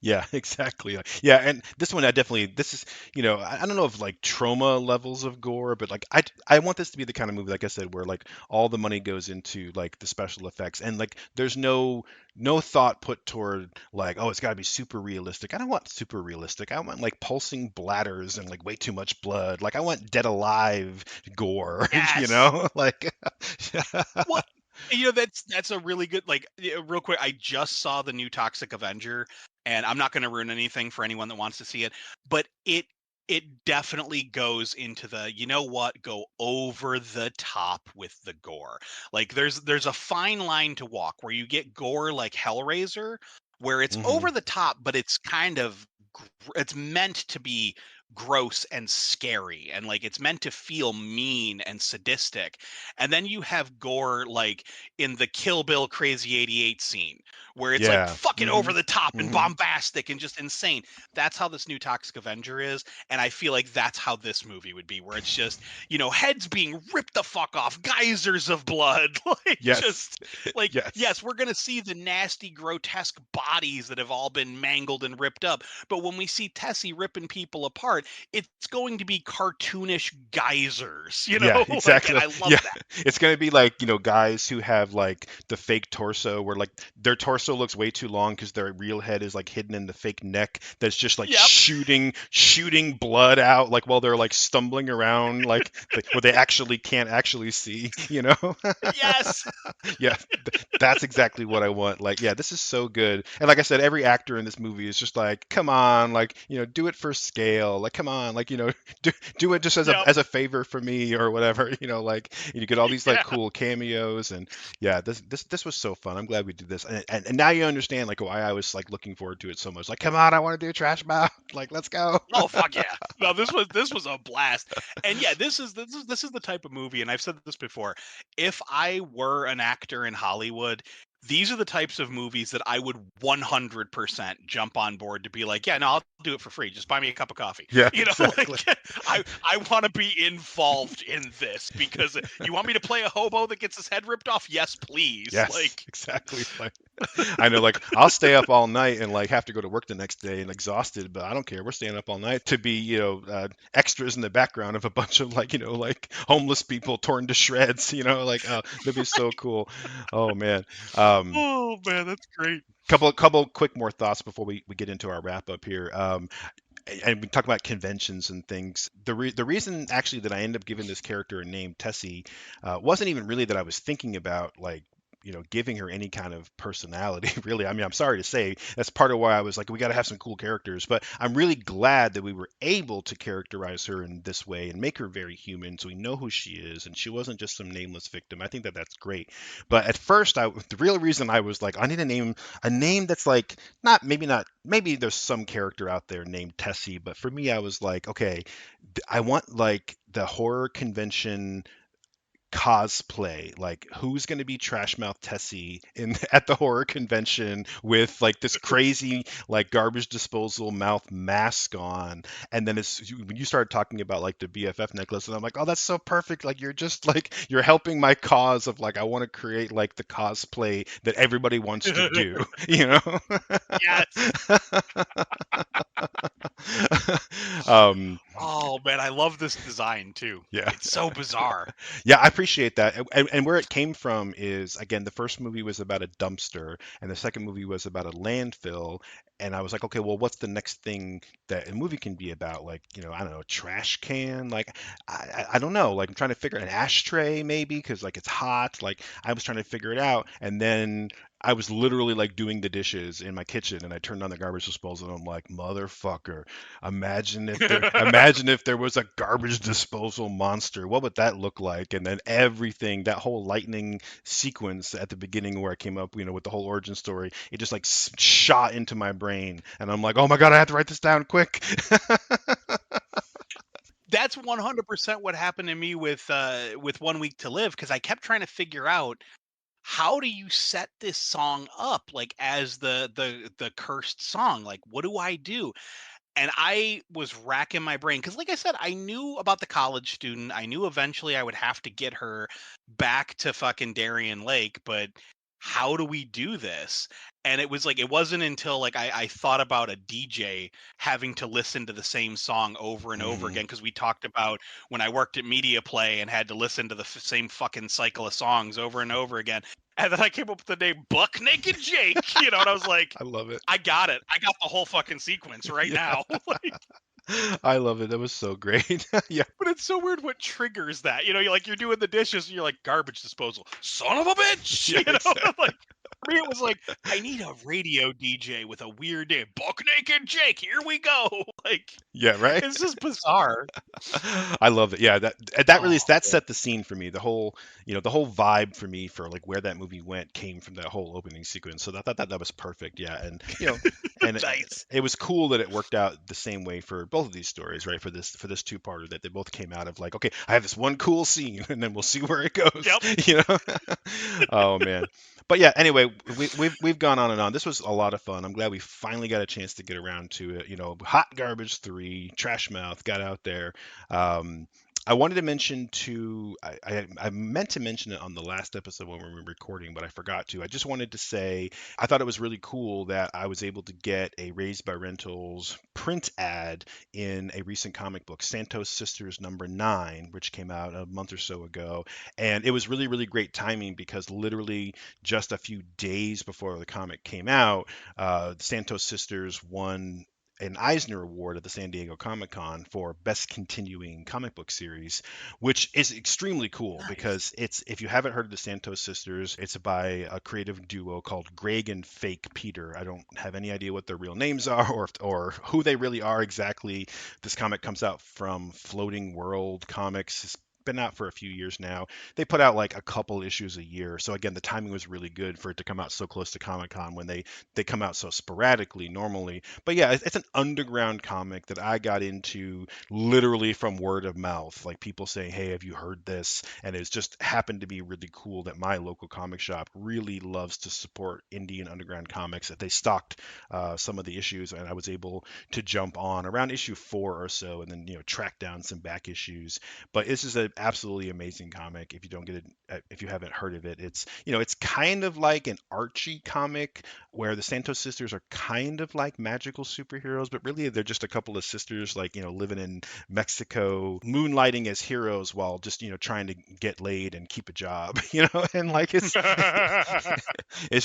Yeah, exactly. Yeah, and this one I definitely this is I don't know if like trauma levels of gore, but like I want this to be the kind of movie like I said where like all the money goes into like the special effects and like there's no thought put toward like it's got to be super realistic. I don't want super realistic. I want like pulsing bladders and like way too much blood. Like I want dead alive gore, Yes. like Well, that's a really good real quick. I just saw the new Toxic Avenger, and I'm not going to ruin anything for anyone that wants to see it, but it definitely goes into the go over the top with the gore. Like there's a fine line to walk where you get gore like Hellraiser, where it's hmm over the top, but it's kind of it's meant to be gross and scary, and like it's meant to feel mean and sadistic. And then you have gore like in the Kill Bill Crazy 88 scene where it's like yeah. fucking over the top and Hmm bombastic and just insane. That's how this new Toxic Avenger is, and I feel like that's how this movie would be, where it's just heads being ripped the fuck off, geysers of blood, like Yes. just like, Yes. yes, we're gonna see the nasty grotesque bodies that have all been mangled and ripped up, but when we see Tessie ripping people apart, it's going to be cartoonish geysers, Yeah, like, and exactly. I Yeah, love that. it's gonna be like, guys who have like the fake torso where like their torso looks way too long because their real head is like hidden in the fake neck that's just like Yep. shooting blood out like while they're like stumbling around like where they actually can't actually see, you know? Yes. Yeah, that's exactly what I want. Like, yeah, this is so good. And like I said, every actor in this movie is just like, come on, like, do it for scale. Like, come on, like, do it just as a Yep. as a favor for me or whatever. Like you get all these like Yeah. cool cameos and yeah, this was so fun. I'm glad we did this. And now you understand like why I was like looking forward to it so much. Like, come on, I want to do a trash mouth. Like, let's go. Oh fuck yeah. No, this was a blast. And yeah, this is the type of movie, and I've said this before. If I were an actor in Hollywood, these are the types of movies that I would 100% jump on board to be like, yeah, no, I'll do it for free. Just buy me a cup of coffee. Yeah, Like exactly. I want to be involved in this because you want me to play a hobo that gets his head ripped off? Yes, please. Yes, Like, exactly. Like I know, like I'll stay up all night and like have to go to work the next day and exhausted, but I don't care. We're staying up all night to be, extras in the background of a bunch of like, like homeless people torn to shreds. Like that'd be so cool. Oh man. Um, oh man, that's great. couple quick more thoughts before we get into our wrap up here. And we talk about conventions and things. The reason actually that I ended up giving this character a name, Tessie, wasn't even really that I was thinking about like giving her any kind of personality. Really, I mean, I'm sorry to say that's part of why I was like, we got to have some cool characters. But I'm really glad that we were able to characterize her in this way and make her very human, so we know who she is, and she wasn't just some nameless victim. I think that that's great. But at first, the real reason I was like, I need a name that's like not maybe there's some character out there named Tessie, but for me I was like, okay, I want like the horror convention cosplay, like who's going to be Trash Mouth Tessie in at the horror convention with like this crazy like garbage disposal mouth mask on. And then when you started talking about like the BFF necklace, and I'm like, oh, that's so perfect. Like you're just like you're helping my cause of like I want to create like the cosplay that everybody wants to do, you know. Yes. um Oh man, I love this design too. yeah. It's so bizarre. Yeah, I appreciate that. And where it came from is, again, the first movie was about a dumpster, and the second movie was about a landfill. And I was like, okay, well, what's the next thing that a movie can be about? Like, I don't know, a trash can? Like, I don't know. Like, I'm trying to figure an ashtray maybe because like it's hot. Like, I was trying to figure it out, and then I was literally like doing the dishes in my kitchen, and I turned on the garbage disposal, and I'm like, motherfucker. Imagine if there was a garbage disposal monster. What would that look like? And then everything, that whole lightning sequence at the beginning where I came up, with the whole origin story, it just like shot into my brain, and I'm like, oh my god, I have to write this down quick. That's 100% what happened to me with 1 Week to Live, because I kept trying to figure out how do you set this song up like as the cursed song? Like, what do I do? And I was racking my brain because, like I said, I knew about the college student. I knew eventually I would have to get her back to fucking Darien Lake, but how do we do this? And it was like, it wasn't until like I thought about a DJ having to listen to the same song over and over Hmm. again, because we talked about when I worked at Media Play and had to listen to the same fucking cycle of songs over and over again. And then I came up with the name Buck Naked Jake, and I was like, I love it. I got it. I got the whole fucking sequence right Yeah, now. Like, I love it. That was so great. Yeah, but it's so weird what triggers that. You're like, you're doing the dishes and you're like, garbage disposal. Son of a bitch. yeah, exactly. Like for me it was like, I need a radio DJ with a weird name. Buck Naked Jake, here we go. Like Yeah, right. it's just bizarre. I love it. Yeah, that really Oh that man. set the scene for me. The whole, the whole vibe for me for like where that movie went came from that whole opening sequence. So I thought that was perfect. Yeah, and and Nice. it was cool that it worked out the same way for both of these stories, right? For this two-parter, that they both came out of like, okay, I have this one cool scene, and then we'll see where it goes. Yep. You know? Oh man. But yeah, anyway, we've gone on and on. This was a lot of fun. I'm glad we finally got a chance to get around to it. Hot Garbage 3, Trash Mouth got out there. um, I wanted to mention too, I meant to mention it on the last episode when we were recording, but I forgot to. I just wanted to say I thought it was really cool that I was able to get a Raised by Rentals print ad in a recent comic book, Santos Sisters number 9, which came out a month or so ago. And it was really, really great timing because literally just a few days before the comic came out, the Santos Sisters won an Eisner Award at the San Diego Comic Con for Best Continuing Comic Book Series, which is extremely cool Nice. because it's, if you haven't heard of the Santos Sisters, it's by a creative duo called Greg and Fake Peter. I don't have any idea what their real names are or who they really are exactly. This comic comes out from Floating World Comics. It's been out for a few years now. They put out like a couple issues a year. So again, the timing was really good for it to come out so close to Comic Con when they come out so sporadically normally. But yeah, it's an underground comic that I got into literally from word of mouth, like people saying, "Hey, have you heard this?" And it's just happened to be really cool that my local comic shop really loves to support indie and underground comics. That they stocked some of the issues, and I was able to jump on around issue 4 or so, and then track down some back issues. But this is an absolutely amazing comic. If you don't get it, if you haven't heard of it, it's kind of like an Archie comic where the Santos sisters are kind of like magical superheroes, but really they're just a couple of sisters, like, living in Mexico, moonlighting as heroes while just, trying to get laid and keep a job, and like it's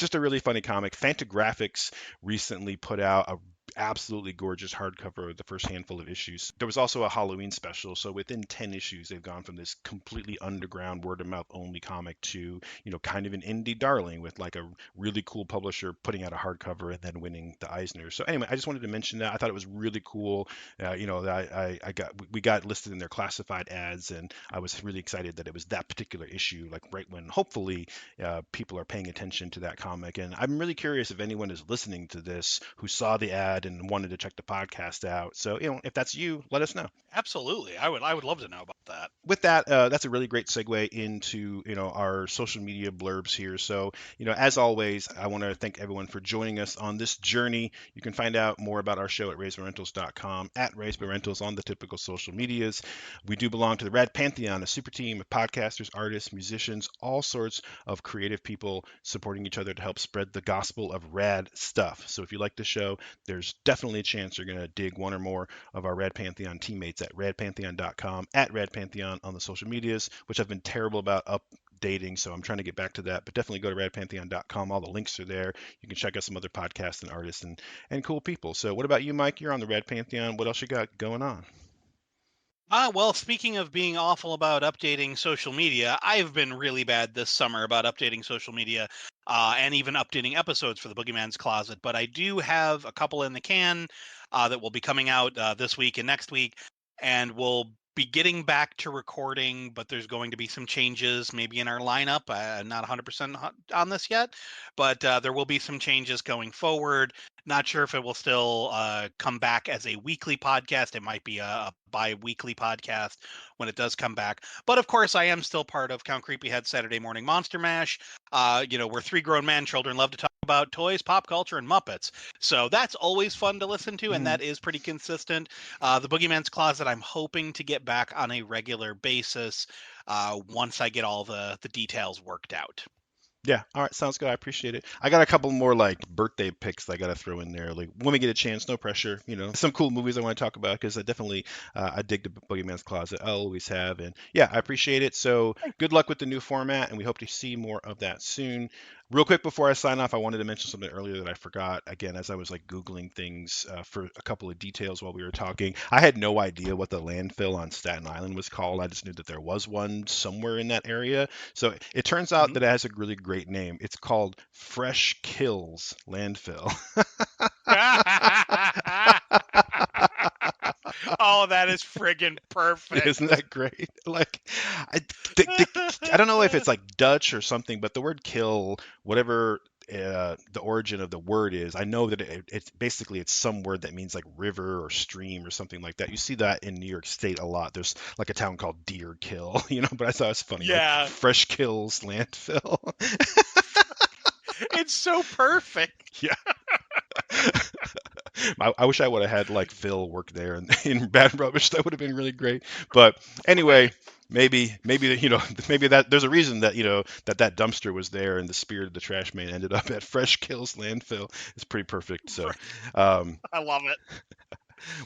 just a really funny comic. Fantagraphics recently put out a absolutely gorgeous hardcover of the first handful of issues. There was also a Halloween special, so within 10 issues they've gone from this completely underground word of mouth only comic to, kind of an indie darling with like a really cool publisher putting out a hardcover and then winning the Eisner. So anyway, I just wanted to mention that. I thought it was really cool. That I got we got listed in their classified ads, and I was really excited that it was that particular issue, like right when hopefully people are paying attention to that comic. And I'm really curious if anyone is listening to this who saw the ad and wanted to check the podcast out. So if that's you, let us know. Absolutely. I would love to know about that. With that, that's a really great segue into our social media blurbs here. So as always, I want to thank everyone for joining us on this journey. You can find out more about our show at raisedbyrentals.com, at raisedbyrentals on the typical social medias. We do belong to the Rad Pantheon, a super team of podcasters, artists, musicians, all sorts of creative people supporting each other to help spread the gospel of rad stuff. So if you like the show, there's definitely a chance you're going to dig one or more of our Rad Pantheon teammates at radpantheon.com, at Rad Pantheon on the social medias, which I've been terrible about updating, so I'm trying to get back to that. But definitely go to radpantheon.com. All the links are there. You can check out some other podcasts and artists and cool people. So what about you, Mike? You're on the Rad Pantheon. What else you got going on? Well, speaking of being awful about updating social media, I've been really bad this summer about updating social media and even updating episodes for the Boogeyman's Closet. But I do have a couple in the can that will be coming out this week and next week. And we'll be getting back to recording, but there's going to be some changes maybe in our lineup. I'm not 100% on this yet, but there will be some changes going forward. Not sure if it will still come back as a weekly podcast. It might be a bi-weekly podcast when it does come back. But of course, I am still part of Count Creepyhead's Saturday Morning Monster Mash. Where three grown man children love to talk about toys, pop culture, and Muppets. So that's always fun to listen to, and Mm. that is pretty consistent. The Boogeyman's Closet, I'm hoping to get back on a regular basis once I get all the details worked out. Yeah. All right. Sounds good. I appreciate it. I got a couple more like birthday picks that I got to throw in there. Like when we get a chance, no pressure. Some cool movies I want to talk about because I definitely I dig the Boogeyman's Closet. I always have, and yeah, I appreciate it. So good luck with the new format, and we hope to see more of that soon. Real quick before I sign off, I wanted to mention something earlier that I forgot. Again, as I was like Googling things for a couple of details while we were talking, I had no idea what the landfill on Staten Island was called. I just knew that there was one somewhere in that area. So it turns out that it has a really great name. It's called Fresh Kills Landfill. Oh, that is friggin' perfect. Isn't that great? Like, I, I don't know if it's like Dutch or something, but the word kill, whatever the origin of the word is, I know that it's basically it's some word that means like river or stream or something like that. You see that in New York State a lot. There's like a town called Deer Kill, but I thought it was funny. Yeah. Like Fresh Kills Landfill. It's so perfect. Yeah. I wish I would have had like Phil work there in Bad Rubbish. That would have been really great. But anyway, maybe maybe that there's a reason that that dumpster was there and the spirit of the trash man ended up at Fresh Kills Landfill. It's pretty perfect. So I love it.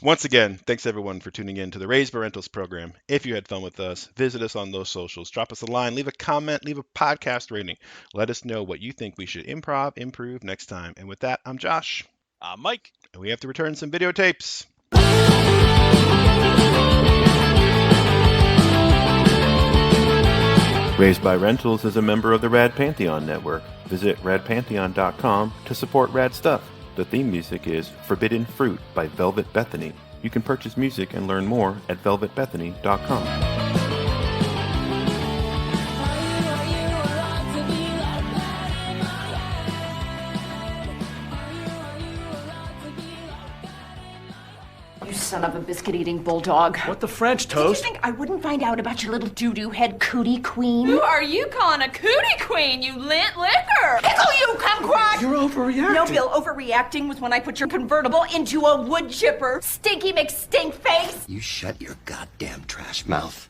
Once again, thanks everyone for tuning in to the Raised by Rentals program. If you had fun with us, visit us on those socials, drop us a line, leave a comment, leave a podcast rating. Let us know what you think we should improve next time. And with that, I'm Josh. I'm Mike. And we have to return some videotapes. Raised by Rentals is a member of the Rad Pantheon Network. Visit radpantheon.com to support rad stuff. The theme music is Forbidden Fruit by Velvet Bethany. You can purchase music and learn more at velvetbethany.com. You son of a biscuit-eating bulldog. What the French, Did Toast? you think I wouldn't find out about your little doo-doo head cootie queen? Who are you calling a cootie queen, you lint liquor? Pickle you, kumquat! You're overreacting. No, Bill, overreacting was when I put your convertible into a wood chipper. Stinky McStink face! You shut your goddamn trash mouth.